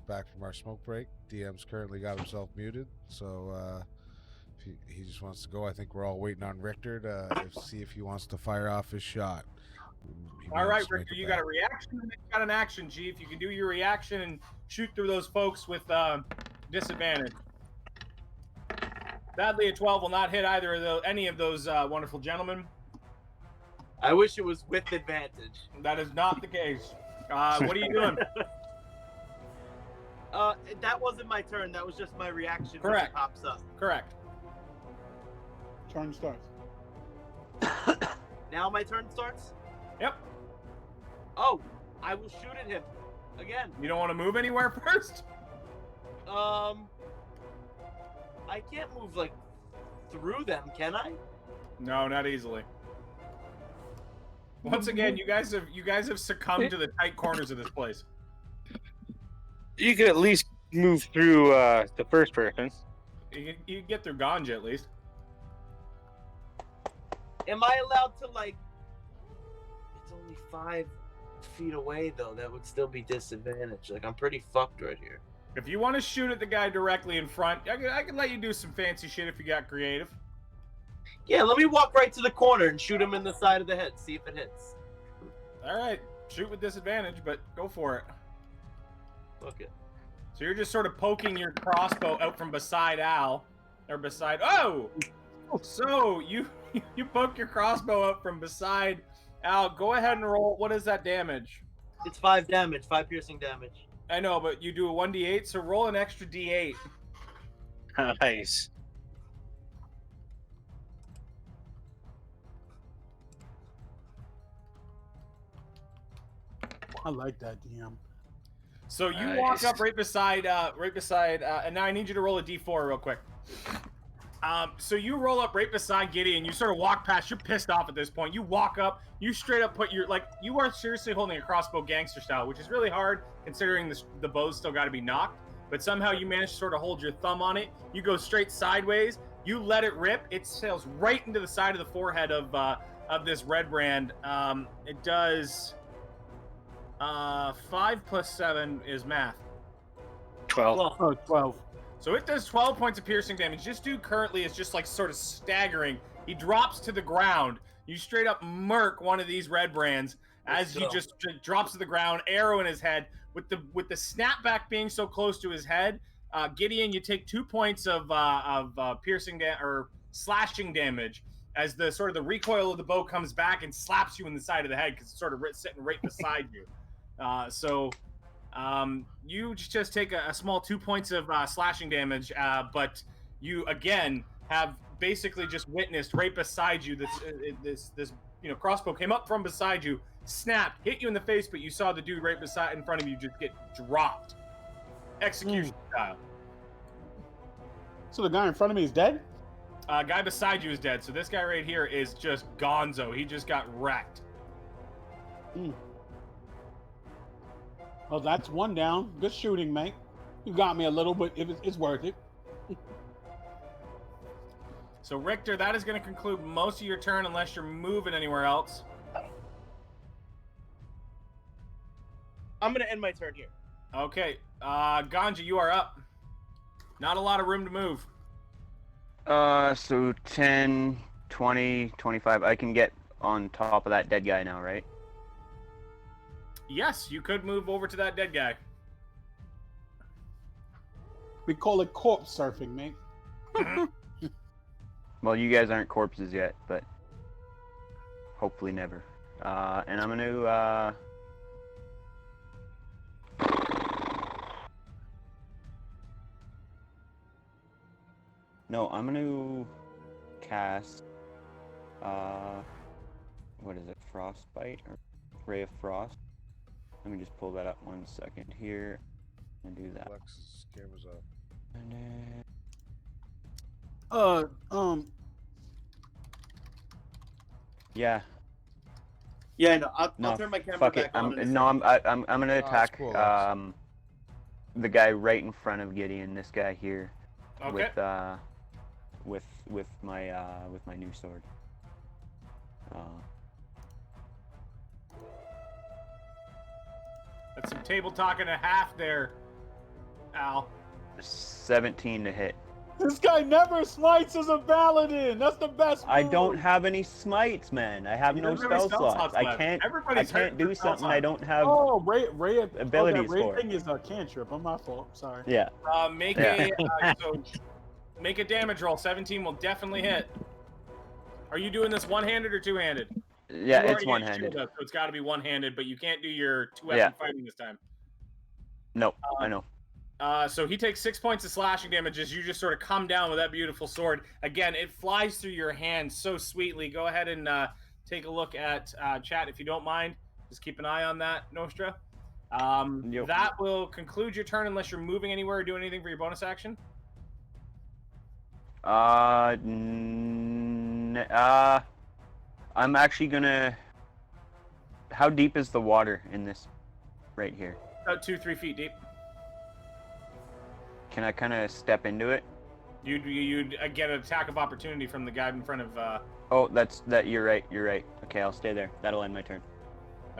Back from our smoke break. DM's currently got himself muted, so if he just wants to go. I think we're all waiting on Richter to see if he wants to fire off his shot. He may All right, just make Richter, it you back. got a reaction and then you got an action, Chief. You can do your reaction and shoot through those folks with disadvantage. Sadly, a 12 will not hit either of any of those wonderful gentlemen. I wish it was with advantage. That is not the case. What are you doing? That wasn't my turn. That was just my reaction. Correct. When it pops up. Correct. Turn starts. Now my turn starts. Yep. Oh, I will shoot at him again. You don't want to move anywhere first? I can't move like through them, can I? No, not easily. Once again, you guys have succumbed to the tight corners of this place. You could at least move through the first person. You can get through Ganja at least. Am I allowed to like? It's only 5 feet away though. That would still be disadvantage. Like I'm pretty fucked right here. If you want to shoot at the guy directly in front, I can let you do some fancy shit if you got creative. Yeah, let me walk right to the corner and shoot him in the side of the head. See if it hits. All right, shoot with disadvantage, but go for it. Fuck it. So you're just sort of poking your crossbow out from beside Al, or beside. Oh, so you poke your crossbow out from beside Al. Go ahead and roll. What is that damage? It's 5 damage, 5 piercing damage. I know, but you do a 1d8, so roll an extra d8. Nice. I like that, DM. So you Nice. walk up right beside, and now I need you to roll a d4 real quick. So you roll up right beside Gideon. You sort of walk past. You're pissed off at this point. You walk up. You straight up put your you are seriously holding a crossbow gangster style, which is really hard considering the bow's still got to be knocked. But somehow you manage to sort of hold your thumb on it. You go straight sideways. You let it rip. It sails right into the side of the forehead of this red brand. It does 5 plus 7 is math. 12. Oh, 12. So it does 12 points of piercing damage. This dude currently is just like sort of staggering. He drops to the ground. You straight up murk one of these red brands as he just drops to the ground, arrow in his head. With the snapback being so close to his head, Gideon, you take 2 points of piercing or slashing damage as the sort of the recoil of the bow comes back and slaps you in the side of the head because it's sort of sitting right beside you. You just take a small 2 points of slashing damage, but you again have basically just witnessed right beside you this crossbow came up from beside you, snapped, hit you in the face, but you saw the dude right beside in front of you just get dropped, execution style. So the guy in front of me is dead? Guy beside you is dead, so this guy right here is just gonzo. He just got wrecked. Well, that's one down. Good shooting, mate. You got me a little, but it's worth it. So Richter, that is going to conclude most of your turn unless you're moving anywhere else. I'm gonna end my turn here. Okay, Ganja, you are up. Not a lot of room to move. So 10, 20, 25. I can get on top of that dead guy now, right? Yes, you could move over to that dead guy. We call it corpse surfing, mate. Well, you guys aren't corpses yet, but hopefully never. And I'm gonna no, I'm gonna cast what is it, frostbite or ray of frost? Let me just pull that up 1 second here and do that. Alex's camera's up. And then... Yeah. Yeah, no, I'll No, turn my camera fuck back it. on. I'm gonna it's attack cool, Alex. the guy right in front of Gideon. This guy here. Okay. With my new sword. That's some table talk and a half there, Al. 17 to hit. This guy never smites as a paladin. That's the best. I move. don't have any smites, man. I have He no doesn't have any spell slots. I left. can't. I Everybody's hurting can't do for spell something I slots. don't have Oh, Ray, abilities that Ray for. thing is a cantrip. I'm my fault. Sorry. Yeah. Make Yeah. make a damage roll. 17 will definitely hit. Are you doing this one-handed or two-handed? Yeah, You it's already got your one-handed. shield up, so it's got to be one-handed, but you can't do your two-weapon fighting this time. No, I know. So he takes 6 points of slashing damage as you just sort of come down with that beautiful sword. Again, it flies through your hand so sweetly. Go ahead and take a look at chat if you don't mind. Just keep an eye on that, Nostra. Yep. That will conclude your turn unless you're moving anywhere or doing anything for your bonus action. I'm actually gonna. How deep is the water in this right here? About 2-3 feet deep. Can I kind of step into it? You'd get an attack of opportunity from the guy in front of. Oh, that. You're right. You're right. Okay, I'll stay there. That'll end my turn.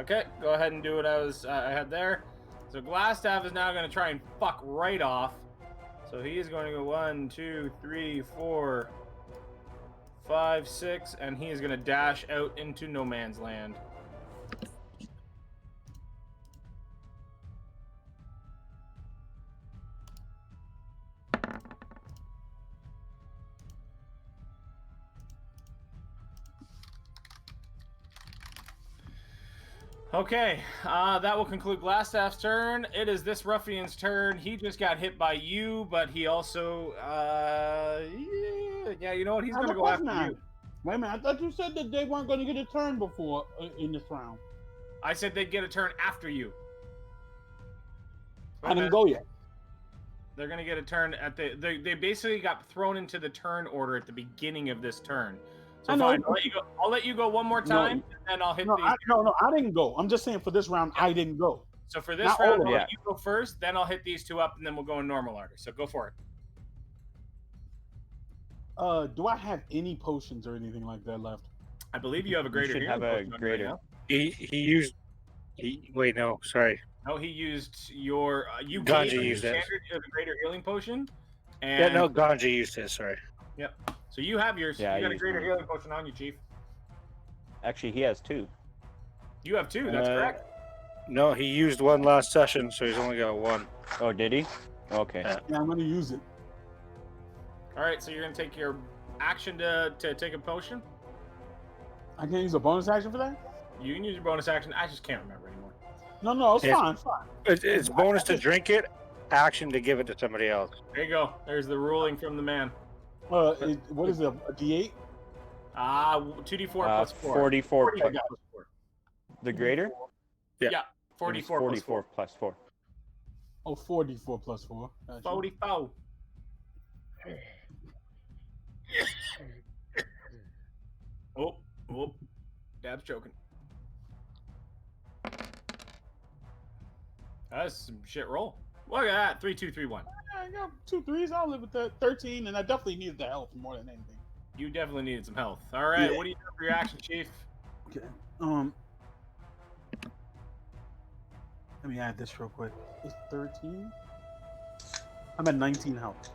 Okay, go ahead and do what I had there. So Glassstaff is now going to try and fuck right off. So he is going to go 1, 2, 3, 4, 5, 6, and he is going to dash out into no man's land. Okay, that will conclude Glassstaff's turn. It is this ruffian's turn. He just got hit by you, but he also, yeah, you know what? He's going to go after you. Wait a minute, I thought you said that they weren't going to get a turn before in this round. I said they'd get a turn after you. I didn't go yet. They're going to get a turn at the... They basically got thrown into the turn order at the beginning of this turn. So I know. fine, I'll let you go one more time, and I'll hit these. No, I didn't go. I'm just saying for this round, I didn't go. So for this Not round, all of I'll it. let you go first, then I'll hit these two up, and then we'll go in normal order. So go for it. Do I have any potions or anything like that left? I believe you have a greater should healing have a potion on you greater. right now. He used. Wait, no, sorry. No, he used your. You Ganja gave him used it. standard the greater healing potion. And, Yeah, no, Ganja used it. Sorry. Yep. So you have yours. Yeah, I you got a used greater mine. healing potion on you, Chief. Actually, he has 2. You have 2. That's correct. No, he used one last session, so he's only got 1. Oh, did he? Okay. Yeah, I'm going to use it. All right. So you're gonna take your action to take a potion. I can't use a bonus action for that? You can use your bonus action. I just can't remember anymore. No, it's Yes. fine, it's fine. It's bonus to drink it, action to give it to somebody else. There you go. There's the ruling from the man. What is it, a D8? 2d4 plus 4. 44 44 plus plus 4. the greater. Yeah. 44 plus 4. 44 plus 4. Oh, 44 plus 4. Gotcha. 44. Oh, Dab's joking. That's some shit roll. Look at that. 3, 2, 3, 1. I got 2 3s. I'll live with that. 13, and I definitely needed the help more than anything. You definitely needed some health. All right. Yeah. What do you do for your action, Chief? Okay. Let me add this real quick. It's 13. I'm at 19 health.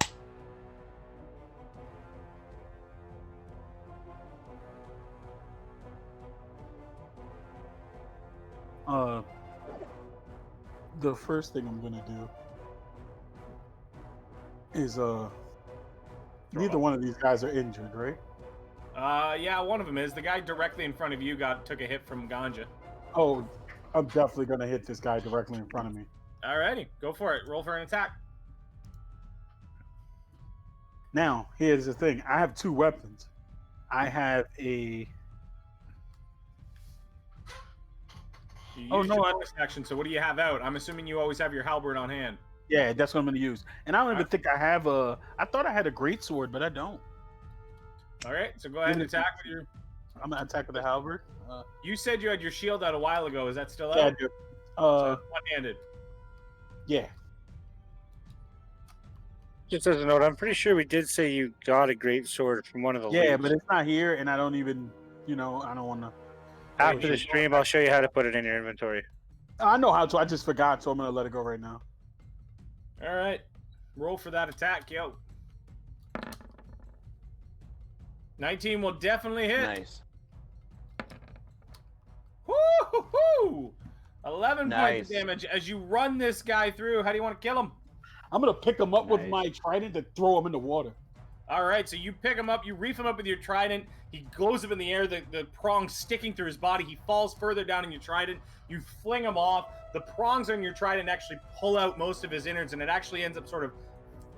The first thing I'm gonna do is neither one of these guys are injured, right? Yeah, one of them is. The guy directly in front of you took a hit from Ganja. Oh, I'm definitely gonna hit this guy directly in front of me. Alrighty, go for it. Roll for an attack. Now, here's the thing. I have 2 weapons. I have a... You Oh, used no, your I- bonus action, so what do you have out? I'm assuming you always have your halberd on hand. Yeah, that's what I'm gonna use. And I don't even think I have a... I thought I had a greatsword, but I don't. Alright, so go ahead and attack with your... I'm gonna attack with the halberd. You said you had your shield out a while ago. Is that still out? Yeah, I do. So it's one-handed. Yeah. Just as a note, I'm pretty sure we did say you got a great sword from one of the Yeah, leagues. but it's not here, and I don't even, I don't want to. After the stream, I'll show you how to put it in your inventory. I know how to. I just forgot, so I'm gonna let it go right now. All right. Roll for that attack, yo. 19 will definitely hit. Nice. Woo-hoo-hoo! 11 points Nice. of damage as you run this guy through. How do you want to kill him? I'm gonna pick him up with Nice. my trident to throw him in the water. All right, so you pick him up, you reef him up with your trident. He goes up in the air, the prong sticking through his body. He falls further down in your trident. You fling him off. The prongs on your trident actually pull out most of his innards, and it actually ends up sort of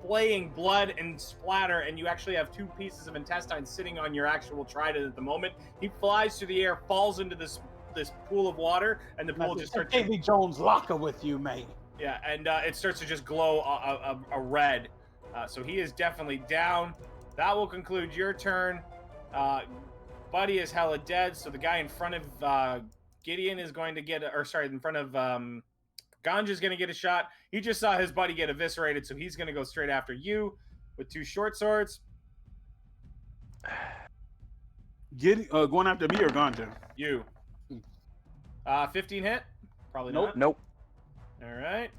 flaying blood and splatter, and you actually have 2 pieces of intestine sitting on your actual trident at the moment. He flies through the air, falls into this pool of water, and the pool just starts Davy Jones locker with you, mate. yeah, and it starts to just glow a red. So he is definitely down. That will conclude your turn. Buddy is hella dead, so the guy in front of Gideon is going to get, in front of Ganja is going to get a shot. He just saw his buddy get eviscerated, so he's going to go straight after you with 2 short swords. Going after me or Ganja? You. 15 hit? Probably Nope. not. Nope. All right.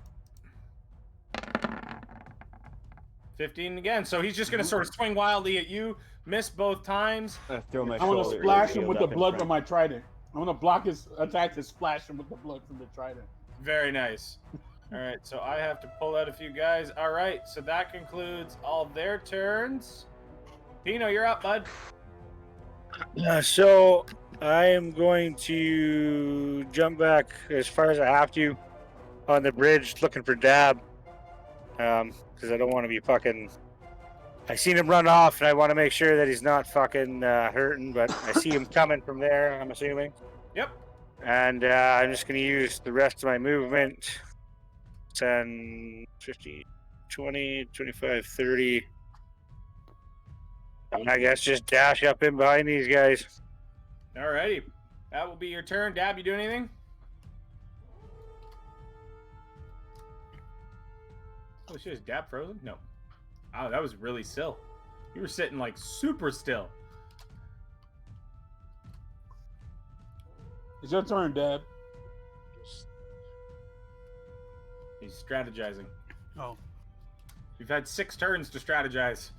15 again. So he's just going to sort of swing wildly at you, miss both times. I throw my I'm gonna shoulder splash him shield with the up in blood front. from my trident. I'm gonna block his attack to splash him with the blood from the trident. Very nice. All right, so I have to pull out a few guys. All right, so that concludes all their turns. Pino, you're up, bud. So I am going to jump back as far as I have to on the bridge looking for Dab. Because I don't want to be fucking... I seen him run off, and I want to make sure that he's not fucking hurting, but I see him coming from there, I'm assuming. Yep. And I'm just going to use the rest of my movement. 10, 15, 20, 25, 30. And I guess just dash up in behind these guys. All righty. That will be your turn. Dab, you do anything? Oh, shit, is Dab frozen? No. Oh, that was really still. You were sitting, like, super still. It's your turn, Dab. He's strategizing. Oh. You've had 6 turns to strategize.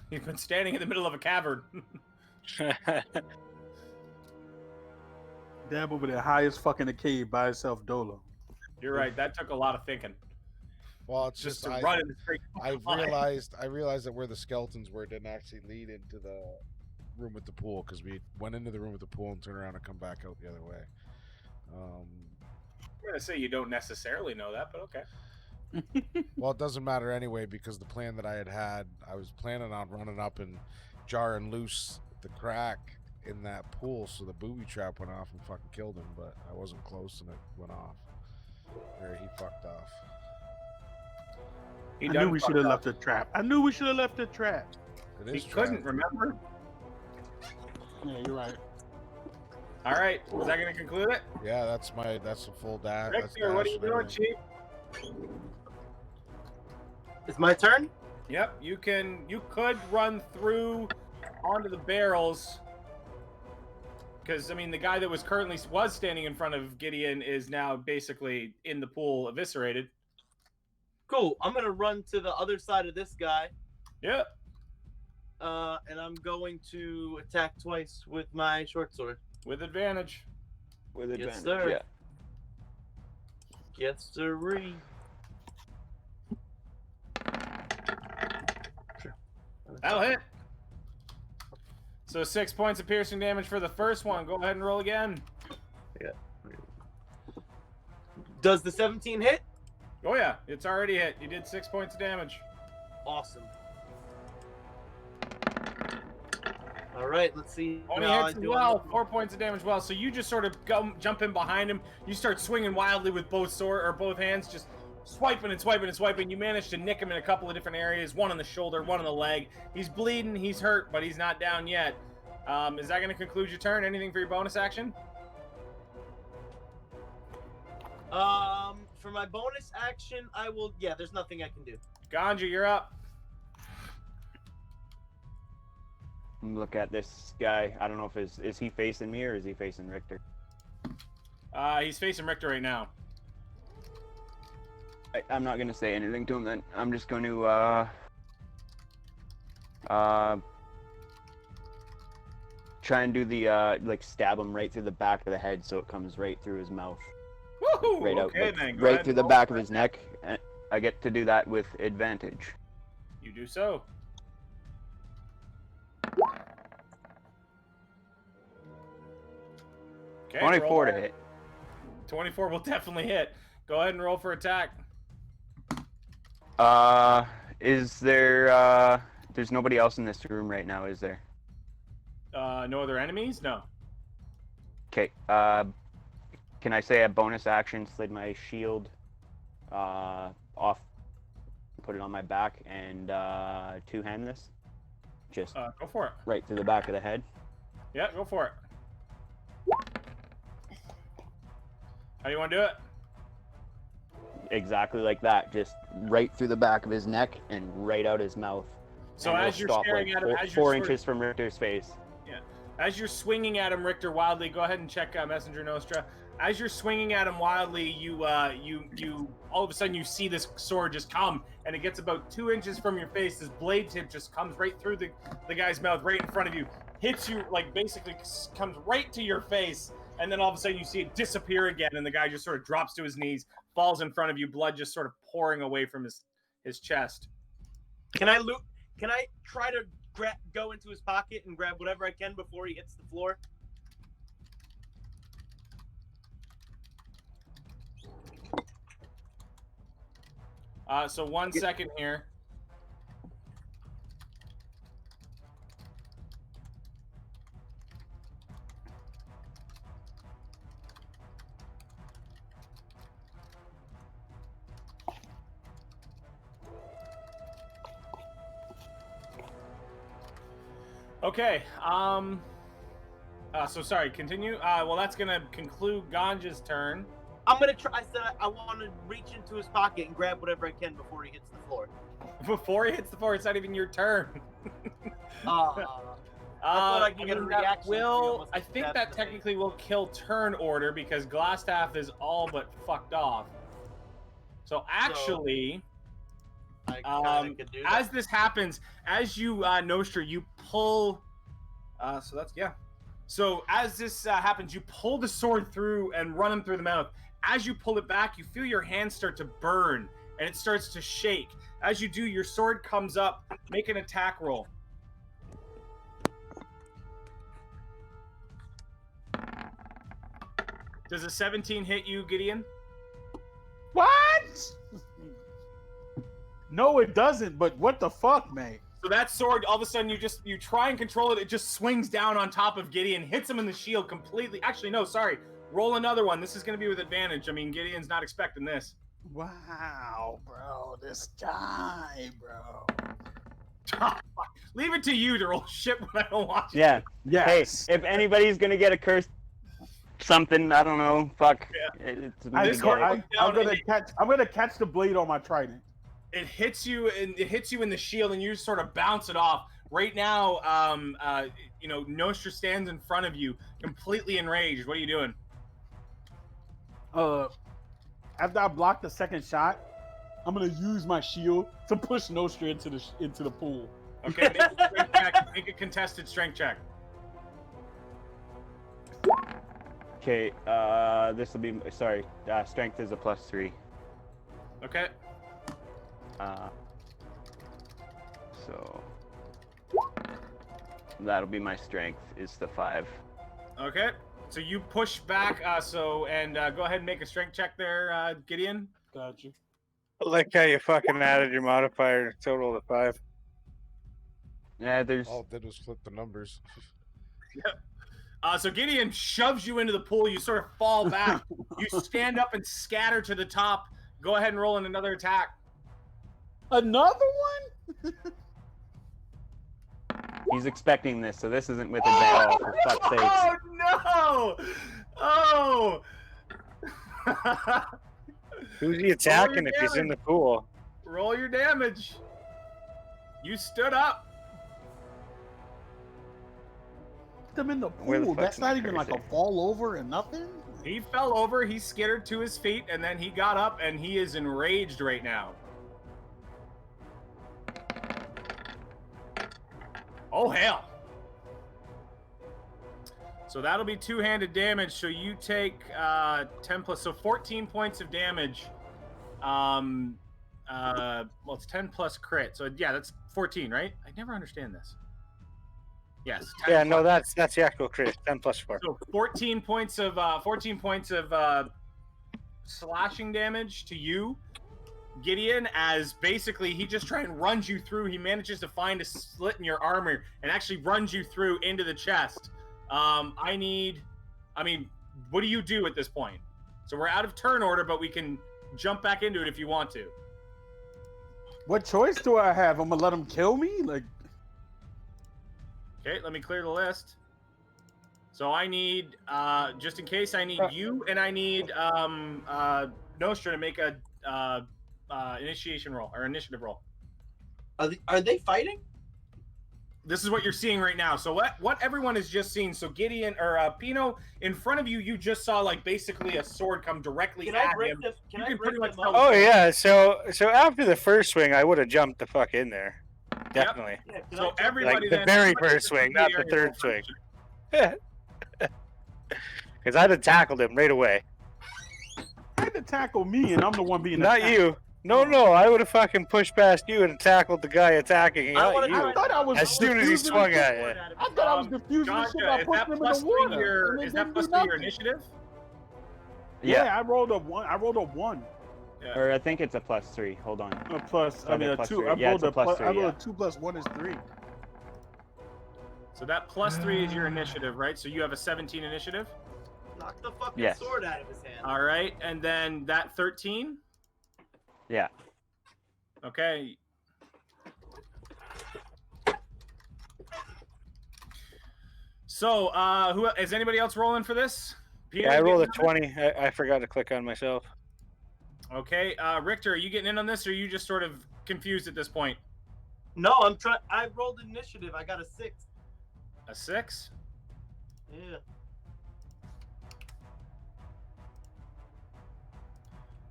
You've been standing in the middle of a cavern. Dab over there, high as fucking a cave by himself, Dolo. You're right. That took a lot of thinking. Well, it's Just just to run in the straight I line. realized that where the skeletons were didn't actually lead into the room with the pool, because we went into the room with the pool and turned around and come back out the other way. I'm gonna say you don't necessarily know that, but okay. Well, it doesn't matter anyway, because the plan that I had, I was planning on running up and jarring loose the crack in that pool so the booby trap went off and fucking killed him, but I wasn't close and it went off. Or he fucked off. He I done knew we fucked should have up. left the trap. I knew we should have left the trap. It He is couldn't, trapped. remember? Yeah, you're right. All right. Is that gonna conclude it? Yeah, that's a full dash. Richter, what are you doing, Chief? It's my turn. Yep, you could run through onto the barrels. Because I mean, the guy that was standing in front of Gideon is now basically in the pool, eviscerated. Cool. I'm gonna run to the other side of this guy, Yep. and I'm going to attack twice with my short sword. With advantage. With Yes, advantage, sir. yeah. Yes, sirree. That'll hit. So 6 points of piercing damage for the first one. Go ahead and roll again. Does the 17 hit? Oh yeah, it's already hit. You did 6 points of damage. Awesome. All right, let's see. Only how hits I as do on well. the- 4 points of damage. Well, so you just sort of jump in behind him. You start swinging wildly with both hands, just swiping and swiping and swiping. You manage to nick him in a couple of different areas. One on the shoulder, one on the leg. He's bleeding. He's hurt, but he's not down yet. Is that going to conclude your turn? Anything for your bonus action? For my bonus action, I will. Yeah, there's nothing I can do. Ganja, you're up. Look at this guy. I don't know if is he facing me or is he facing Richter? He's facing Richter right now. I'm not gonna say anything to him then. I'm just going to try and do the like stab him right through the back of the head so it comes right through his mouth. Woohoo! Right out, Okay, like, then. Go right ahead through and the roll back for of it. his neck. And I get to do that with advantage. You do so. Okay, 24 to roll. hit. 24 will definitely hit. Go ahead and roll for attack. Is there there's nobody else in this room right now, is there? No other enemies? No. Okay, can I say a bonus action, slid my shield off, put it on my back, and two-hand this? Just Go for it. right through the back of the head. Yeah, go for it. How do you want to do it? Exactly like that, just right through the back of his neck and right out his mouth. So And as it'll you're stop, staring like, at him, four, as you're four sort of- inches from Richter's face. As you're swinging at him, Richter, wildly, go ahead and check Messenger Nostra. As you're swinging at him wildly, you all of a sudden you see this sword just come, and it gets about 2 inches from your face. This blade tip just comes right through the guy's mouth, right in front of you, hits you, like basically comes right to your face, and then all of a sudden you see it disappear again, and the guy just sort of drops to his knees, falls in front of you, blood just sort of pouring away from his chest. Can I try to go into his pocket and grab whatever I can before he hits the floor? So 1 second here. Okay. So sorry. Continue. Well, that's gonna conclude Ganja's turn. I'm gonna try. I said I want to reach into his pocket and grab whatever I can before he hits the floor. Before he hits the floor, it's not even your turn. I thought I could get a that reaction. I think that technically will kill turn order because Glassstaff is all but fucked off. So actually, I kinda could do that. as this happens, as you Nostra, you pull. So that's yeah. So as this happens, you pull the sword through and run him through the mouth. As you pull it back, you feel your hand start to burn and it starts to shake. As you do, your sword comes up. Make an attack roll. Does a 17 hit you, Gideon? What? No, it doesn't. But what the fuck, mate? So that sword, all of a sudden, you try and control it. It just swings down on top of Gideon, hits him in the shield completely. Actually, no, sorry. Roll another one. This is going to be with advantage. I mean, Gideon's not expecting this. Wow, bro. This guy, bro. Leave it to you to roll shit when I don't watch it. Yeah. Yes. Hey, if anybody's gonna get a curse, something, I don't know. Fuck. Yeah. It's I'm gonna catch the blade on my trident. It hits you, and it hits you in the shield, and you just sort of bounce it off. Right now, Nostra stands in front of you, completely enraged. What are you doing? After I block the second shot, I'm gonna use my shield to push Nostra into the pool. Okay, make a strength check. Make a contested strength check. Okay, this will be, sorry, strength is a +3. Okay. So that'll be my strength, is the 5. Okay. So you push back. Go ahead and make a strength check there, Gideon. Got you. I like how you fucking added your modifier total to 5. Yeah, there's. All it did was flip the numbers. So Gideon shoves you into the pool. You sort of fall back. You stand up and scatter to the top. Go ahead and roll in another attack. Another one? He's expecting this, so this isn't with advantage. For fuck's sakes. Oh no! Oh! Who's he attacking if he's in the pool? Roll your damage. You stood up. him in the Where the pool. fuck's That's my not even like a cursor? fall over and nothing. He fell over, he skittered to his feet, and then he got up, and he is enraged right now. Oh, hell. So that'll be two-handed damage, so you take 10 plus, so 14 points of damage. Well, it's 10 plus crit, so yeah, that's 14, right? I never understand this. Yes. 10 Yeah, plus. no, that's the actual crit. 10 plus 4. So 14 points of slashing damage to you, Gideon, as basically he just tries and runs you through. He manages to find a slit in your armor and actually runs you through into the chest. What do you do at this point? So we're out of turn order, but we can jump back into it if you want to. What choice do I have? I'm gonna let him kill me? Like, Okay, let me clear the list. So I need, just in case, I need you and I need Nostra to make a initiation roll or initiative roll. Are they fighting? This is what you're seeing right now. So what everyone has just seen. So Gideon or Pino, in front of you, you just saw like basically a sword come directly Can at I break him. them? Can You I can break pretty them much up? tell- Oh yeah, so after the first swing, I would have jumped the fuck in there. Definitely. Yeah, can I So jump everybody, Like the then, very everybody first swing, not the area third roll swing. first. Because I'd have tackled him right away. I had to tackle me, and I'm the one being Not attacked. you. No, I would have fucking pushed past you and tackled the guy attacking, I not wanna you. try I thought I was As soon as he diffusing swung the at shit. you. I thought I was diffusing the shit by Ganja, is putting that him in plus the 3 water. your, and it is that didn't plus do 3 your nothing. initiative? Yeah, I rolled a 1. I rolled a 1. Or I think it's a +3. Hold on. A plus. I Probably mean, a a plus 2. three. I Yeah, rolled it's a a plus plus. three, I rolled yeah. a 2 plus 1 is 3. So that plus 3 is your initiative, right? So you have a 17 initiative. Knock the fucking Yes. sword out of his hand. All right, and then that 13. Yeah. Okay. So, who is anybody else rolling for this? Peter, Yeah, I you rolled a getting 20. I forgot to click on myself. in? Okay, Richter, are you getting in on this, or are you just sort of confused at this point? No, I'm trying. I rolled initiative. I got a 6. A 6? Yeah.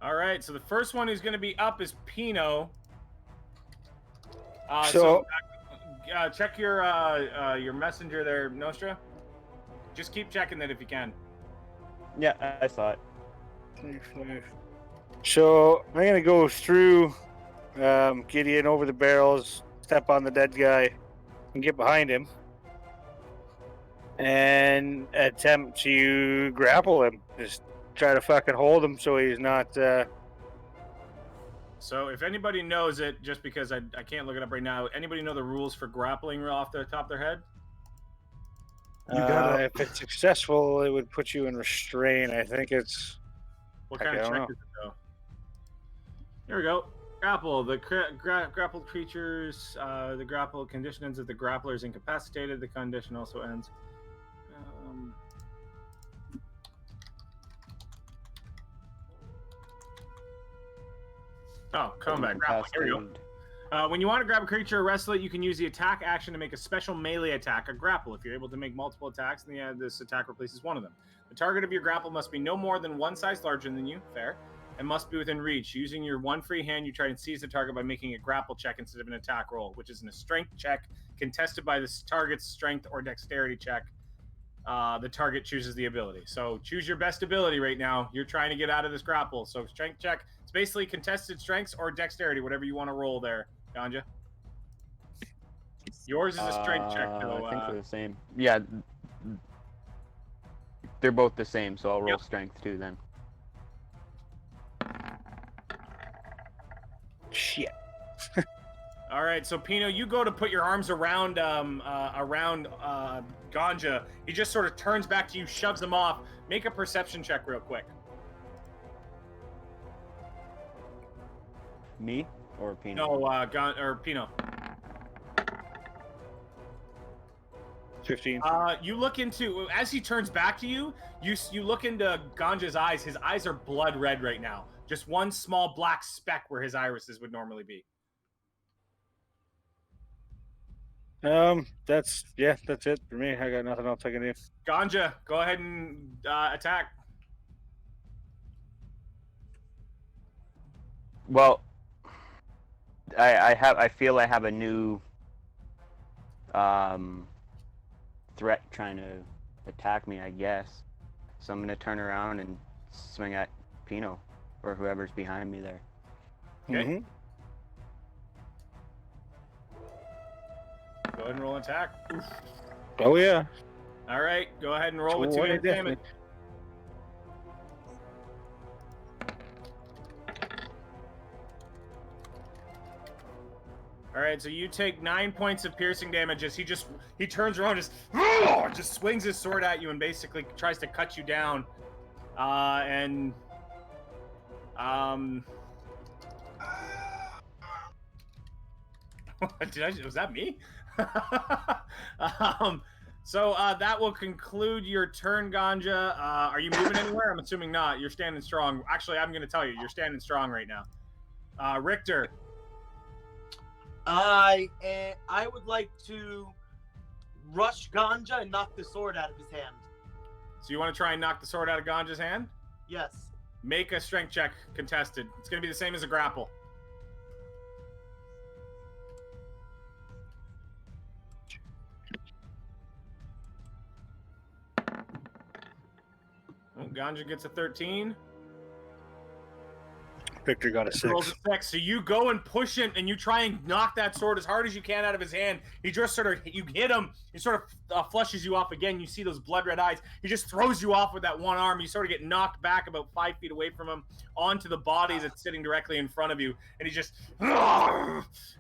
All right, so the first one who's going to be up is Pino. Check your messenger there, Nostra. Just keep checking that if you can. Yeah, I saw it. So I'm gonna go through Gideon over the barrels, step on the dead guy, and get behind him, and attempt to grapple him. Just try to fucking hold him so he's not. So if anybody knows it, just because I can't look it up right now, anybody know the rules for grappling off the top of their head? You gotta- If it's successful, it would put you in restraint. I think it's. What I kind of don't check know. is it though? Here we go. Grapple. The grappled creatures, the grapple condition ends if the grappler is incapacitated. The condition also ends. Combat grappling. Here we go. When you want to grab a creature or wrestle it, you can use the attack action to make a special melee attack, a grapple. If you're able to make multiple attacks, then this attack replaces one of them. The target of your grapple must be no more than one size larger than you, fair, and must be within reach. Using your one free hand, you try to seize the target by making a grapple check instead of an attack roll, which is a strength check contested by the target's strength or dexterity check. The target chooses the ability. So choose your best ability right now. You're trying to get out of this grapple. So strength check. It's basically contested strengths or dexterity, whatever you want to roll there, Ganja. Yours is a strength check, though. I think they're the same. Yeah, they're both the same, so I'll roll Yep. strength too then. Shit. All right, so Pino, you go to put your arms around Ganja. He just sort of turns back to you, shoves him off. Make a perception check real quick. Me or Peanut? No, Pino. 15. You look into, as he turns back to you, you look into Ganja's eyes. His eyes are blood red right now. Just one small black speck where his irises would normally be. That's it for me. I got nothing else I can do. Ganja, go ahead and attack. Well, I feel I have a new threat trying to attack me, I guess. So I'm gonna turn around and swing at Pino or whoever's behind me there. Okay. Go ahead and roll an attack. Oof. Oh yeah. All right, go ahead and roll with 2 20 hit damage. definitely. All right, so you take 9 points of piercing damage as he turns around, just swings his sword at you and basically tries to cut you down. Was that me? So that will conclude your turn, Ganja. Are you moving anywhere? I'm assuming not. You're standing strong. Actually, I'm going to tell you, you're standing strong right now. Richter. I would like to rush Ganja and knock the sword out of his hand. So you want to try and knock the sword out of Ganja's hand? Yes. Make a strength check, contested. It's going to be the same as a grapple. Oh, Ganja gets a 13. Victor got a Rolls 6. a 6. So you go and push him, and you try and knock that sword as hard as you can out of his hand. He just you hit him. He sort of flushes you off again. You see those blood red eyes. He just throws you off with that one arm. You sort of get knocked back about 5 feet away from him onto the body that's sitting directly in front of you. And he just,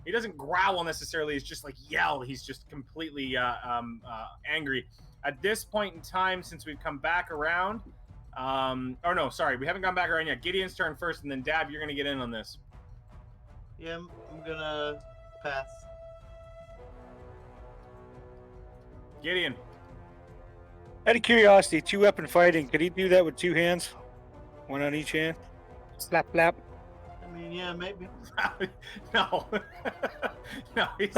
he doesn't growl necessarily. It's just like yell. He's just completely angry. At this point in time, since we've come back around, or no, sorry, we haven't gone back around yet. Gideon's turn first, and then Dab, you're gonna get in on this. Yeah, I'm gonna pass. Gideon. Out of curiosity, 2-weapon fighting, could he do that with 2 hands? One on each hand? Slap, slap. I mean, yeah, maybe. No. No, he's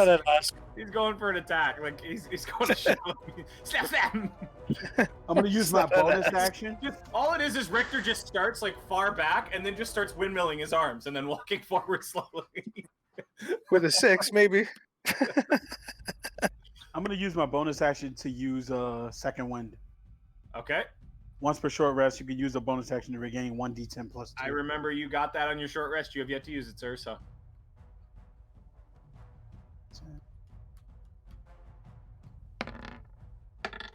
going for an attack. Like, he's going to shove him. Slap, slap. I'm gonna use my bonus action. All it is Richter just starts, like, far back, and then just starts windmilling his arms, and then walking forward slowly. With a 6, maybe. I'm gonna use my bonus action to use second wind. Okay. Once per short rest, you can use a bonus action to regain 1d10 plus 2. I remember you got that on your short rest. You have yet to use it, sir, so.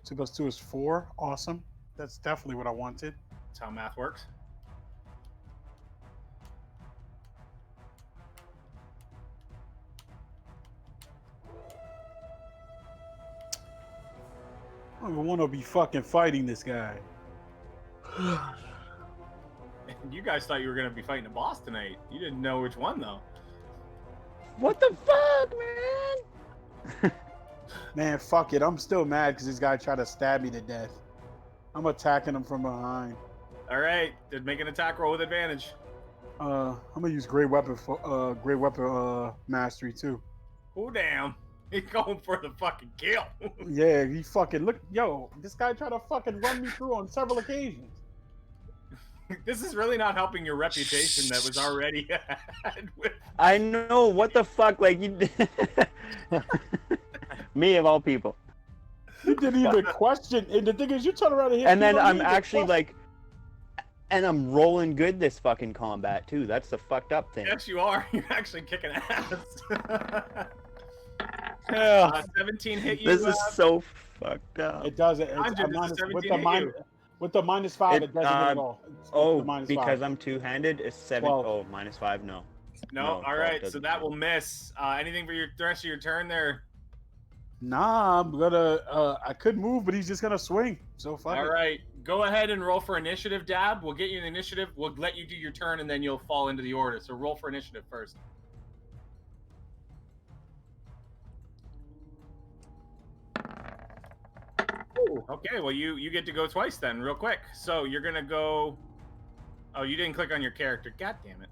2 plus 2 is 4. Awesome. That's definitely what I wanted. That's how math works. I don't even want to be fucking fighting this guy. You guys thought you were going to be fighting a boss tonight. You didn't know which one, though. What the fuck, man? Man, fuck it. I'm still mad because this guy tried to stab me to death. I'm attacking him from behind. All right. Did make an attack roll with advantage. I'm gonna use great weapon mastery too. Oh, damn. He's going for the fucking kill. Yeah, he fucking look. Yo, this guy tried to fucking run me through on several occasions. This is really not helping your reputation that was already had with. I know, what the fuck, like, you me of all people. You didn't even question, and the thing is, you turn around and hit. And then people, I'm you didn't actually question. like, and I'm rolling good this fucking combat too. That's the fucked up thing. Yes, you are. You're actually kicking ass. Yeah. 17 hit you. This is so fucked up. It does it. I'm It's just a minus, a 17 with the hit minus, you. with the -5, it doesn't hit at all. It's Oh, the -5. because I'm two-handed, it's 7. 12. Oh, -5, no. No, all 12 right. So doesn't that count. will miss. Anything for the rest of your turn there? Nah, I'm gonna. I could move, but he's just gonna swing. So fuck All it. right. Go ahead and roll for initiative, Dab. We'll get you an initiative. We'll let you do your turn, and then you'll fall into the order. So roll for initiative first. Ooh, okay, well, you get to go twice then, real quick. So you're going to go... Oh, you didn't click on your character. God damn it.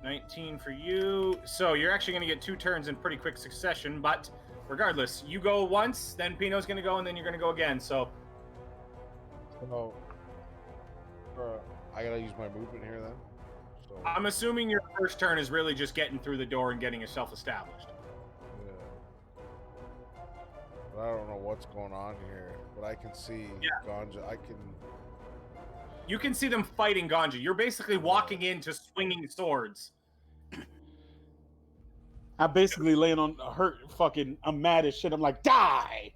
19 for you. So you're actually going to get 2 turns in pretty quick succession, but regardless, you go once, then Pino's going to go, and then you're going to go again. So So, I gotta use my movement here then. So, I'm assuming your first turn is really just getting through the door and getting yourself established. yeah. But I don't know what's going on here, but I can see Ganja. You can see them fighting Ganja. You're basically walking into swinging swords. I'm basically laying on hurt. Fucking, I'm mad as shit. I'm like, die.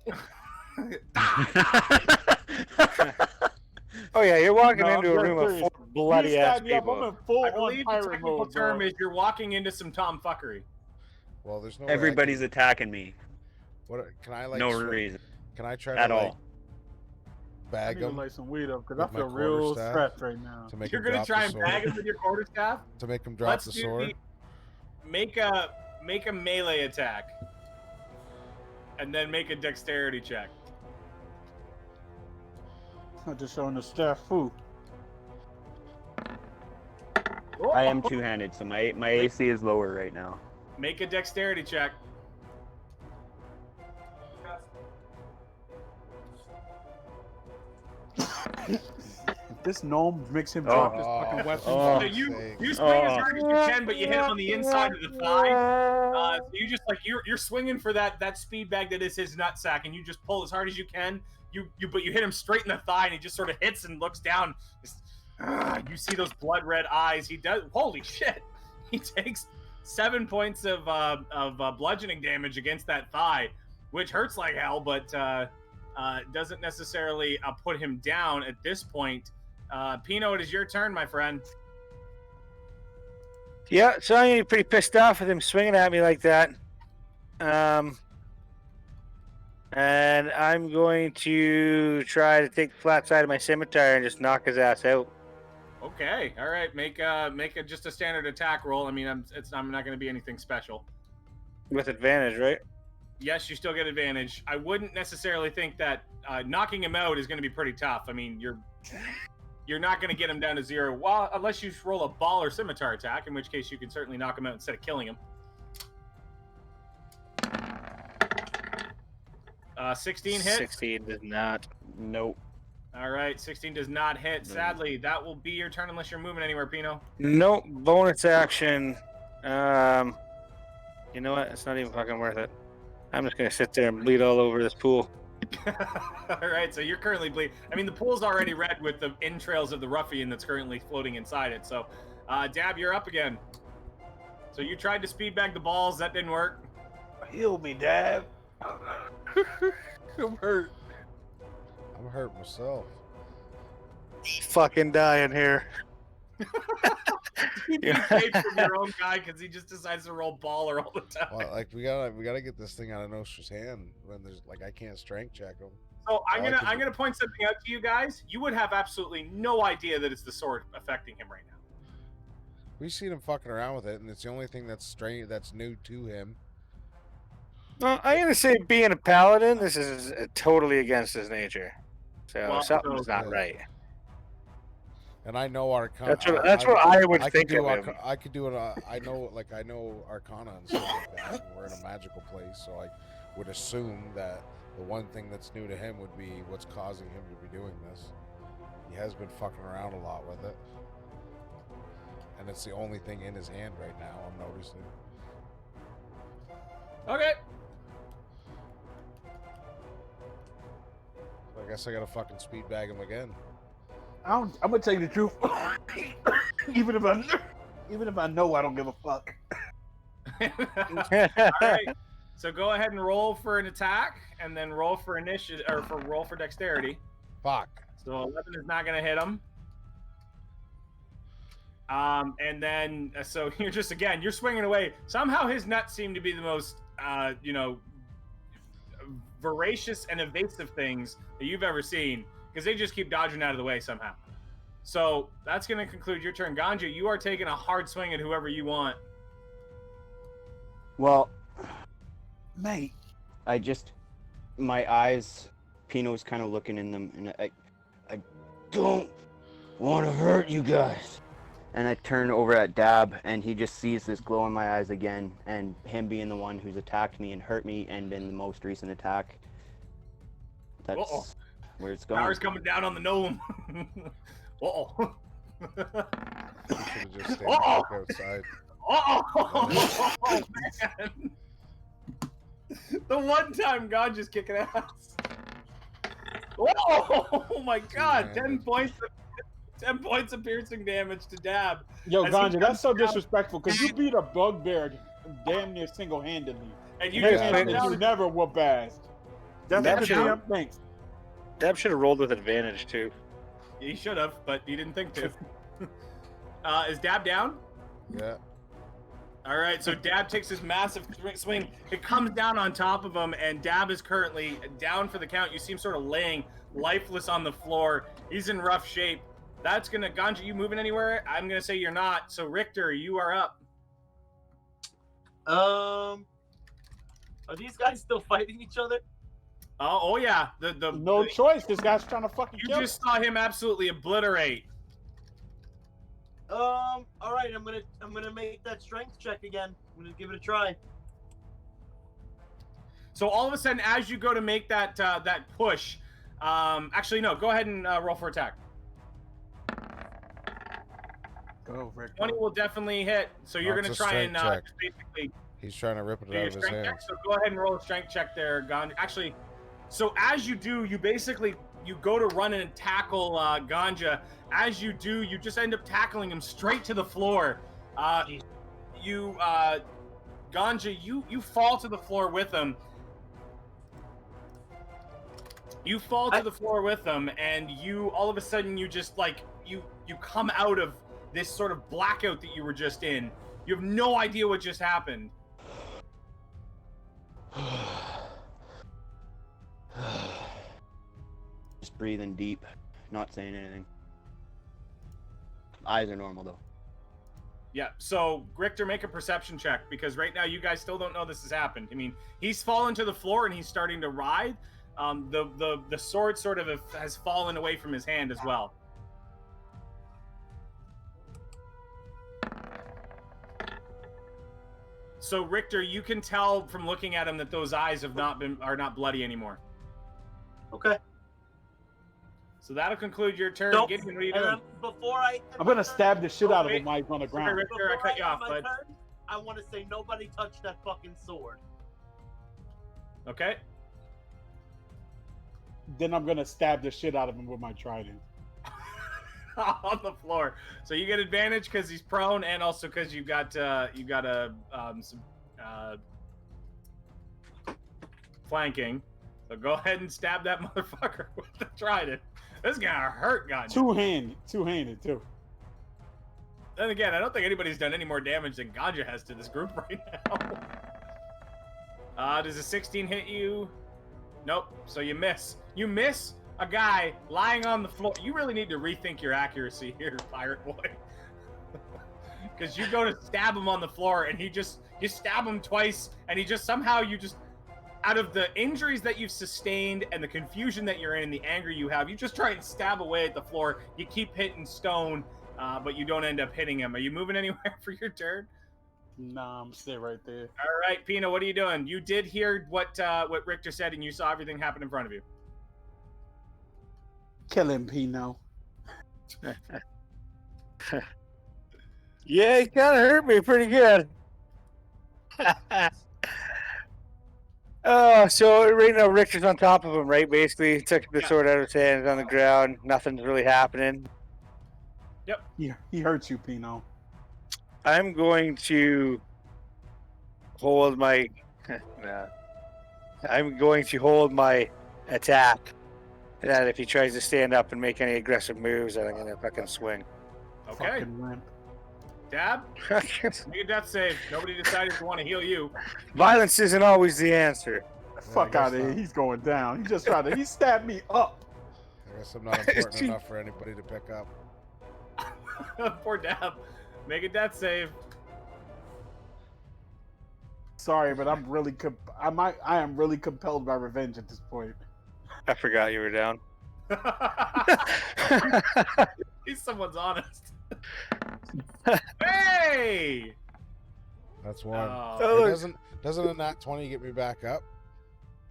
Oh yeah, you're walking No, into I'm a room of serious. 4 bloody ass I'm people. in full I on believe the pirate technical mode, term bro. is you're walking into some tomfuckery. Well, there's no way I Everybody's attacking me. What can I like? No swing- reason Can I try at to like all. I bag need to them light some weed up because with I my feel real quarterstaff stressed right now. to make You're them gonna drop try the and sword? bag him with your quarterstaff. To make them drop Let's the do sword? make a melee attack, and then make a dexterity check. I'm just showing the staff food. I am two-handed, so my AC is lower right now. Make a dexterity check. This gnome makes him Oh. drop his fucking weapon. Oh. So you Sake. swing as hard as you can, but you hit him on the inside of the thigh. So you just like you're swinging for that speed bag that is his nutsack, and you just pull as hard as you can. But you hit him straight in the thigh, and he just sort of hits and looks down. You see those blood red eyes. He does. Holy shit! He takes 7 points of bludgeoning damage against that thigh, which hurts like hell, but doesn't necessarily put him down at this point. Pino, it is your turn, my friend. Yeah, so I'm getting pretty pissed off with him swinging at me like that. And I'm going to try to take the flat side of my scimitar and just knock his ass out. Okay, all right. Make just a standard attack roll. I mean, I'm not going to be anything special. With advantage, right? Yes, you still get advantage. I wouldn't necessarily think that knocking him out is going to be pretty tough. I mean, you're not going to get him down to 0. Well, unless you roll a ball or scimitar attack, in which case you can certainly knock him out instead of killing him. 16 hits? 16 does not. Nope. All right, 16 does not hit. Sadly, that will be your turn unless you're moving anywhere, Pino. Nope. Bonus action. You know what? It's not even fucking worth it. I'm just going to sit there and bleed all over this pool. All right, so you're currently bleeding. I mean, the pool's already red with the entrails of the ruffian that's currently floating inside it. So, Dab, you're up again. So you tried to speed bag the balls. That didn't work. Heal me, Dad. I'm hurt. I'm hurt myself. Fucking dying here. You paid from your own guy because he just decides to roll baller all the time. Well, like we gotta get this thing out of Nostra's hand when there's like I can't strength check him. So I'm All I can gonna point something out to you guys. You would have absolutely no idea that it's the sword affecting him right now. We've seen him fucking around with it, and it's the only thing that's strange, that's new to him. Well, I'm going to say being a paladin, this is totally against his nature. So Well, something's so- not right. And I know Arcana. That's what I would I think could do. of him. I could do it. I know Arcana and stuff like that. And we're in a magical place, so I would assume that the one thing that's new to him would be what's causing him to be doing this. He has been fucking around a lot with it, and it's the only thing in his hand right now. I'm noticing. Okay. So I guess I gotta fucking speed bag him again. I'm gonna tell you the truth. even if I know I don't give a fuck. All right. So go ahead and roll for an attack, and then roll for initiative or roll for dexterity. Fuck. So 11 is not going to hit him. And then so you're just you're swinging away. Somehow his nuts seem to be the most voracious and evasive things that you've ever seen, because they just keep dodging out of the way somehow. So that's going to conclude your turn. Ganja, you are taking a hard swing at whoever you want. Well, Mate. my eyes, Pino's kind of looking in them, and I don't want to hurt you guys. And I turn over at Dab, and he just sees this glow in my eyes again, and him being the one who's attacked me and hurt me and been the most recent attack. That's Uh-oh. where it's going. Power's coming down on the gnome. Uh-oh. You should have just stayed Uh-oh. back outside. Oh, man. The one time God just kicking ass. Oh my God! 10 points. 10 points of piercing damage to Dab. Yo, As he Ganja, that's comes so down- disrespectful because you beat a bugbear damn near single-handedly. And you And just Yeah, come it you down. never whoop ass. Dab That's should damn thanks. have rolled with advantage too. He should have, but he didn't think to. Is Dab down? Yeah. All right, so Dab takes his massive swing. It comes down on top of him, and Dab is currently down for the count. You see him sort of laying lifeless on the floor. He's in rough shape. That's gonna Ganja. You moving anywhere? I'm gonna say you're not. So Richter, you are up. Are these guys still fighting each other? Oh yeah. No choice. This guy's trying to fucking You kill just saw him absolutely obliterate. All right, I'm gonna make that strength check again. I'm gonna give it a try. So all of a sudden, as you go to make that that push, actually no, go ahead and roll for attack. Go, Rick. 20 will definitely hit. So you're No, gonna it's a try and strength check. just basically He's trying to rip it do out your of his strength check. hands. So go ahead and roll a strength check there, Ganja. Actually, so as you do, you basically you go to run and tackle Ganja. As you do, you just end up tackling him straight to the floor. Ganja, you fall to the floor with him. You fall to the floor with him, and you all of a sudden you just like you come out of this sort of blackout that you were just in. You have no idea what just happened. Just breathing deep, not saying anything. Eyes are normal though. Yeah, so Richter, make a perception check because right now you guys still don't know this has happened. I mean, he's fallen to the floor and he's starting to writhe. The sword sort of has fallen away from his hand as well. So Richter, you can tell from looking at him that those eyes are not bloody anymore. Okay. So that'll conclude your turn. Nope. Gideon, what are you And doing? before I I'm gonna stab the shit out of wait. him while he's on the Sorry, ground. Richter, I Before cut you off, end my bud. turn, I want to say nobody touch that fucking sword. Okay. Then I'm gonna stab the shit out of him with my trident. On the floor. So you get advantage because he's prone, and also because you got some flanking. So go ahead and stab that motherfucker with the trident. This is gonna hurt, God. Two-handed too. Then again, I don't think anybody's done any more damage than Ganja has to this group right now. Does a 16 hit you? Nope. So you miss. You miss a guy lying on the floor. You really need to rethink your accuracy here, Pirate Boy. Because you go to stab him on the floor, and you stab him twice, and he just somehow out of the injuries that you've sustained and the confusion that you're in and the anger you have, you just try and stab away at the floor. You keep hitting stone, but you don't end up hitting him. Are you moving anywhere for your turn? Nah, I'm stay right there. All right, Pino, what are you doing? You did hear what Richter said, and you saw everything happen in front of you. Kill him, Pino. Yeah, he kind of hurt me pretty good. So right now Richard's on top of him, right? Basically, he took the sword out of his hand, on the ground. Nothing's really happening. He hurts you, Pino. I'm going to hold my. I'm going to hold my attack. And then if he tries to stand up and make any aggressive moves, then I'm gonna fucking swing. Okay. Fucking limp. Dab, make a death save. Nobody decided to want to heal you. Violence isn't always the answer. Fuck guess out of here. not. He's going down. He just tried to. He stabbed me up. I guess I'm not important enough for anybody to pick up. Poor Dab. Make a death save. Sorry, but I'm really. I am really compelled by revenge at this point. I forgot you were down. He's someone's honest. Hey! That's one. Oh, Hey, doesn't a nat 20 get me back up?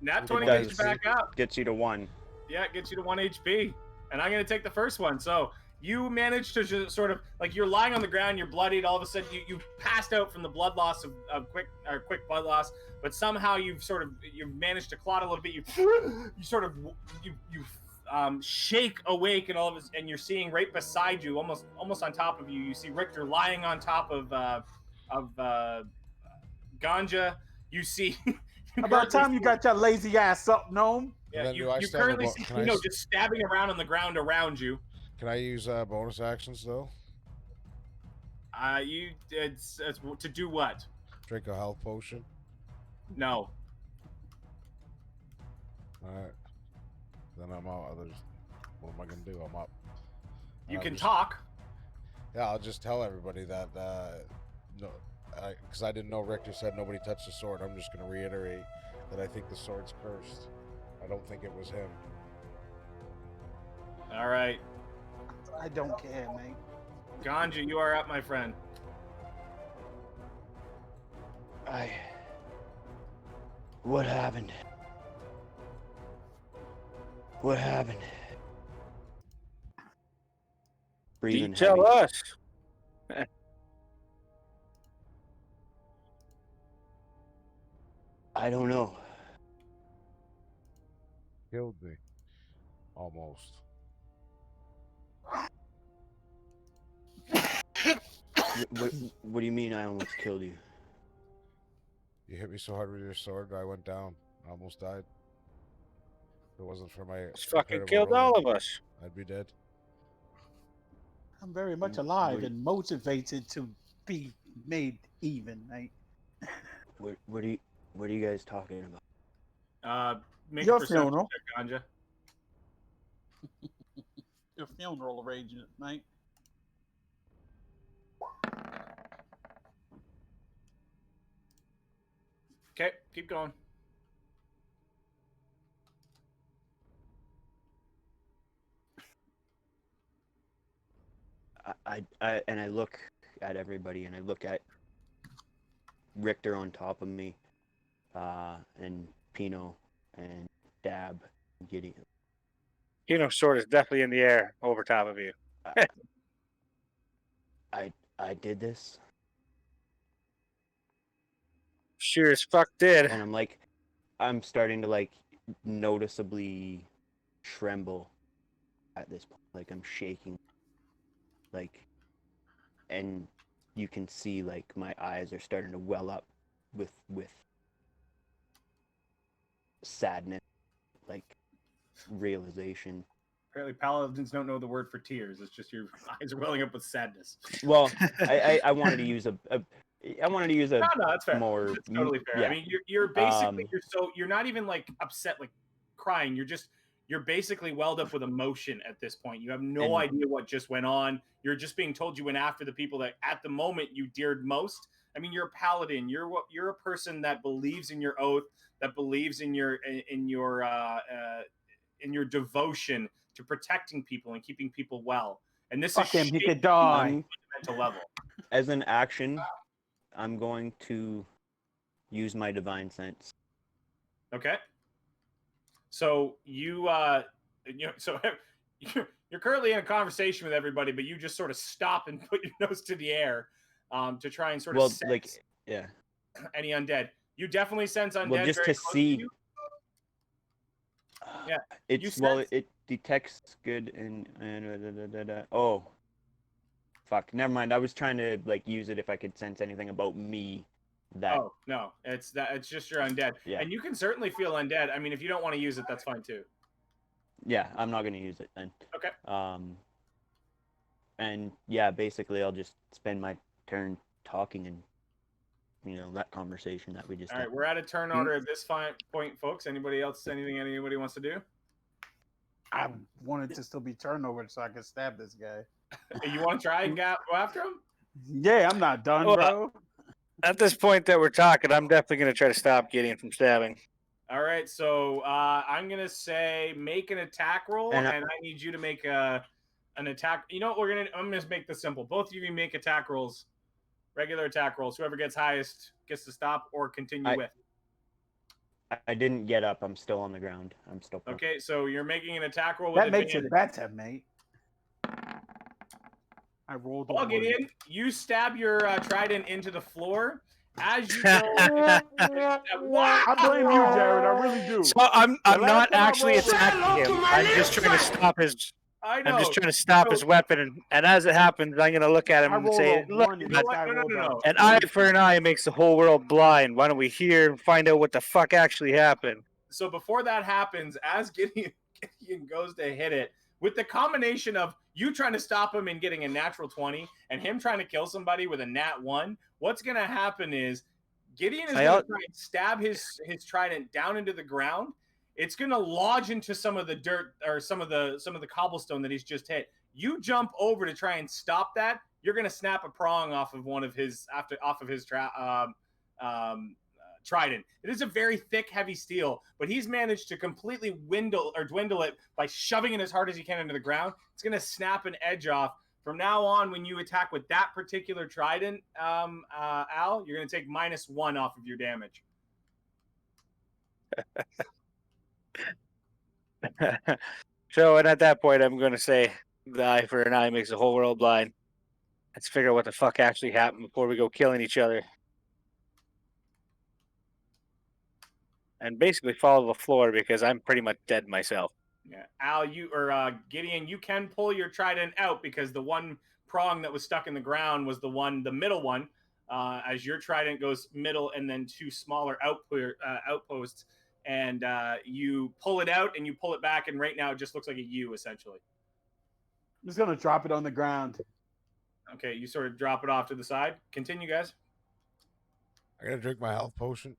Nat It 20 does. gets you back up. Gets you to 1. Yeah, it gets you to 1 HP. And I'm going to take the first one. So you managed to just sort of, like, you're lying on the ground, you're bloodied. All of a sudden, you passed out from the blood loss of quick blood loss. But somehow you've managed to clot a little bit. You sort of shake awake, and and you're seeing right beside you, almost on top of you. You see Richter lying on top of Ganja. You see. About time you got your lazy ass up, gnome. Yeah, Then you do I still have a currently bo- see can I Pino s- just stabbing around on the ground around you. Can I use bonus actions though? It's to do what? Drink a health potion. No. All right. Then I'm out. What am I gonna do? I'm up. You I'm can just- talk. Yeah, I'll just tell everybody that no, because I didn't know Richter said nobody touched the sword. I'm just gonna reiterate that I think the sword's cursed. I don't think it was him. All right, I don't care, mate. Ganja, you are up, my friend. What happened? What happened? You Breathing tell heavy. us. I don't know. Killed me. Almost. What do you mean I almost killed you? You hit me so hard with your sword, I went down. I almost died. If it wasn't for my It's fucking incredible killed rolling, all of us. I'd be dead. I'm very much alive and motivated to be made even, mate. What are you guys talking about? Make Your a perception funeral. check, Ganja. Your funeral arrangement, mate. Okay, keep going. I look at everybody, and I look at Richter on top of me, and Pino, and Dab, and Gideon. Sword is definitely in the air over top of you. I did this, Sure as fuck did. and I'm starting to noticeably tremble at this point. Like I'm shaking, and you can see my eyes are starting to well up with sadness, realization. Apparently, paladins don't know the word for tears. It's just your eyes are welling up with sadness. Well, I wanted to use a No, that's fair. more That's totally fair. yeah. I mean, you're basically you're not even upset, crying. You're basically welled up with emotion at this point. You have no idea what just went on. You're just being told you went after the people that at the moment you dared most. I mean, you're a paladin. You're a person that believes in your oath, that believes in your devotion to protecting people and keeping people well. And this Fuck is him, he shaking could die. you on a fundamental level. As an action, I'm going to use my divine sense. Okay. So you're currently in a conversation with everybody, but you just sort of stop and put your nose to the air to try and sort of sense yeah. any undead. You definitely sense undead. Well, just very to close see. you. Yeah, it detects good and oh, fuck. Never mind. I was trying to use it if I could sense anything about me. Oh no, it's just your undead. Yeah. And you can certainly feel undead. I mean, if you don't want to use it, that's fine too. Yeah, I'm not gonna use it then. Okay. And yeah, basically I'll just spend my turn talking and that conversation that we just All had. right, we're at a turn order at this point, folks. Anybody else? Anything anybody wants to do? I wanted to still be turnover so I could stab this guy. You want to try and go after him? Yeah, I'm not done, Well, bro. At this point that we're talking, I'm definitely going to try to stop Gideon from stabbing. All right, so I'm gonna say make an attack roll, And and I need you to make a an attack. You know what? I'm gonna make this simple. Both of you can make attack rolls, regular attack rolls. Whoever gets highest gets to stop or continue with. I didn't get up. I'm still on the ground. I'm still. Okay, so you're making an attack roll with That makes advantage. it better, mate. I rolled a Plug it one. in. You stab your trident into the floor. As you go, what? I blame you, Jared. I really do. So I'm last not time I actually rolled- attacking him. I'm just trying to stop his. I know. I'm just trying to stop his weapon, and as it happens, I'm gonna look at him I and rolled say, a "Look, one, and You know this what? guy No. rolled a an eye for an eye makes the whole world blind. Why don't we hear and find out what the fuck actually happened?" So before that happens, as Gideon goes to hit it, with the combination of you trying to stop him and getting a natural 20 and him trying to kill somebody with a nat 1, what's going to happen is Gideon is going to try and stab his trident down into the ground. It's going to lodge into some of the dirt or some of the cobblestone that he's just hit. You jump over to try and stop that. You're going to snap a prong off of one of his trident. It is a very thick, heavy steel, but he's managed to completely dwindle it by shoving it as hard as he can into the ground. It's going to snap an edge off. From now on, when you attack with that particular trident, Al, you're going to take -1 off of your damage. So, and at that point, I'm going to say, the eye for an eye makes the whole world blind. Let's figure out what the fuck actually happened before we go killing each other. And basically follow the floor because I'm pretty much dead myself. Yeah, Al, Gideon, you can pull your trident out because the one prong that was stuck in the ground was the middle one. As your trident goes middle and then 2 smaller outposts, and you pull it out and you pull it back, and right now it just looks like a U essentially. I'm just gonna drop it on the ground. Okay, you sort of drop it off to the side. Continue, guys. I gotta drink my health potion.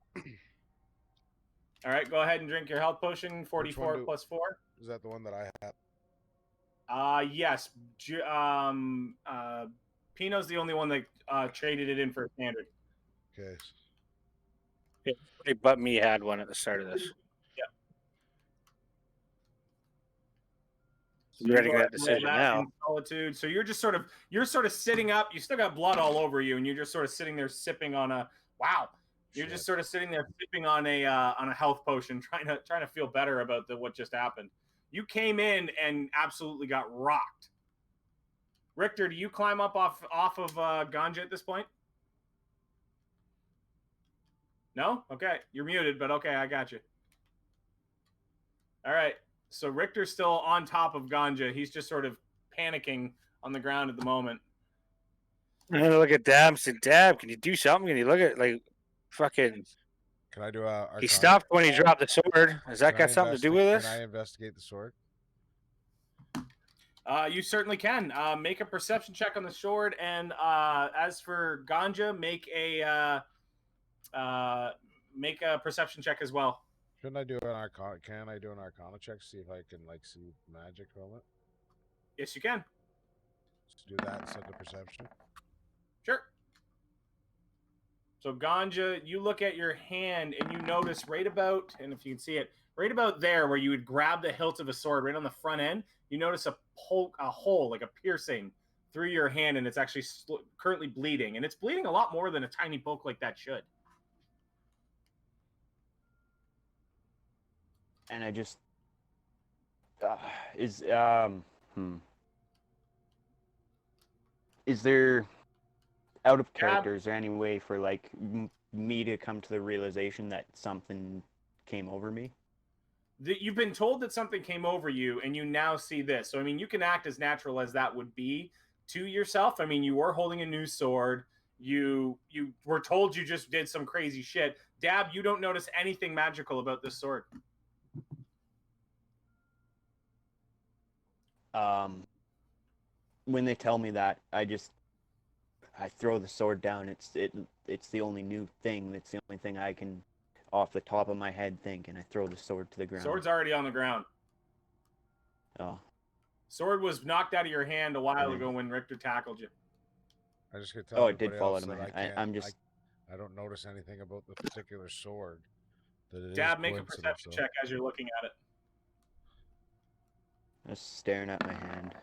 All right, go ahead and drink your health potion. 44 plus 4. Is that the one that I have? Yes. Pino's the only one that traded it in for a standard. Okay. But me had one at the start of this. Yeah. So you're ready that decision now. In solitude. So you're sort of sitting up. You still got blood all over you, and you're just sort of sitting there sipping on a wow. You're just sort of sitting there sipping on a health potion, trying to feel better about what just happened. You came in and absolutely got rocked. Richter, do you climb up off of Ganja at this point? No? Okay. You're muted, but okay, I got you. All right. So Richter's still on top of Ganja. He's just sort of panicking on the ground at the moment. I'm gonna look at Dab and say, Dab, can you do something? Can you look at fucking? Can I do a? He stopped when he dropped the sword. Has that got something to do with this? Can I investigate the sword? You certainly can. Make a perception check on the sword, and as for Ganja, make a perception check as well. Shouldn't I do an arcana? Can I do an arcana check? See if I can see magic from it. Yes, you can. Let's do that instead of perception. Sure. So Ganja, you look at your hand and you notice right about, and if you can see it, right about there where you would grab the hilt of a sword, right on the front end, you notice a hole, like a piercing through your hand, and it's actually currently bleeding. And it's bleeding a lot more than a tiny poke like that should. And I just is there out of character? Is there any way for me to come to the realization that something came over me? You've been told that something came over you, and you now see this. So I mean, you can act as natural as that would be to yourself. I mean, you were holding a new sword. You were told you just did some crazy shit. Dab, you don't notice anything magical about this sword. When they tell me that, I throw the sword down. It's the only new thing. It's the only thing I can, off the top of my head, think, and I throw the sword to the ground. Sword's already on the ground. Oh. Sword was knocked out of your hand a while ago when Richter tackled you. I just could tell. Oh, it did fall out of my hand. I don't notice anything about the particular sword. Dab, make a perception check as you're looking at it. Just staring at my hand.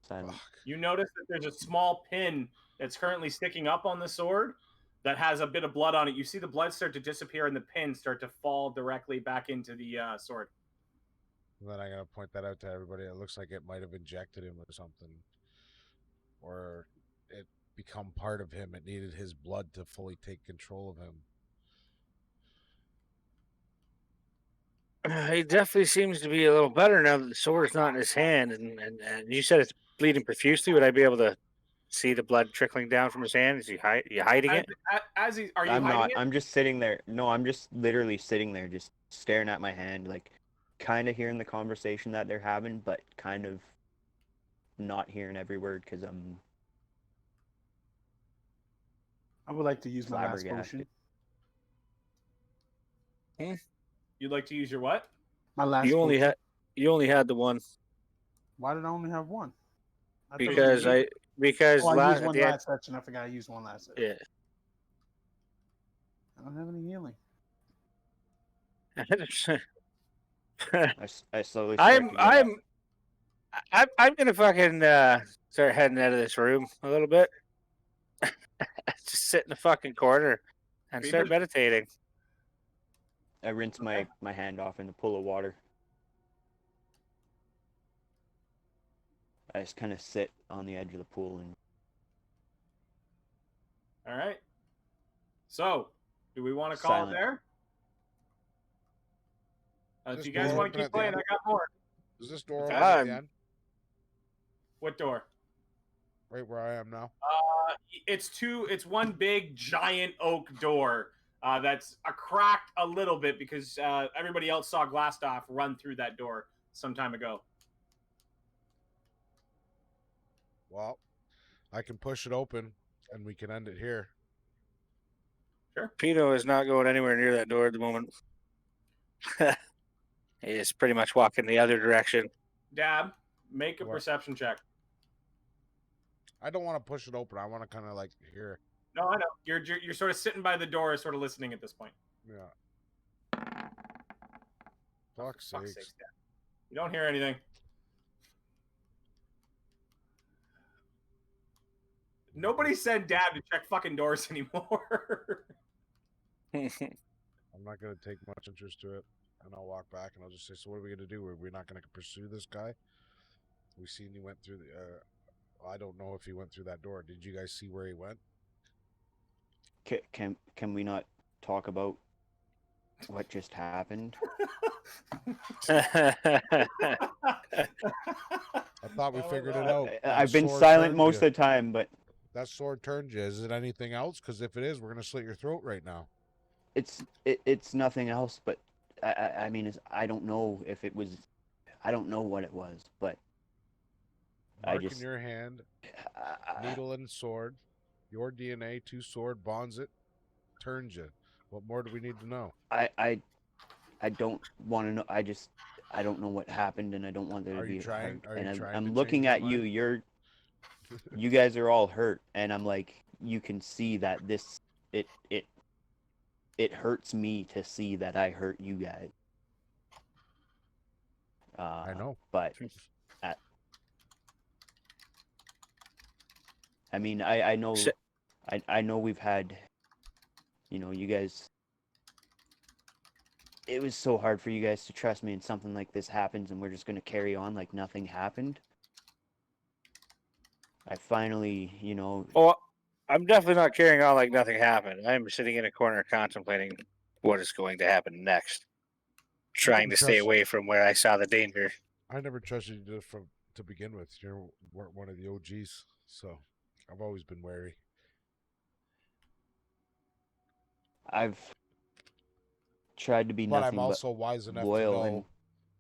Silent. Fuck. You notice that there's a small pin that's currently sticking up on the sword that has a bit of blood on it. You see the blood start to disappear and the pin start to fall directly back into the sword. And then I gotta point that out to everybody. It looks like it might have injected him or something, or it become part of him. It needed his blood to fully take control of him. He definitely seems to be a little better now that the sword's not in his hand, and you said it's bleeding profusely. Would I be able to see the blood trickling down from his hand? Is he hiding it? As he, are you I'm hiding not. it? I'm just sitting there. No, I'm just literally sitting there, just staring at my hand, like kind of hearing the conversation that they're having, but kind of not hearing every word because I'm I would like to use my last flabbergasted. potion. You'd like to use your what? My last You only potion. had the one Why did I only have one? I thought because you- because I last used one at the end, last session. I forgot I used one last session. yeah. I don't have any healing. I slowly start to get up. I'm gonna fucking start heading out of this room a little bit. Just sit in the fucking corner and start Peter? meditating. I rinse my hand off in a pool of water. I just kind of sit on the edge of the pool and All right. So, do we want to call Silent. it there? If This you guys door want open to keep at the playing, end? I got more. Is this door Okay. open at the Um, end? What door? Right where I am now. It's one big giant oak door that's cracked a little bit because everybody else saw Glassstaff run through that door some time ago. Well, I can push it open, and we can end it here. Pino is not going anywhere near that door at the moment. He is pretty much walking the other direction. Dab, make a What? perception check. I don't want to push it open. I want to kind of like hear. No, I know. You're sort of sitting by the door, sort of listening at this point. Yeah. Fuck's Fuck's sakes. sakes, Dab. You don't hear anything. Nobody said Dab to check fucking doors anymore. I'm not gonna take much interest to it, and I'll walk back and I'll just say, "So what are we gonna do? Are we not gonna pursue this guy? We seen he went through the. I don't know if he went through that door. Did you guys see where he went? can we not talk about what just happened? I thought we figured it out. I've That been sword silent turned most of you. the time, but That sword turned you. Is it anything else? Because if it is, we're gonna slit your throat right now. it's nothing else. But I mean, I don't know if it was. I don't know what it was, but Mark just in your hand, I- needle and sword. Your DNA, two sword bonds it, turns you. What more do we need to know? I don't want to know. I don't know what happened, and I don't want there to Are be you trying? hurt. Are you And trying I'm to looking change at your you. mind? You guys are all hurt, and I'm like, you can see that it hurts me to see that I hurt you guys. I know. But I mean, I know, So- I know we've had, you guys. It was so hard for you guys to trust me, and something like this happens, and we're just gonna carry on like nothing happened. I finally, Well, I'm definitely not carrying on like nothing happened. I'm sitting in a corner contemplating what is going to happen next, trying to stay trust- away from where I saw the danger. I never trusted you to begin with. You weren't one of the OGs, so I've always been wary. I've tried to be But nothing I'm also wise enough to loyal know. and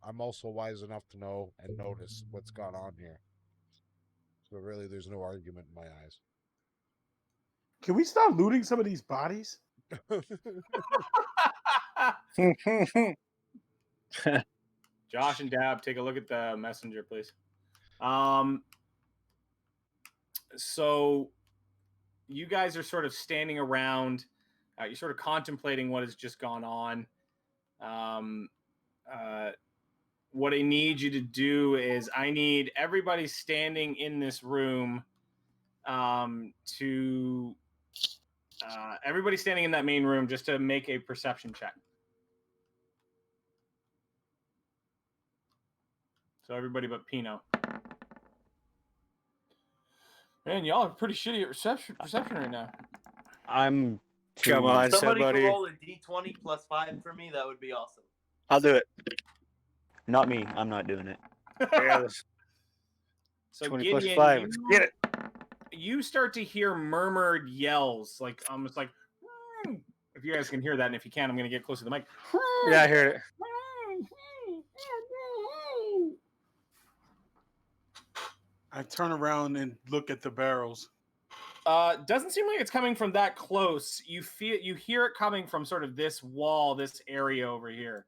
I'm also wise enough to know and notice what's gone on here. So really, there's no argument in my eyes. Can we start looting some of these bodies? Josh and Dab, take a look at the messenger, please. So you guys are sort of standing around. You're sort of contemplating what has just gone on. what I need you to do is I need everybody standing in this room to everybody standing in that main room just to make a perception check. So everybody but Pino. Man, y'all are pretty shitty at perception right now. I'm Come on, Somebody somebody. can roll a d20 plus 5 for me. That would be awesome. I'll do it. Not me. I'm not doing it. Yeah, this So 20 Gideon, plus 5. Let's get it. You start to hear murmured yells, like almost like. If you guys can hear that, and if you can, I'm going to get close to the mic. Yeah, I heard it. I turn around and look at the barrels. Doesn't seem like it's coming from that close. You hear it coming from sort of this wall, this area over here.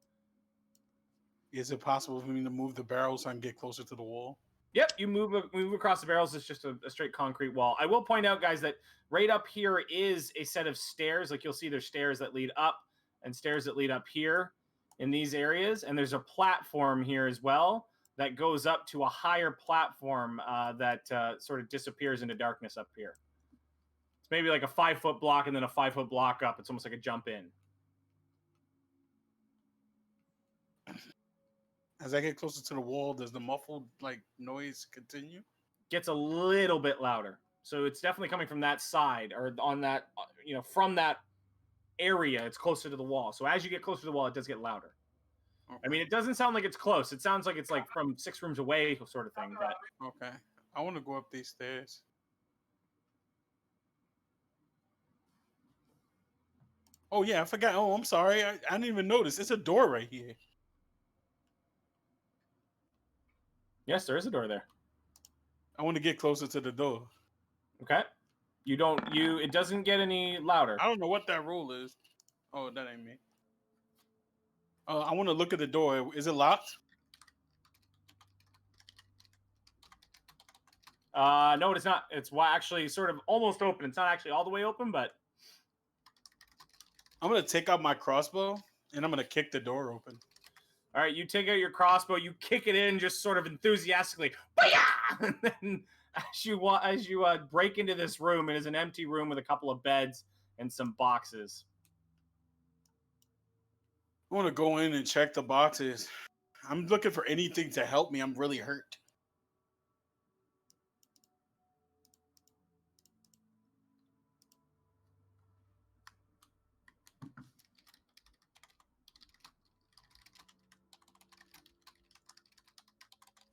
Is it possible for me to move the barrels so I can get closer to the wall? Yep, you move across the barrels. It's just a straight concrete wall. I will point out, guys, that right up here is a set of stairs. Like you'll see there's stairs that lead up and stairs that lead up here in these areas. And there's a platform here as well that goes up to a higher platform that sort of disappears into darkness up here. It's maybe like a 5-foot block and then a 5-foot block up. It's almost like a jump in. As I get closer to the wall, does the muffled noise continue? Gets a little bit louder. So it's definitely coming from that side or on that, from that area. It's closer to the wall. So as you get closer to the wall, it does get louder. Okay. I mean, it doesn't sound like it's close. It sounds like it's like from 6 rooms away sort of thing. But Okay. I want to go up these stairs. Oh, yeah, I forgot. Oh, I'm sorry. I didn't even notice. It's a door right here. yes, there is a door there. I want to get closer to the door. Okay. It doesn't get any louder. I don't know what that rule is. Oh, that ain't me. I want to look at the door. Is it locked? No, it's not. It's actually sort of almost open. It's not actually all the way open, but I'm going to take out my crossbow and I'm going to kick the door open. all right, you take out your crossbow, you kick it in just sort of enthusiastically. Booyah! And then as you break into this room, it is an empty room with a couple of beds and some boxes. I want to go in and check the boxes. I'm looking for anything to help me. I'm really hurt.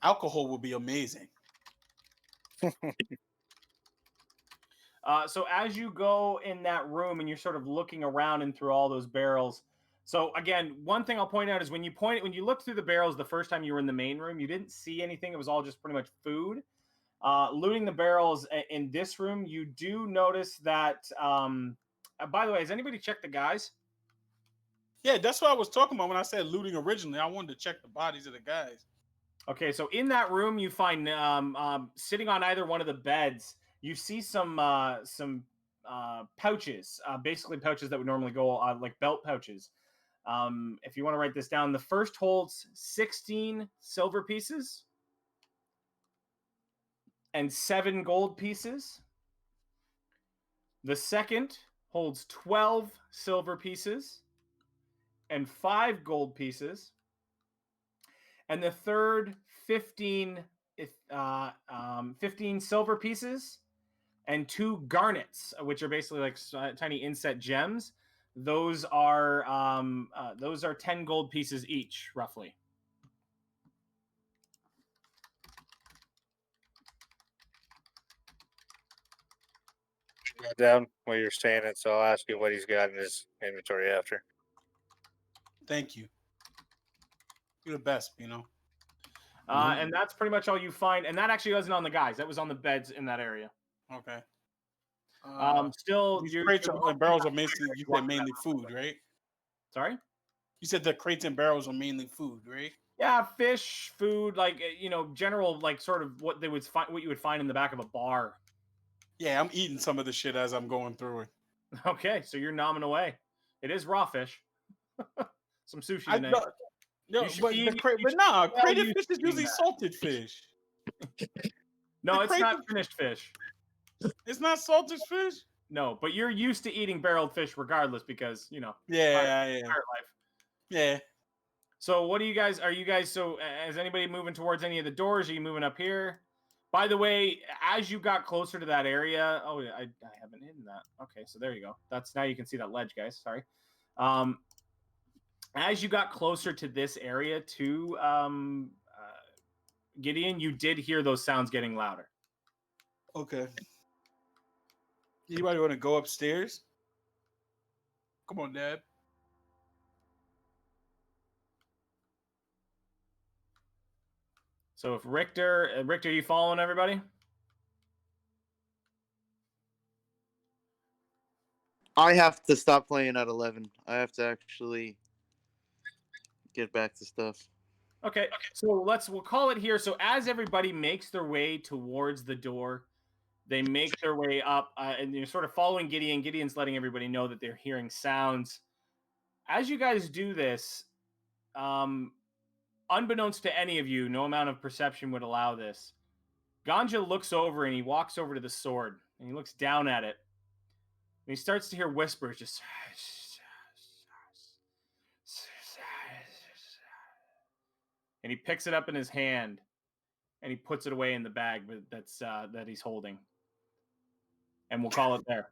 Alcohol would be amazing. So as you go in that room and you're sort of looking around and through all those barrels. So again, one thing I'll point out is when you looked through the barrels the first time you were in the main room, you didn't see anything. It was all just pretty much food. Looting the barrels in this room, you do notice that. By the way, has anybody checked the guys? Yeah, that's what I was talking about when I said looting originally. I wanted to check the bodies of the guys. Okay, so in that room, you find sitting on either one of the beds, you see some pouches, basically pouches that would normally go like belt pouches. If you want to write this down, the first holds 16 silver pieces and 7 gold pieces. The second holds 12 silver pieces and 5 gold pieces. And the third, 15 silver pieces and 2 garnets, which are basically like tiny inset gems. Those are 10 gold pieces each, roughly. Write down what you're saying it, so I'll ask you what he's got in his inventory after. Thank you. You're the best, And that's pretty much all you find. And that actually wasn't on the guys. That was on the beds in that area. Okay. Still, these crates and barrels are mainly food, right? Sorry? You said the crates and barrels are mainly food, right? Yeah, fish, food, like general, like sort of what you would find in the back of a bar. Yeah, I'm eating some of the shit as I'm going through it. Okay, so you're nomming away. It is raw fish. Some sushi tonight. No, You should but be the eating- cra- you but should nah, be well crayfish used fish to is eating usually that. salted fish. No, The it's not crayfish- finished fish. It's not salted fish. No, but you're used to eating barreled fish regardless because, you know, Yeah, pirate life. yeah. So what do you guys, are you guys, so is anybody moving towards any of the doors? Are you moving up here? By the way, as you got closer to that area, oh, yeah, I haven't hidden that. Okay, so there you go. That's, now you can see that ledge, guys. Sorry. As you got closer to this area to Gideon, you did hear those sounds getting louder. Okay. Anybody want to go upstairs? Come on, Dad. So if Richter, you following everybody? I have to stop playing at 11. I have to actually get back to stuff. Okay, so we'll call it here. So as everybody makes their way towards the door, they make their way up, and you're sort of following Gideon. Gideon's letting everybody know that they're hearing sounds. As you guys do this, unbeknownst to any of you, no amount of perception would allow this. Ganja looks over and he walks over to the sword and he looks down at it. And he starts to hear whispers, just. And he picks it up in his hand and he puts it away in the bag that's that he's holding. And we'll call it there.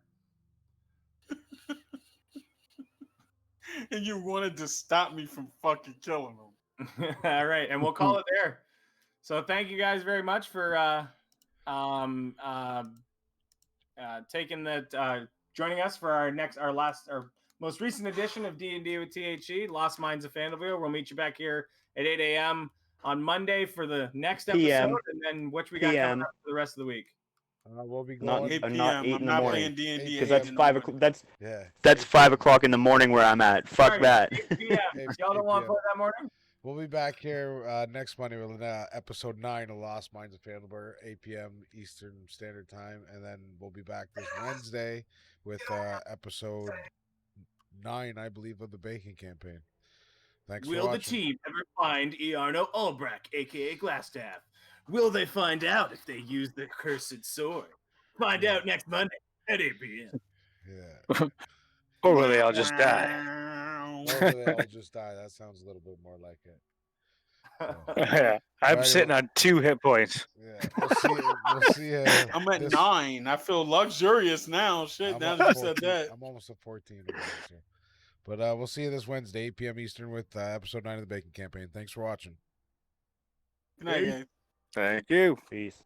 And you wanted to stop me from fucking killing him. All right, and we'll call it there. So thank you guys very much for taking that, joining us for our most recent edition of D&D with THE, Lost Minds of Phandelver. We'll meet you back here at 8 a.m. on Monday for the next episode, PM. and then what we got coming up for the rest of the week. We'll be Not- going. 8 I'm p.m. not 8 I'm in the not morning. playing D&D. Because that's in the 5 morning. o'clock. Yeah. That's 5 o'clock in the morning where I'm at. Fuck Sorry, that. 8 p.m. Y'all don't want to 8 play that morning? We'll be back here next Monday with episode 9 of Lost Minds of Phandelver, 8 p.m. Eastern Standard Time, and then we'll be back this Wednesday with episode 9, I believe, of the Bacon Campaign. Thanks for Will the watching. team ever find Iarno Ulbrach, aka Glassstaff? Will they find out if they use the cursed sword? Find out next Monday at 8 p.m. Yeah. Or will they all just die? Or will they all just die? That sounds a little bit more like it. Yeah, I'm Alrighty, sitting on 2 hit points. Yeah. We'll see you. I'm at this- 9. I feel luxurious now. Shit, I'm now at that you said 14. that. I'm almost at 14 of those here. But we'll see you this Wednesday, 8 p.m. Eastern, with episode 9 of the Bacon Campaign. Thanks for watching. Good night, guys. Thank you. Peace.